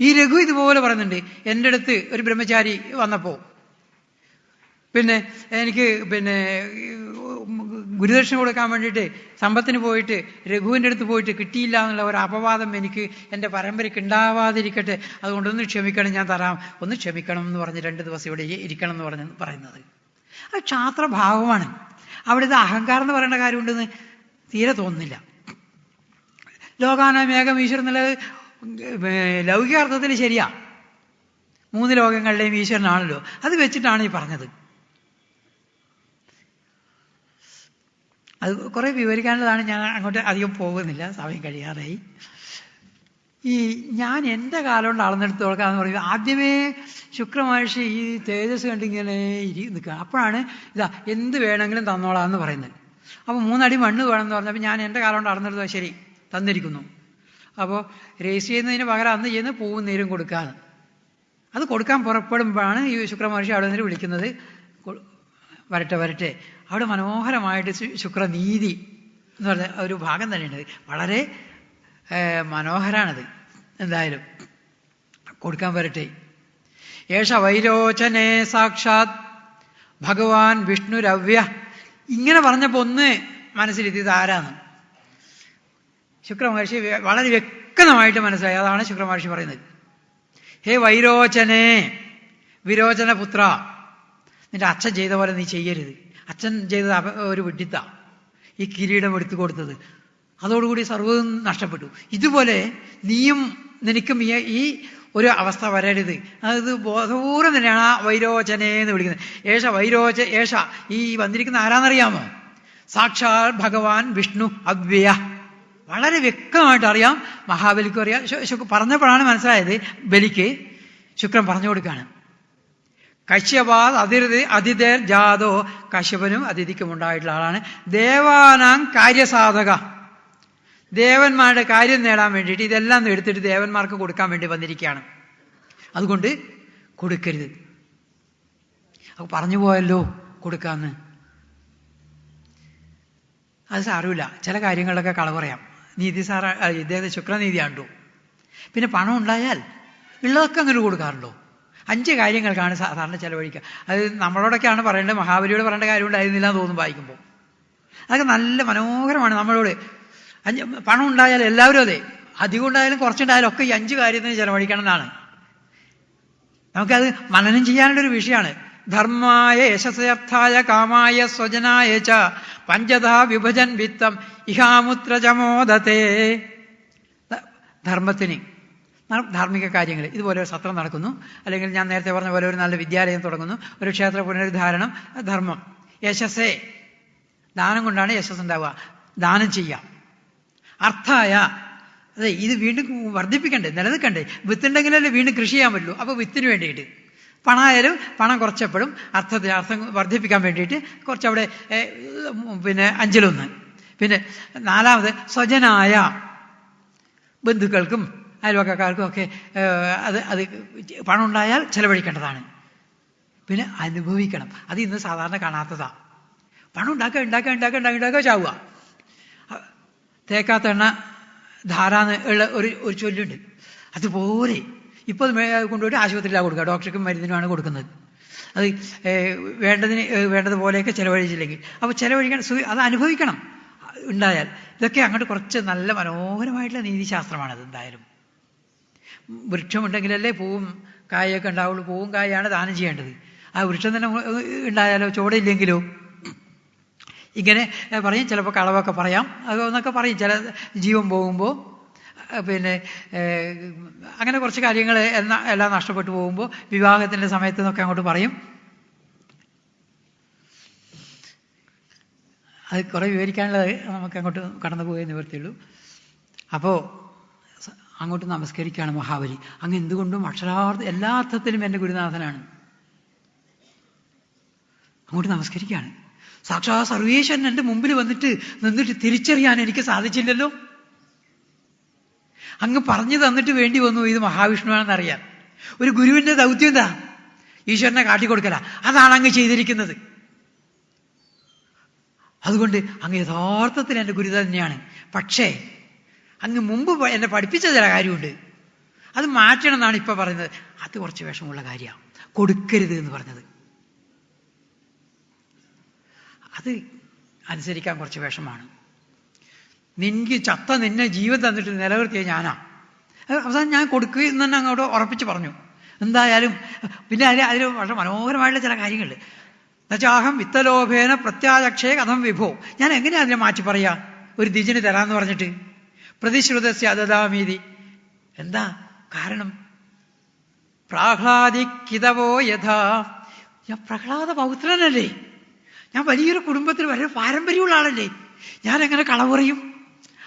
ഈ രഘു ഇതുപോലെ പറയുന്നുണ്ട്. എൻ്റെ അടുത്ത് ഒരു ബ്രഹ്മചാരി വന്നപ്പോൾ പിന്നെ എനിക്ക് ഗുരുദക്ഷിണ കൊടുക്കാൻ വേണ്ടിയിട്ട് സമ്പത്തിന് പോയിട്ട് രഘുവിൻ്റെ അടുത്ത് പോയിട്ട് കിട്ടിയില്ല എന്നുള്ള ഒരു അപവാദം എനിക്ക് എൻ്റെ പരമ്പരയ്ക്ക് ഉണ്ടാവാതിരിക്കട്ടെ, അതുകൊണ്ടൊന്ന് ക്ഷമിക്കണം, ഞാൻ തരാം, ഒന്ന് ക്ഷമിക്കണം എന്ന് പറഞ്ഞ് 2 ദിവസം ഇവിടെ ഇരിക്കണം എന്ന് പറയുന്നത് അത് ക്ഷാത്രഭാവമാണ്. അവിടെ ഇത് അഹങ്കാരം എന്ന് പറയേണ്ട കാര്യമുണ്ടെന്ന് തീരെ തോന്നുന്നില്ല. ലോകാനാം ഏകം ഈശ്വരൻ എന്നുള്ളത് ലൗകിക അർത്ഥത്തിൽ ശരിയാ, 3 ലോകങ്ങളിലെയും ഈശ്വരനാണല്ലോ. അത് വെച്ചിട്ടാണ് ഈ പറഞ്ഞത്. അത് കുറേ വിവരിക്കാനുള്ളതാണ്. ഞാൻ അങ്ങോട്ട് അധികം പോകുന്നില്ല, സമയം കഴിയാറായി. ഈ ഞാൻ എൻ്റെ കാലം കൊണ്ട് അളന്നെടുത്ത് കൊടുക്കാന്ന് പറയുമ്പോൾ ആദ്യമേ ശുക്രമഹർഷി ഈ തേജസ് കണ്ടിങ്ങനെ നിൽക്കുക. അപ്പോഴാണ് ഇതാ എന്ത് വേണമെങ്കിലും തന്നോളാന്ന് പറയുന്നത്. അപ്പോൾ 3 അടി മണ്ണ് വേണമെന്ന് പറഞ്ഞപ്പോൾ ഞാൻ എൻ്റെ കാലം കൊണ്ട് അളന്നെടുത്തോ ശരി തന്നിരിക്കുന്നു. അപ്പോൾ രജിസ്റ്റർ ചെയ്യുന്നതിന് പകരം അന്ന് ചെയ്യുന്ന പൂവും നീരും കൊടുക്കാന്ന്. അത് കൊടുക്കാൻ പുറപ്പെടുമ്പോഴാണ് ഈ ശുക്രമഹർഷി അവിടെ നിന്ന് വിളിക്കുന്നത്. വരട്ടെ അവിടെ മനോഹരമായിട്ട് ശുക്രനീതി എന്ന് പറഞ്ഞ ഒരു ഭാഗം തന്നെയുണ്ട്. വളരെ മനോഹരാണത്. എന്തായാലും കൊടുക്കാൻ വരട്ടെ. ഏഷ വൈരോചനേ സാക്ഷാത് ഭഗവാൻ വിഷ്ണുരവ്യ. ഇങ്ങനെ പറഞ്ഞപ്പോൾ ഒന്ന് മനസ്സിലെത്തി ഇത് ആരാന്ന് ശുക്രമഹർഷി വളരെ വ്യക്തമായിട്ട് മനസ്സിലായി. അതാണ് ശുക്രമഹർഷി പറയുന്നത്. ഹേ വൈരോചനേ, വിരോചനപുത്ര, നിന്റെ അച്ഛൻ ചെയ്ത പോലെ നീ ചെയ്യരുത്. അച്ഛൻ ചെയ്തത് ഒരു വിഡ്ഢിത്ത, ഈ കിരീടം എടുത്തു കൊടുത്തത്, അതോടുകൂടി സർവ്വതും നഷ്ടപ്പെട്ടു. ഇതുപോലെ നീയും നിനക്കും ഈ ഒരു അവസ്ഥ വരരുത്. അത് ബോധപൂർവ്വം തന്നെയാണ് ആ വൈരോചനെ എന്ന് വിളിക്കുന്നത്. ഏഷ ഈ വന്നിരിക്കുന്ന ആരാന്നറിയാമോ? സാക്ഷാൽ ഭഗവാൻ വിഷ്ണു അവ്യയ. വളരെ വ്യക്തമായിട്ട് അറിയാം, മഹാബലിക്കും അറിയാം. പറഞ്ഞപ്പോഴാണ് മനസ്സിലായത്. ബലിക്ക് ശുക്രൻ പറഞ്ഞു കൊടുക്കുകയാണ്. കശ്യപാത് അതിഥേർ ജാതോ, കശ്യപനും അതിഥിക്കും ഉണ്ടായിട്ടുള്ള ആളാണ്. ദേവാനാം കാര്യസാധക, ദേവന്മാരുടെ കാര്യം നേടാൻ വേണ്ടിയിട്ട് ഇതെല്ലാം എടുത്തിട്ട് ദേവന്മാർക്ക് കൊടുക്കാൻ വേണ്ടി വന്നിരിക്കുകയാണ്. അതുകൊണ്ട് കൊടുക്കരുത്. അപ്പോൾ പറഞ്ഞു പോയല്ലോ കൊടുക്കാന്ന്. അത് സാരമില്ല, ചില കാര്യങ്ങളിലൊക്കെ കള പറയാം. നീതി ഇദ്ദേഹത്തെ ശുക്രനീതിയാണ്ടോ. പിന്നെ പണം ഉണ്ടായാൽ ഉള്ളതൊക്കെ അങ്ങനെ കൊടുക്കാറുണ്ടോ? 5 കാര്യങ്ങൾക്കാണ് സാധാരണ ചിലവഴിക്കുക. അത് നമ്മളോടൊക്കെയാണ് പറയേണ്ടത്, മഹാബലിയോട് പറയേണ്ട കാര്യം ഉണ്ടായിരുന്നില്ല എന്ന് തോന്നും വായിക്കുമ്പോൾ. അതൊക്കെ നല്ല മനോഹരമാണ്. നമ്മളോട് പണം ഉണ്ടായാൽ എല്ലാവരും അതെ, അധികം ഉണ്ടായാലും കുറച്ചുണ്ടായാലും ഒക്കെ ഈ 5 കാര്യത്തിന് ചിലവഴിക്കണം എന്നാണ്. നമുക്കത് മനനം ചെയ്യാനുള്ളൊരു വിഷയമാണ്. ധർമായ യശസ്യർത്ഥായ കാമായ സ്വജനായ ച പഞ്ചധാ വിഭജൻ വിത്തം ഇഹാമുത്ര ചമോദത്തെ. ധർമ്മത്തിന്, ധാർമ്മിക കാര്യങ്ങൾ, ഇതുപോലെ ഒരു സത്രം നടക്കുന്നു, അല്ലെങ്കിൽ ഞാൻ നേരത്തെ പറഞ്ഞ പോലെ ഒരു നല്ല വിദ്യാലയം തുടങ്ങുന്നു, ഒരു ക്ഷേത്ര പുനരുദ്ധാരണം, ധർമ്മം. യശസ്സേ, ദാനം കൊണ്ടാണ് യശസ് ഉണ്ടാവുക, ദാനം ചെയ്യാം. അർത്ഥായ, അതെ ഇത് വീണ്ടും വർദ്ധിപ്പിക്കണ്ടേ, നിലനിൽക്കണ്ടേ. വിത്തുണ്ടെങ്കിലല്ലേ വീണ്ടും കൃഷി ചെയ്യാൻ പറ്റുള്ളൂ. അപ്പോൾ വിത്തിന് വേണ്ടിയിട്ട് പണമായാലും പണം കുറച്ചപ്പോഴും അർത്ഥം വർദ്ധിപ്പിക്കാൻ വേണ്ടിയിട്ട് കുറച്ചവിടെ പിന്നെ 5-1. പിന്നെ 4ാമത് സ്വജനായ, ബന്ധുക്കൾക്കും അയൽവക്കക്കാർക്കും ഒക്കെ അത് പണം ഉണ്ടായാൽ ചെലവഴിക്കേണ്ടതാണ്. പിന്നെ അനുഭവിക്കണം. അത് ഇന്ന് സാധാരണ കാണാത്തതാണ്. പണം ഉണ്ടാക്കുക ചാവുക. തേക്കാത്ത എണ്ണ ധാരാന്ന് ഉള്ള ഒരു ചൊല്ലുണ്ട്. അതുപോലെ ഇപ്പോൾ കൊണ്ടുപോയിട്ട് ആശുപത്രിയിലാണ് കൊടുക്കുക, ഡോക്ടർക്കും മരുന്നിനുമാണ് കൊടുക്കുന്നത്. അത് വേണ്ടതുപോലെയൊക്കെ ചിലവഴിച്ചില്ലെങ്കിൽ അപ്പോൾ ചിലവഴിക്കാൻ അത് അനുഭവിക്കണം ഉണ്ടായാൽ. ഇതൊക്കെ അങ്ങോട്ട് കുറച്ച് നല്ല മനോഹരമായിട്ടുള്ള നീതിശാസ്ത്രമാണത്. എന്തായാലും വൃക്ഷമുണ്ടെങ്കിലല്ലേ പൂവും കായൊക്കെ ഉണ്ടാവുള്ളൂ. പൂവും കായാണ് ദാനം ചെയ്യേണ്ടത്. ആ വൃക്ഷം തന്നെ ഉണ്ടായാലോ ചുവടില്ലെങ്കിലോ ഇങ്ങനെ പറയും. ചിലപ്പോൾ കളവൊക്കെ പറയാം, അതൊന്നൊക്കെ പറയും. ചില ജീവൻ പോകുമ്പോൾ പിന്നെ അങ്ങനെ കുറച്ച് കാര്യങ്ങൾ എല്ലാം നഷ്ടപ്പെട്ടു പോകുമ്പോൾ വിവാഹത്തിൻ്റെ സമയത്ത് നിന്നൊക്കെ അങ്ങോട്ട് പറയും. അത് കുറേ വിവരിക്കാനുള്ളത് നമുക്ക് അങ്ങോട്ട് കടന്നു പോയേ നിവർത്തിയുള്ളൂ. അപ്പോൾ അങ്ങോട്ട് നമസ്കരിക്കുകയാണ് മഹാബലി. അങ്ങ് എന്തുകൊണ്ടും എല്ലാ അർത്ഥത്തിലും എൻ്റെ ഗുരുനാഥനാണ്. അങ്ങോട്ട് നമസ്കരിക്കുകയാണ്. സാക്ഷാ സർവേശ്വരൻ എൻ്റെ മുമ്പിൽ നിന്നിട്ട് തിരിച്ചറിയാൻ എനിക്ക് സാധിച്ചില്ലല്ലോ. അങ്ങ് പറഞ്ഞു തന്നിട്ട് വേണ്ടി വന്നു ഇത് മഹാവിഷ്ണുവാണെന്നറിയാൻ. ഒരു ഗുരുവിൻ്റെ ദൗത്യം എന്താ? ഈശ്വരനെ കാട്ടിക്കൊടുക്കല. അതാണ് അങ്ങ് ചെയ്തിരിക്കുന്നത്. അതുകൊണ്ട് അങ്ങ് യഥാർത്ഥത്തിൽ എൻ്റെ ഗുരു തന്നെയാണ്. പക്ഷേ അങ്ങ് മുമ്പ് എന്നെ പഠിപ്പിച്ച ചില കാര്യമുണ്ട്, അത് മാറ്റണം എന്നാണ് ഇപ്പം പറയുന്നത്. അത് കുറച്ച് വിഷമമുള്ള കാര്യമാണ്. കൊടുക്കരുത് എന്ന് പറഞ്ഞത് അത് അനുസരിക്കാൻ കുറച്ച് വിഷമാണ്. നിന്നെ ജീവൻ തന്നിട്ട് നിലനിർത്തിയ ഞാനാ. അവസാനം ഞാൻ കൊടുക്കുക എന്ന് തന്നെ അങ്ങോട്ട് ഉറപ്പിച്ച് പറഞ്ഞു. എന്തായാലും പിന്നെ അതിൽ വളരെ മനോഹരമായിട്ടുള്ള ചില കാര്യങ്ങൾ. നചാഹം വിത്തലോഭേന പ്രത്യാചക്ഷേ കഥം വിഭോ. ഞാൻ എങ്ങനെയാ അതിനെ മാറ്റി പറയാ? ഒരു ദ്വിജിന് തരാമെന്ന് പറഞ്ഞിട്ട് പ്രതിശ്രുതസ്യ ദദാമീതി. എന്താ കാരണം? പ്രാഹ്ലാദിക്കിതവോ യഥാ. ഞാൻ പ്രഹ്ലാദ പൗത്രനല്ലേ, ഞാൻ വലിയൊരു കുടുംബത്തിൽ വലിയ പാരമ്പര്യമുള്ള ആളല്ലേ, ഞാൻ എങ്ങനെ കള പറയും?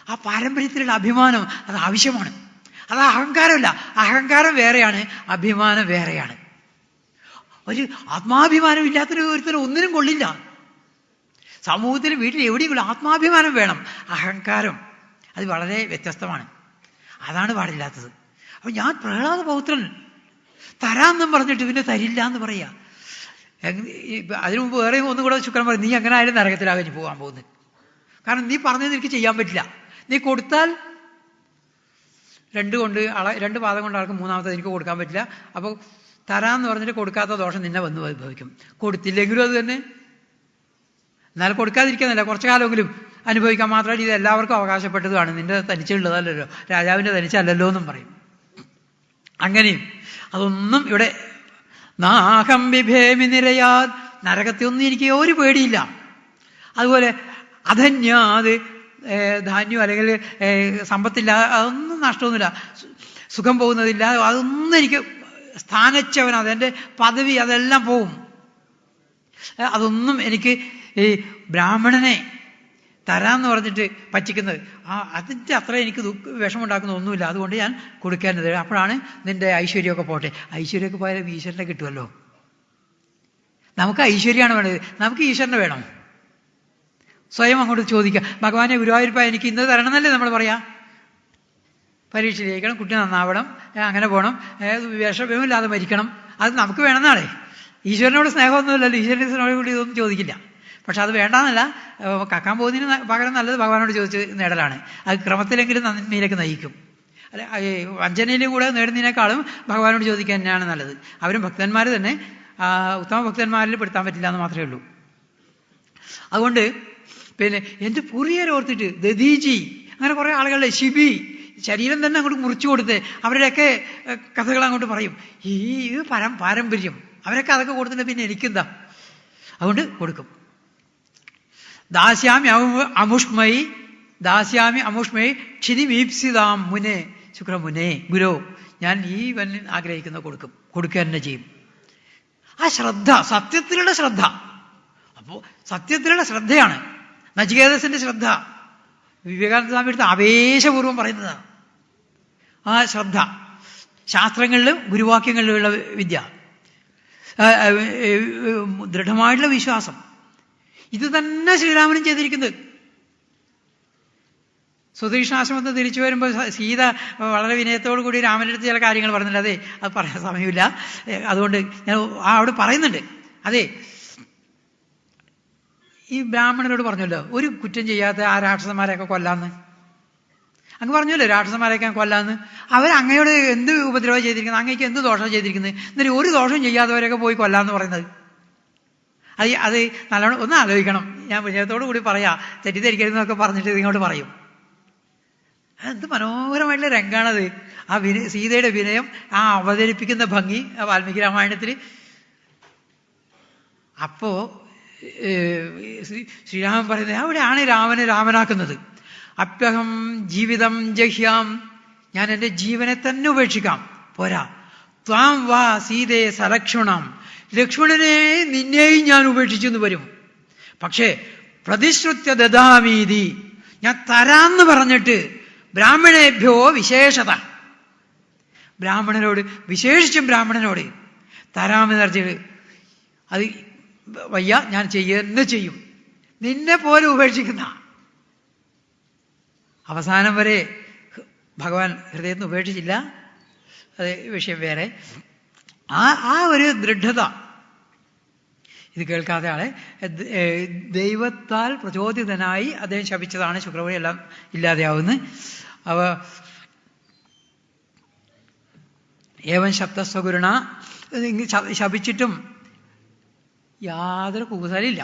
ആ പാരമ്പര്യത്തിലുള്ള അഭിമാനം അത് ആവശ്യമാണ്. അത് അഹങ്കാരമല്ല. അഹങ്കാരം വേറെയാണ്, അഭിമാനം വേറെയാണ്. ഒരു ആത്മാഭിമാനം ഇല്ലാത്തൊരു ഒരുത്തരും ഒന്നിനും കൊള്ളില്ല. സമൂഹത്തിൽ വീട്ടിൽ എവിടെയെങ്കിലും ആത്മാഭിമാനം വേണം. അഹങ്കാരം അത് വളരെ വ്യത്യസ്തമാണ്. അതാണ് പാടില്ലാത്തത്. അപ്പം ഞാൻ പ്രഹ്ലാദ പൗത്രൻ, തരാമെന്നും പറഞ്ഞിട്ട് പിന്നെ തരില്ല എന്ന് പറയാ. അതിനു മുമ്പ് വേറെ ഒന്നും കൂടെ ശുക്രൻ പറയും, നീ എങ്ങനെ ആയാലും നരകത്തിലാകാൻ പോകാൻ പോകുന്നത്. കാരണം നീ പറഞ്ഞത് എനിക്ക് ചെയ്യാൻ പറ്റില്ല. നീ കൊടുത്താൽ രണ്ട് പാദം കൊണ്ട് ആൾക്ക് മൂന്നാമത്തത് എനിക്ക് കൊടുക്കാൻ പറ്റില്ല. അപ്പോൾ തരാമെന്ന് പറഞ്ഞിട്ട് കൊടുക്കാത്ത ദോഷം നിന്നെ വന്ന് ഭവിക്കും. കൊടുത്തില്ലെങ്കിലും അത് തന്നെ. എന്നാൽ കൊടുക്കാതിരിക്കുന്നില്ല, കുറച്ചു കാലമെങ്കിലും അനുഭവിക്കാൻ മാത്രമായിട്ട് ഇത് എല്ലാവർക്കും അവകാശപ്പെട്ടതുമാണ്, നിന്റെ തനിച്ചുള്ളതല്ലല്ലോ, രാജാവിൻ്റെ തനിച്ചല്ലല്ലോ എന്നും പറയും. അങ്ങനെയും അതൊന്നും ഇവിടെ നാഹം വിഭേമി നിരയാ, നരകത്തെയൊന്നും എനിക്ക് ഒരു പേടിയില്ല. അതുപോലെ അധന്യാത്, ധാന്യം അല്ലെങ്കിൽ സമ്പത്തില്ല, അതൊന്നും നഷ്ടമൊന്നുമില്ല, സുഖം പോകുന്നതില്ല, അതൊന്നും എനിക്ക് സ്ഥാനിച്ചവൻ, അതെൻ്റെ പദവി അതെല്ലാം പോവും. അതൊന്നും എനിക്ക് ഈ ബ്രാഹ്മണനെ തരാമെന്ന് പറഞ്ഞിട്ട് പറ്റിക്കുന്നത് അതിൻ്റെ അത്ര എനിക്ക് വിഷമുണ്ടാക്കുന്ന ഒന്നുമില്ല. അതുകൊണ്ട് ഞാൻ കൊടുക്കേണ്ടത്. അപ്പോഴാണ് നിന്റെ ഐശ്വര്യമൊക്കെ പോട്ടെ. ഐശ്വര്യമൊക്കെ പോയാലും ഈശ്വരനെ കിട്ടുമല്ലോ. നമുക്ക് ഐശ്വര്യമാണ് വേണ്ടത്, നമുക്ക് ഈശ്വരനെ വേണം. സ്വയം അങ്ങോട്ട് ചോദിക്കുക, ഭഗവാനെ ഗുരുവായൂരപ്പ എനിക്ക് ഇന്നത് തരണമെന്നല്ലേ നമ്മൾ പറയാം. പരീക്ഷ ജയിക്കണം, കുട്ടി നന്നാവണം, അങ്ങനെ പോകണം, വിഷമമില്ലാതെ മരിക്കണം, അത് നമുക്ക് വേണമെന്നാണേ. ഈശ്വരനോട് സ്നേഹമൊന്നുമില്ലല്ലോ, ഈശ്വരനോട് കൂടി ഇതൊന്നും ചോദിക്കില്ല. പക്ഷെ അത് വേണ്ടാന്നല്ല, കക്കാൻ പോകുന്നതിന് പകരം നല്ലത് ഭഗവാനോട് ചോദിച്ച് നേടലാണ്. അത് ക്രമത്തിലെങ്കിലും നന്മയിലേക്ക് നയിക്കും. അല്ലെ, വഞ്ചനയിലും കൂടെ നേടുന്നതിനേക്കാളും ഭഗവാനോട് ചോദിക്കാൻ തന്നെയാണ് നല്ലത്. അവരും ഭക്തന്മാർ തന്നെ, ഉത്തമ ഭക്തന്മാരിൽ പെടുത്താൻ പറ്റില്ല എന്ന് മാത്രമേ ഉള്ളൂ. അതുകൊണ്ട് പിന്നെ എൻ്റെ പൂർവികരെ ഓർത്തിട്ട് ദദീജി, അങ്ങനെ കുറേ ആളുകളുടെ ശിബി, ശരീരം തന്നെ അങ്ങോട്ട് മുറിച്ചു കൊടുത്ത് അവരുടെയൊക്കെ കഥകൾ അങ്ങോട്ട് പറയും. ഈ പാരമ്പര്യം അവരൊക്കെ അതൊക്കെ കൊടുത്തിട്ട് പിന്നെ എനിക്കെന്താ, അതുകൊണ്ട് കൊടുക്കും. ദാസ്യാമി അമുഷ്മൈ ക്ഷിതിമീപ്സിതാം മുനെ ശുക്രമുനെ. ഗുരു, ഞാൻ ഈ വന്നിൽ ആഗ്രഹിക്കുന്ന കൊടുക്കുക തന്നെ ചെയ്യും. ആ ശ്രദ്ധ, സത്യത്തിലുള്ള ശ്രദ്ധ. അപ്പോൾ സത്യത്തിലുള്ള ശ്രദ്ധയാണ് നചികേതസിന്റെ ശ്രദ്ധ. വിവേകാനന്ദ സ്വാമി എടുത്ത് ആവേശപൂർവ്വം പറയുന്നതാണ് ആ ശ്രദ്ധ. ശാസ്ത്രങ്ങളിലും ഗുരുവാക്യങ്ങളിലുമുള്ള വിദ്യ, ദൃഢമായിട്ടുള്ള വിശ്വാസം, ഇത് തന്നെ ശ്രീരാമനും ചെയ്തിരിക്കുന്നത്. സുധീഷ്ണാശ്രമത്തിൽ തിരിച്ചു വരുമ്പോൾ സീത വളരെ വിനയത്തോടു കൂടി രാമൻ്റെ അടുത്ത് ചില കാര്യങ്ങൾ പറഞ്ഞില്ല. അതെ, അത് പറയാൻ സമയമില്ല, അതുകൊണ്ട് ഞാൻ അവിടെ പറയുന്നുണ്ട്. അതെ, ഈ ബ്രാഹ്മണരോട് പറഞ്ഞല്ലോ ഒരു കുറ്റം ചെയ്യാത്ത ആ രാക്ഷസന്മാരെയൊക്കെ കൊല്ലാന്ന്. അങ്ങ് പറഞ്ഞല്ലോ രാക്ഷസന്മാരെയൊക്കെ കൊല്ലാന്ന്. അങ്ങയോട് എന്ത് ഉപദ്രവം ചെയ്തിരിക്കുന്നത്, അങ്ങേക്ക് എന്ത് ദോഷം ചെയ്തിരിക്കുന്നത്, എന്നിട്ട് ഒരു ദോഷം ചെയ്യാത്തവരെയൊക്കെ പോയി കൊല്ലാന്ന് പറയുന്നത്. അത് നല്ലോണം ഒന്ന് ആലോചിക്കണം. ഞാൻ വിജയത്തോടു കൂടി പറയാം, തെറ്റിദ്ധരിക്കരുതെന്നൊക്കെ പറഞ്ഞിട്ട് ഇങ്ങോട്ട് പറയും. എന്ത് മനോഹരമായിട്ടുള്ള രംഗാണത്. ആ സീതയുടെ വിനയം, ആ അവതരിപ്പിക്കുന്ന ഭംഗി ആ വാൽമീകി രാമായണത്തിൽ. അപ്പോ ശ്രീരാമൻ പറയുന്നത് അവിടെയാണ് രാമനെ രാമനാക്കുന്നത്. അപ്യഹം ജീവിതം ജഹ്യാം, ഞാൻ എൻ്റെ ജീവനെ തന്നെ ഉപേക്ഷിക്കാം. പോരാ, ത്വാം വാ സീതയെ സലക്ഷണം, ലക്ഷ്മണനെ നിന്നെയും ഞാൻ ഉപേക്ഷിച്ചെന്ന് വരും. പക്ഷേ പ്രതിശ്രുത്യ ദദാമീതി, ഞാൻ തരാന്ന് പറഞ്ഞിട്ട് ബ്രാഹ്മണേഭ്യോ വിശേഷത, ബ്രാഹ്മണനോട്, വിശേഷിച്ചും ബ്രാഹ്മണനോട് തരാമെന്ന് പറഞ്ഞിട്ട് അത് വയ്യ, ഞാൻ ചെയ്യുന്ന ചെയ്യും. നിന്നെ പോലെ ഉപേക്ഷിക്കുന്ന, അവസാനം വരെ ഭഗവാൻ ഹൃദയത്തിൽ ഉപേക്ഷിച്ചില്ല. അത് വിഷയം വേറെ. ആ ഒരു ദൃഢത ഇത് കേൾക്കാതെ ആളെ ദൈവത്താൽ പ്രചോദിതനായി അദ്ദേഹം ശപിച്ചതാണ്. ശുക്രവഴി എല്ലാം ഇല്ലാതെയാവുന്നത്. അവ ഏവൻ ശബ്ദസ്വഗുരുണ ശപിച്ചിട്ടും യാതൊരു കൂസലില്ല.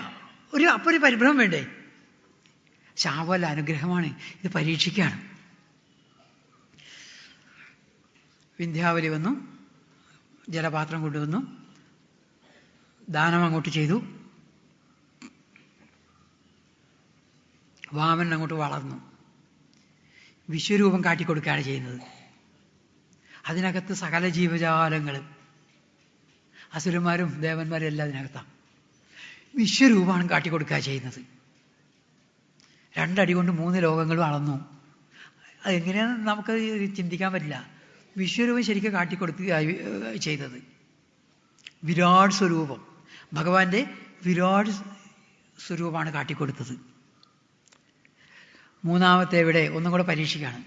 അപ്പോൾ ഒരു പരിഭ്രമം വേണ്ടേ? ശാപമല്ല, അനുഗ്രഹമാണ്. ഇത് പരീക്ഷിക്കുകയാണ്. വിന്ധ്യാവലി വന്നു, ജലപാത്രം കൊണ്ടുവന്നു, ദാനം അങ്ങോട്ട് ചെയ്തു. വാമൻ അങ്ങോട്ട് വളർന്നു, വിശ്വരൂപം കാട്ടിക്കൊടുക്കുകയാണ് ചെയ്യുന്നത്. അതിനകത്ത് സകല ജീവജാലങ്ങളും അസുരന്മാരും ദേവന്മാരും എല്ലാം അതിനകത്താണ്. വിശ്വരൂപമാണ് കാട്ടിക്കൊടുക്കുക ചെയ്യുന്നത്. 2 അടി കൊണ്ട് 3 ലോകങ്ങളും അളന്നു. അതെങ്ങനെയാണെന്ന് നമുക്ക് ചിന്തിക്കാൻ പറ്റില്ല. വിശ്വരൂപം ശരിക്കും കാട്ടിക്കൊടുക്കുക ചെയ്തത്. വിരാട് സ്വരൂപം, ഭഗവാന്റെ വിരാട് സ്വരൂപമാണ് കാട്ടിക്കൊടുത്തത്. 3-ാമത്തെ ഇവിടെ ഒന്നും കൂടെ പരീക്ഷിക്കുകയാണ്.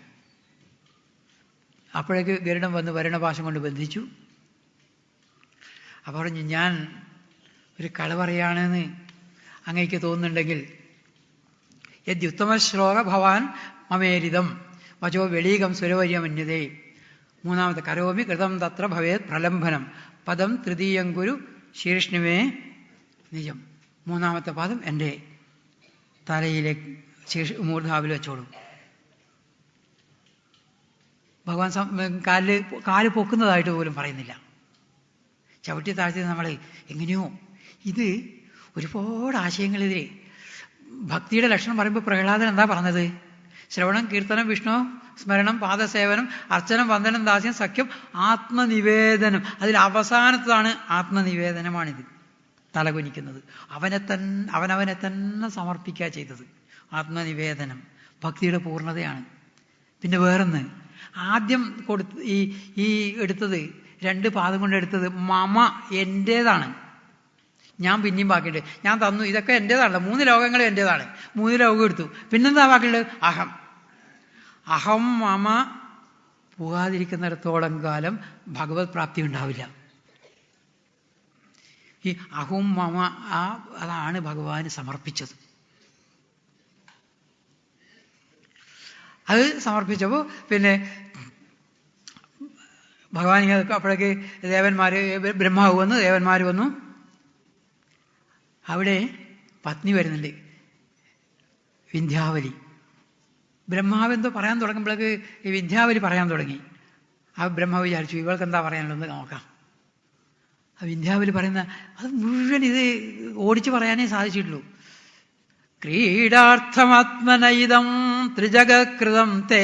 അപ്പോഴേക്ക് ഗരുഡൻ വന്ന് വരുണപാശം കൊണ്ട് ബന്ധിച്ചു. അപ്പോൾ പറഞ്ഞു, ഞാൻ ഒരു കള പറയാണെന്ന് അങ്ങേക്ക് തോന്നുന്നുണ്ടെങ്കിൽ യദ്യുത്തമ ശ്ലോക ഭവാൻ മമേരിതം വചോ വെളീകം സുരവര്യമന്യതേ. 3-ാമത്തെ കരോമി കൃതം തത്ര ഭവേത് പ്രലംബനം പദം തൃതീയം കുരു ശീർഷ്ണുമേ നിജം. 3-ാമത്തെ പാദം എൻ്റെ തലയിലെ മൂർധാവിൽ വെച്ചോളൂ. ഭഗവാൻ കാല് പൊക്കുന്നതായിട്ട് പോലും പറയുന്നില്ല. ചവിട്ടി താഴ്ത്തി നമ്മൾ എങ്ങനെയോ. ഇത് ഒരുപാട് ആശയങ്ങളെതിരെ ഭക്തിയുടെ ലക്ഷണം പറയുമ്പോൾ പ്രഹ്ലാദൻ എന്താ പറഞ്ഞത്? ശ്രവണം, കീർത്തനം, വിഷ്ണു സ്മരണം, പാദസേവനം, അർച്ചനം, വന്ദനം, ദാസ്യം, സഖ്യം, ആത്മനിവേദനം. അതിൽ അവസാനത്തതാണ് ആത്മനിവേദനമാണിത്. തലകുനിക്കുന്നത്, അവനവനെ തന്നെ സമർപ്പിക്കുക ചെയ്തത് ആത്മനിവേദനം ഭക്തിയുടെ പൂർണ്ണതയാണ്. പിന്നെ വേറൊന്ന്, ആദ്യം ഈ എടുത്തത് 2 പാദം കൊണ്ട് എടുത്തത് മമ എൻ്റേതാണ്. ഞാൻ പിന്നെയും ബാക്കിയുണ്ട്, ഞാൻ തന്നു, ഇതൊക്കെ എൻ്റേതാണല്ലോ, 3 ലോകങ്ങളും എൻ്റേതാണ്. 3 ലോകം എടുത്തു. പിന്നെന്താ ബാക്കിയുള്ളത്? അഹം മമ പോകാതിരിക്കുന്നിടത്തോളം കാലം ഭഗവത് പ്രാപ്തി ഉണ്ടാവില്ല. ഈ അഹം മമ അതാണ് ഭഗവാന് സമർപ്പിച്ചത്. അത് സമർപ്പിച്ചപ്പോൾ പിന്നെ ഭഗവാൻ അപ്പോഴേക്ക് ബ്രഹ്മാവ് വന്നു, ദേവന്മാർ വന്നു. അവിടെ പത്നി വരുന്നുണ്ട്, വിന്ധ്യാവലി. ബ്രഹ്മാവ് എന്തോ പറയാൻ തുടങ്ങുമ്പോഴേക്ക് ഈ വിന്ധ്യാവലി പറയാൻ തുടങ്ങി. ആ ബ്രഹ്മാവ് വിചാരിച്ചു, ഇവൾക്ക് എന്താ പറയാനുള്ളത് നോക്കാം. ആ വിന്ധ്യാവലി പറയുന്ന അത് മുഴുവൻ ഇത് ഓടിച്ചു പറയാനേ സാധിച്ചിട്ടുള്ളൂ. ക്രീഡാർത്ഥമാത്മനൈതം ത്രിജഗകൃതം തേ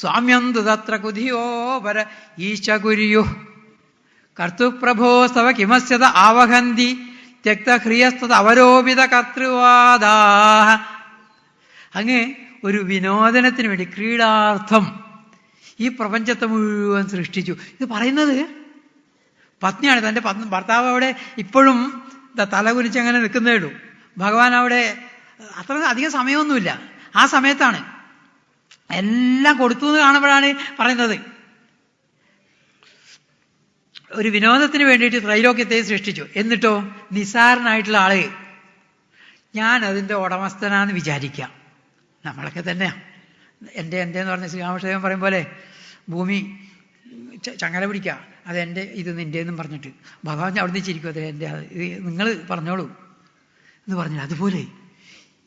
സ്വാമ്യം തു തത്ര കുധിയോ പര ഈശ കുര്യു കർത്തുപ്രഭോസ്തവ കിമസ്യത ആവഹന്തി ത്യക്തഹ്രിയസ്തത് അവരോപിത കർത്തൃവാദാ. അങ്ങ് ഒരു വിനോദനത്തിന് വേണ്ടി ക്രീഡാർത്ഥം ഈ പ്രപഞ്ചത്തെ മുഴുവൻ സൃഷ്ടിച്ചു. ഇത് പറയുന്നത് പത്നിയാണ്. തൻ്റെ ഭർത്താവ് അവിടെ ഇപ്പോഴും തല കുനിച്ച് അങ്ങനെ നിൽക്കുന്നേ ഉള്ളൂ. ഭഗവാൻ അവിടെ അത്ര അധികം സമയമൊന്നുമില്ല. ആ സമയത്താണ് എല്ലാം കൊടുത്തു എന്ന് കാണുമ്പോഴാണ് പറയുന്നത്. ഒരു വിനോദത്തിന് വേണ്ടിയിട്ട് ത്രൈലോക്യത്തെ സൃഷ്ടിച്ചു. എന്നിട്ടോ നിസാരനായിട്ടുള്ള ആള് ഞാൻ അതിൻ്റെ ഉടമസ്ഥനാന്ന് വിചാരിക്കാം. നമ്മളൊക്കെ തന്നെയാണ്. എൻ്റെ എന്ന് പറഞ്ഞ ശ്രീരാമകൃഷ്ണദേവൻ പറയും പോലെ ഭൂമി ചങ്ങല പിടിക്കുക, അതെൻ്റെ, ഇത് നിൻ്റെന്നും പറഞ്ഞിട്ട് ഭഗവാൻ അവിടെ നിന്ന് ചിരിക്കും, അതെ എൻ്റെ, ഇത് നിങ്ങൾ പറഞ്ഞോളൂ എന്ന് പറഞ്ഞു. അതുപോലെ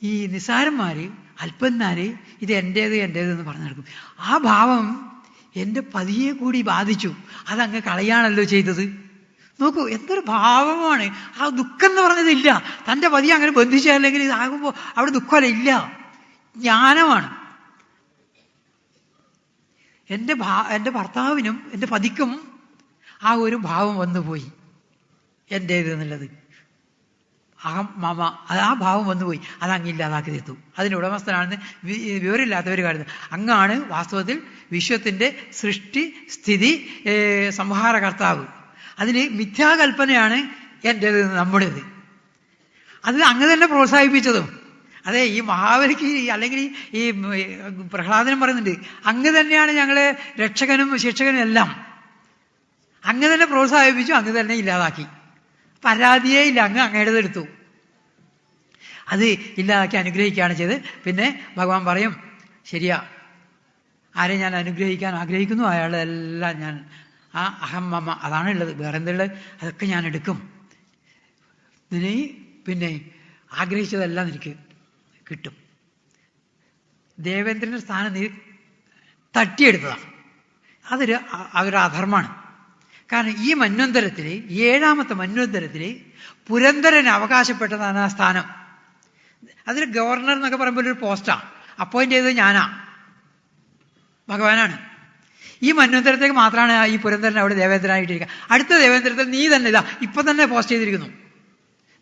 ഈ നിസാരന്മാർ, അല്പന്മാർ ഇത് എൻ്റേത് എന്ന് പറഞ്ഞു നടക്കും. ആ ഭാവം എൻ്റെ പതിയെ കൂടി ബാധിച്ചു. അതങ്ങ് കളയാണല്ലോ ചെയ്തത്. നോക്കൂ, എന്തൊരു ഭാവമാണ്. ആ ദുഃഖം എന്ന് പറഞ്ഞതില്ല. തൻ്റെ പതിയെ അങ്ങനെ ബന്ധിച്ചല്ലെങ്കിൽ ഇതാകുമ്പോൾ അവിടെ ദുഃഖമല്ല, ഇല്ല, ജ്ഞാനമാണ്. എൻ്റെ ഭർത്താവിനും എൻ്റെ പതിക്കും ആ ഒരു ഭാവം വന്നുപോയി, എൻ്റേത് എന്നുള്ളത്. അഹം മമ, അത് ആ ഭാവം വന്നുപോയി. അതങ്ങില്ലാതാക്കി തീർത്തു. അതിൻ്റെ ഉടമസ്ഥനാണെന്ന് വിവരമില്ലാത്തവർ കാണുന്നത്. അങ്ങാണ് വാസ്തവത്തിൽ വിശ്വത്തിൻ്റെ സൃഷ്ടി, സ്ഥിതി, സംഹാരകർത്താവ്. അതിൽ മിഥ്യാകൽപ്പനയാണ് എൻ്റേത്, നമ്മുടേത്. അത് അങ്ങ് തന്നെ പ്രോത്സാഹിപ്പിച്ചതും. അതെ, ഈ മഹാബലിക്ക് അല്ലെങ്കിൽ ഈ പ്രഹ്ലാദനം പറയുന്നുണ്ട്, അങ്ങ് തന്നെയാണ് ഞങ്ങളെ രക്ഷകനും ശിക്ഷകനും എല്ലാം. അങ്ങ് തന്നെ പ്രോത്സാഹിപ്പിച്ചു, അങ്ങ് തന്നെ ഇല്ലാതാക്കി. പരാതിയേ ഇല്ല, അങ്ങ് അങ്ങയുടേത് എടുത്തു. അത് ഇല്ലാതാക്കി അനുഗ്രഹിക്കുകയാണ് ചെയ്ത്. പിന്നെ ഭഗവാൻ പറയും, ശരിയാ, ആരെ ഞാൻ അനുഗ്രഹിക്കാൻ ആഗ്രഹിക്കുന്നു അയാളെ എല്ലാം ഞാൻ ആ അഹം മമ അതാണുള്ളത്. വേറെ എന്തുള്ളത് അതൊക്കെ ഞാൻ എടുക്കും. ഇതിന് പിന്നെ ആഗ്രഹിച്ചതെല്ലാം എനിക്ക് കിട്ടും. ദേവേന്ദ്രൻ്റെ സ്ഥാനം നീ തട്ടിയെടുത്തതാണ്. അതൊരു അധർമ്മമാണ്. കാരണം ഈ മന്വന്തരത്തിൽ, 7ാമത്തെ മന്വന്തരത്തിൽ പുരന്ദരന് അവകാശപ്പെട്ടതാണ് ആ സ്ഥാനം. അതിൽ ഗവർണർ എന്നൊക്കെ പറയുമ്പോൾ ഒരു പോസ്റ്റാണ്. അപ്പോയിൻ്റ് ചെയ്തത് ഞാനാ, ഭഗവാനാണ്. ഈ മന്വന്തരത്തേക്ക് മാത്രമാണ് ഈ പുരന്തരൻ അവിടെ ദേവേന്ദ്രനായിട്ടിരിക്കുക. അടുത്ത ദേവേന്ദ്രത്തിൽ നീ തന്നെ ഇതാ ഇപ്പം തന്നെ പോസ്റ്റ് ചെയ്തിരിക്കുന്നു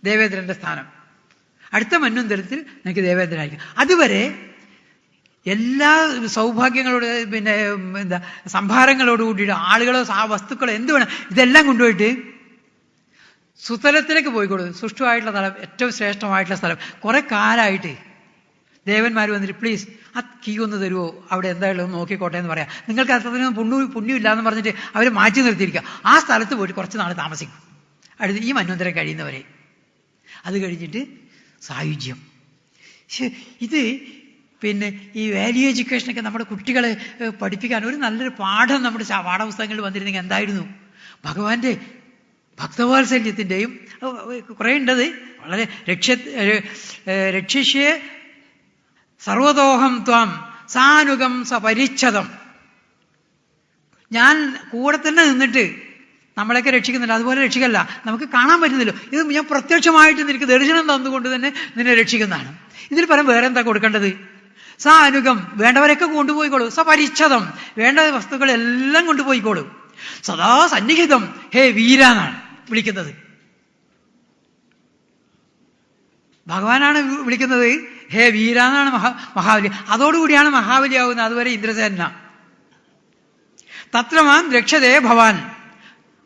ദേവേന്ദ്രൻ്റെ സ്ഥാനം. അടുത്ത മന്വന്തരത്തിൽ എനിക്ക് ദേവേന്ദ്രനായിരിക്കും. അതുവരെ എല്ലാ സൗഭാഗ്യങ്ങളോട് പിന്നെ എന്താ സംഭാരങ്ങളോട് കൂടിയിട്ട് ആളുകളോ വസ്തുക്കളോ എന്ത് വേണം ഇതെല്ലാം കൊണ്ടുപോയിട്ട് സുതലത്തിലേക്ക് പോയിക്കോളൂ. സുഷ്ഠമായിട്ടുള്ള സ്ഥലം, ഏറ്റവും ശ്രേഷ്ഠമായിട്ടുള്ള സ്ഥലം. കുറെ കാലമായിട്ട് ദേവന്മാർ വന്നിട്ട് പ്ലീസ് ആ കീ ഒന്ന് തരുമോ, അവിടെ എന്തായാലും നോക്കിക്കോട്ടെ എന്ന് പറയാം. നിങ്ങൾക്ക് അത്രത്തിനും പുണ്യമില്ല എന്ന് പറഞ്ഞിട്ട് അവർ മാറ്റി നിർത്തിയിരിക്കുക. ആ സ്ഥലത്ത് പോയിട്ട് കുറച്ച് നാൾ താമസിക്കും, അടുത്ത് ഈ മന്വന്തരം കഴിയുന്നവരെ. അത് കഴിഞ്ഞിട്ട് സായുജ്യം. ഇത് പിന്നെ ഈ വാല്യൂ എഡ്യൂക്കേഷനൊക്കെ നമ്മുടെ കുട്ടികളെ പഠിപ്പിക്കാൻ ഒരു നല്ലൊരു പാഠം നമ്മുടെ പാഠപുസ്തകങ്ങളിൽ വന്നിരുന്നെങ്കിൽ എന്തായിരുന്നു? ഭഗവാന്റെ ഭക്തവാത്സല്യത്തിൻ്റെയും കുറേ ഉണ്ടത്. വളരെ രക്ഷിഷ്യേ സർവതോഹം ത്വാം സാനുഗം സപരിച്ഛദം. ഞാൻ കൂടെ തന്നെ നിന്നിട്ട് നമ്മളെയൊക്കെ രക്ഷിക്കുന്നില്ല, അതുപോലെ രക്ഷിക്കല്ല, നമുക്ക് കാണാൻ പറ്റുന്നില്ലോ. ഇത് ഞാൻ പ്രത്യക്ഷമായിട്ട് നിനക്ക് ദർശനം തന്നുകൊണ്ട് തന്നെ നിന്നെ രക്ഷിക്കുന്നതാണ്. ഇതിൽ പരം വേറെ എന്താ കൊടുക്കേണ്ടത്? സാനുഗം, വേണ്ടവരൊക്കെ കൊണ്ടുപോയിക്കോളൂ. സപരിച്ഛദം, വേണ്ട വസ്തുക്കളെല്ലാം കൊണ്ടുപോയിക്കോളൂ. സദാ സന്നിഹിതം, ഹേ വീര എന്നാണ് വിളിക്കുന്നത്. ഭഗവാനാണ് വിളിക്കുന്നത്, ഹേ വീര എന്നാണ് മഹാബലി. അതോടുകൂടിയാണ് മഹാബലിയാവുന്നത്. അതുവരെ ഇന്ദ്രസേന. തത്രമാൻ രക്ഷതേ ഭവാൻ,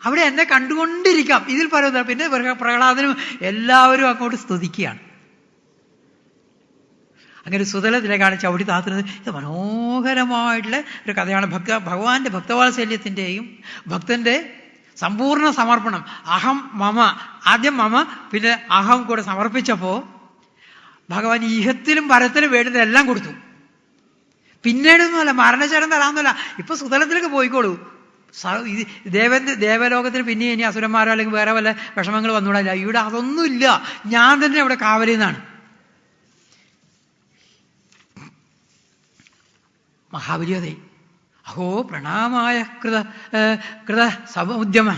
അവിടെ എന്നെ കണ്ടുകൊണ്ടിരിക്കാം. ഇതിൽ പറയുന്നത് പിന്നെ പ്രഹ്ലാദനും എല്ലാവരും അങ്ങോട്ട് സ്തുതിക്കുകയാണ്. അങ്ങനെ സുതലത്തിലേക്കാണ് ചവിട്ടി താത്തുന്നത്. ഇത് മനോഹരമായിട്ടുള്ള ഒരു കഥയാണ്. ഭഗവാന്റെ ഭക്തവാത്സല്യത്തിൻ്റെയും ഭക്തന്റെ സമ്പൂർണ്ണ സമർപ്പണം. അഹം മമ, ആദ്യം മമ പിന്നെ അഹം കൂടെ സമർപ്പിച്ചപ്പോൾ ഭഗവാൻ ഇഹത്തിലും പരത്തിലും വേണ്ടതെല്ലാം കൊടുത്തു. പിന്നീടൊന്നുമല്ല, മരണശരം തരാമെന്നല്ല, ഇപ്പൊ സുതലത്തിലേക്ക് പോയിക്കോളൂ. ദേവലോകത്തിന് പിന്നെ ഇനി അസുരന്മാരോ അല്ലെങ്കിൽ വേറെ വല്ല വിഷമങ്ങൾ വന്നുകൂടാല്ല. ഇവിടെ അതൊന്നുമില്ല, ഞാൻ തന്നെ അവിടെ കാവലിന്നാണ്. മഹാബലി അതെ, അഹോ പ്രണാമായ കൃത സമുദ്യമ.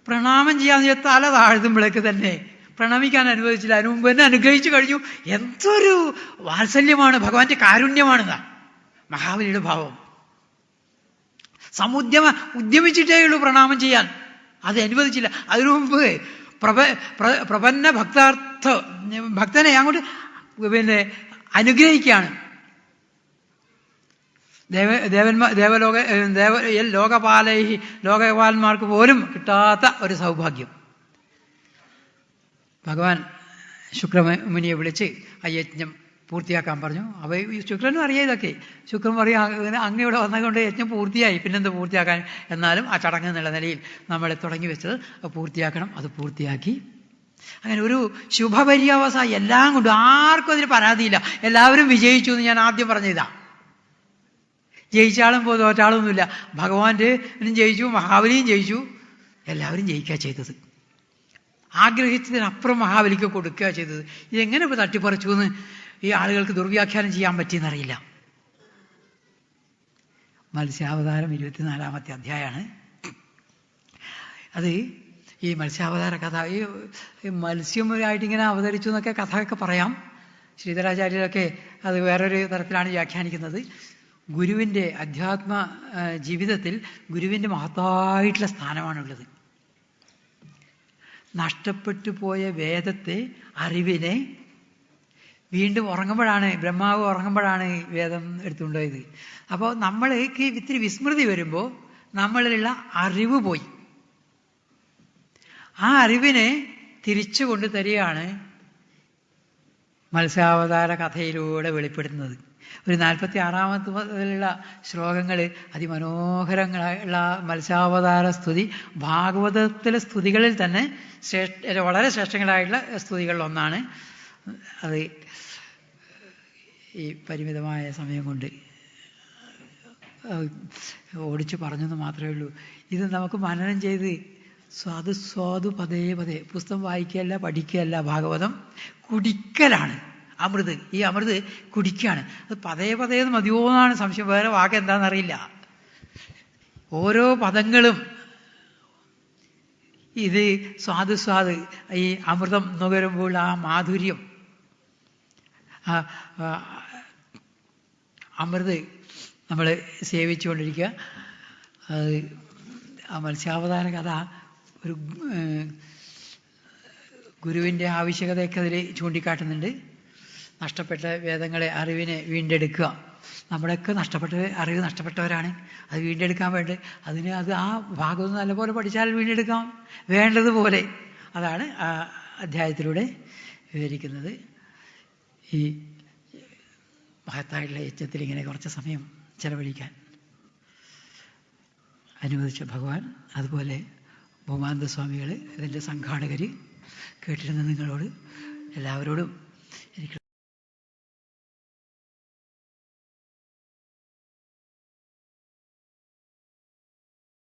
പ്രണാമം ചെയ്യാന്ന് തല താഴ്ത്തുമ്പോഴേക്ക് തന്നെ പ്രണമിക്കാൻ അനുവദിച്ചില്ല, അതിനു മുമ്പ് തന്നെ അനുഗ്രഹിച്ചു കഴിഞ്ഞു. എന്തൊരു വാത്സല്യമാണ്, ഭഗവാന്റെ കാരുണ്യമാണെന്നാ മഹാബലിയുടെ ഭാവം. ഉദ്യമിച്ചിട്ടേ ഉള്ളൂ പ്രണാമം ചെയ്യാൻ, അത് അനുവദിച്ചില്ല. അതിനു മുമ്പ് പ്രപന്ന ഭക്തനെ അങ്ങോട്ട് പിന്നെ അനുഗ്രഹിക്കുകയാണ്. ലോകപാലന്മാർക്ക് പോലും കിട്ടാത്ത ഒരു സൗഭാഗ്യം. ഭഗവാൻ ശുക്രമുനിയെ വിളിച്ച് ആ യജ്ഞം പൂർത്തിയാക്കാൻ പറഞ്ഞു. ശുക്രനും അറിയാം ഇതൊക്കെ. ശുക്രൻ പറയും, അങ്ങ് ഇവിടെ വന്നതുകൊണ്ട് യജ്ഞം പൂർത്തിയായി, പിന്നെന്ത് പൂർത്തിയാക്കാൻ? എന്നാലും ആ ചടങ്ങ് എന്നുള്ള നിലയിൽ നമ്മൾ തുടങ്ങി വെച്ചത് പൂർത്തിയാക്കണം. അത് പൂർത്തിയാക്കി. അങ്ങനെ ഒരു ശുഭപര്യവസായ എല്ലാം കൊണ്ടും ആർക്കും അതിന് പരാതിയില്ല. എല്ലാവരും വിജയിച്ചു എന്ന് ഞാൻ ആദ്യം പറഞ്ഞതാ. ജയിച്ചാളും തോറ്റാളൊന്നുമില്ല. ഭഗവാന്റെ ജയിച്ചു, മഹാബലിയും ജയിച്ചു, എല്ലാവരും ജയിക്കുക ചെയ്തത്. ആഗ്രഹിച്ചതിനപ്പുറം മഹാബലിക്ക് കൊടുക്കുക ചെയ്തത്. ഇതെങ്ങനെ ഇപ്പോൾ തട്ടിപ്പറിച്ചു എന്ന് ഈ ആളുകൾക്ക് ദുർവ്യാഖ്യാനം ചെയ്യാൻ പറ്റിയെന്നറിയില്ല. മത്സ്യാവതാരം 24-ാമത്തെ അധ്യായമാണ് അത്. ഈ മത്സ്യാവതാര കഥ, ഈ മത്സ്യമായിട്ടിങ്ങനെ അവതരിച്ചു എന്നൊക്കെ കഥയൊക്കെ പറയാം. ശ്രീധരാചാര്യരൊക്കെ അത് വേറൊരു തരത്തിലാണ് വ്യാഖ്യാനിക്കുന്നത്. ഗുരുവിൻ്റെ അധ്യാത്മ ജീവിതത്തിൽ ഗുരുവിൻ്റെ മഹത്തായിട്ടുള്ള സ്ഥാനമാണുള്ളത്. നഷ്ടപ്പെട്ടു പോയ വേദത്തെ, അറിവിനെ വീണ്ടും ഉറങ്ങുമ്പോഴാണ്, ബ്രഹ്മാവ് ഉറങ്ങുമ്പോഴാണ് വേദം എടുത്തുകൊണ്ടുപോയത്. അപ്പോൾ നമ്മൾക്ക് ഇത്തിരി വിസ്മൃതി വരുമ്പോൾ നമ്മളിലുള്ള അറിവ് പോയി. ആ അറിവിനെ തിരിച്ചു കൊണ്ടു തരികയാണ് മത്സ്യാവതാര കഥയിലൂടെ വെളിപ്പെടുത്തുന്നത്. ഒരു 46-ാമത്തിലുള്ള ശ്ലോകങ്ങൾ അതിമനോഹരങ്ങളായുള്ള മത്സ്യാവതാര സ്തുതി. ഭാഗവതത്തിലെ സ്തുതികളിൽ തന്നെ വളരെ ശ്രേഷ്ഠങ്ങളായിട്ടുള്ള സ്തുതികളിലൊന്നാണ് അത്. ഈ പരിമിതമായ സമയം കൊണ്ട് ഓടിച്ചു പറഞ്ഞെന്ന് മാത്രമേ ഉള്ളൂ. ഇത് നമുക്ക് മനനം ചെയ്ത് സ്വാദു പതേ പതേ. പുസ്തകം വായിക്കുകയല്ല, പഠിക്കുകയല്ല. ഭാഗവതം കുടിക്കലാണ്. അമൃത്, ഈ അമൃത് കുടിക്കുകയാണ്. അത് പതേ പതേന്ന് മതിയോ എന്നാണ് സംശയം. വേറെ വാക്ക് എന്താണെന്നറിയില്ല. ഓരോ പദങ്ങളും ഇത് സ്വാദ് ഈ അമൃതം നുകരുമ്പോൾ ആ മാധുര്യം, അമൃത് നമ്മൾ സേവിച്ചുകൊണ്ടിരിക്കുക. അത് ആ മത്സ്യാവതാര കഥ ഒരു ഗുരുവിൻ്റെ ആവശ്യകതയൊക്കെ അതിൽ ചൂണ്ടിക്കാട്ടുന്നുണ്ട്. നഷ്ടപ്പെട്ട വേദങ്ങളെ, അറിവിനെ വീണ്ടെടുക്കുക. നമ്മുടെയൊക്കെ അറിവ് നഷ്ടപ്പെട്ടവരാണ്. അത് വീണ്ടെടുക്കാൻ വേണ്ടി അത് ആ ഭാഗത്ത് നല്ലപോലെ പഠിച്ചാൽ വീണ്ടെടുക്കാം, വേണ്ടതുപോലെ. അതാണ് ആ അധ്യായത്തിലൂടെ വിവരിക്കുന്നത്. ഈ മഹത്തായിട്ടുള്ള യജ്ഞത്തിൽ ഇങ്ങനെ കുറച്ച് സമയം ചെലവഴിക്കാൻ അനുവദിച്ച ഭഗവാൻ, അതുപോലെ ഭൂമാനന്ദ സ്വാമികൾ, ഇതിൻ്റെ സംഘാടകർ, കേട്ടിരുന്ന നിങ്ങളോട് എല്ലാവരോടും എനിക്ക്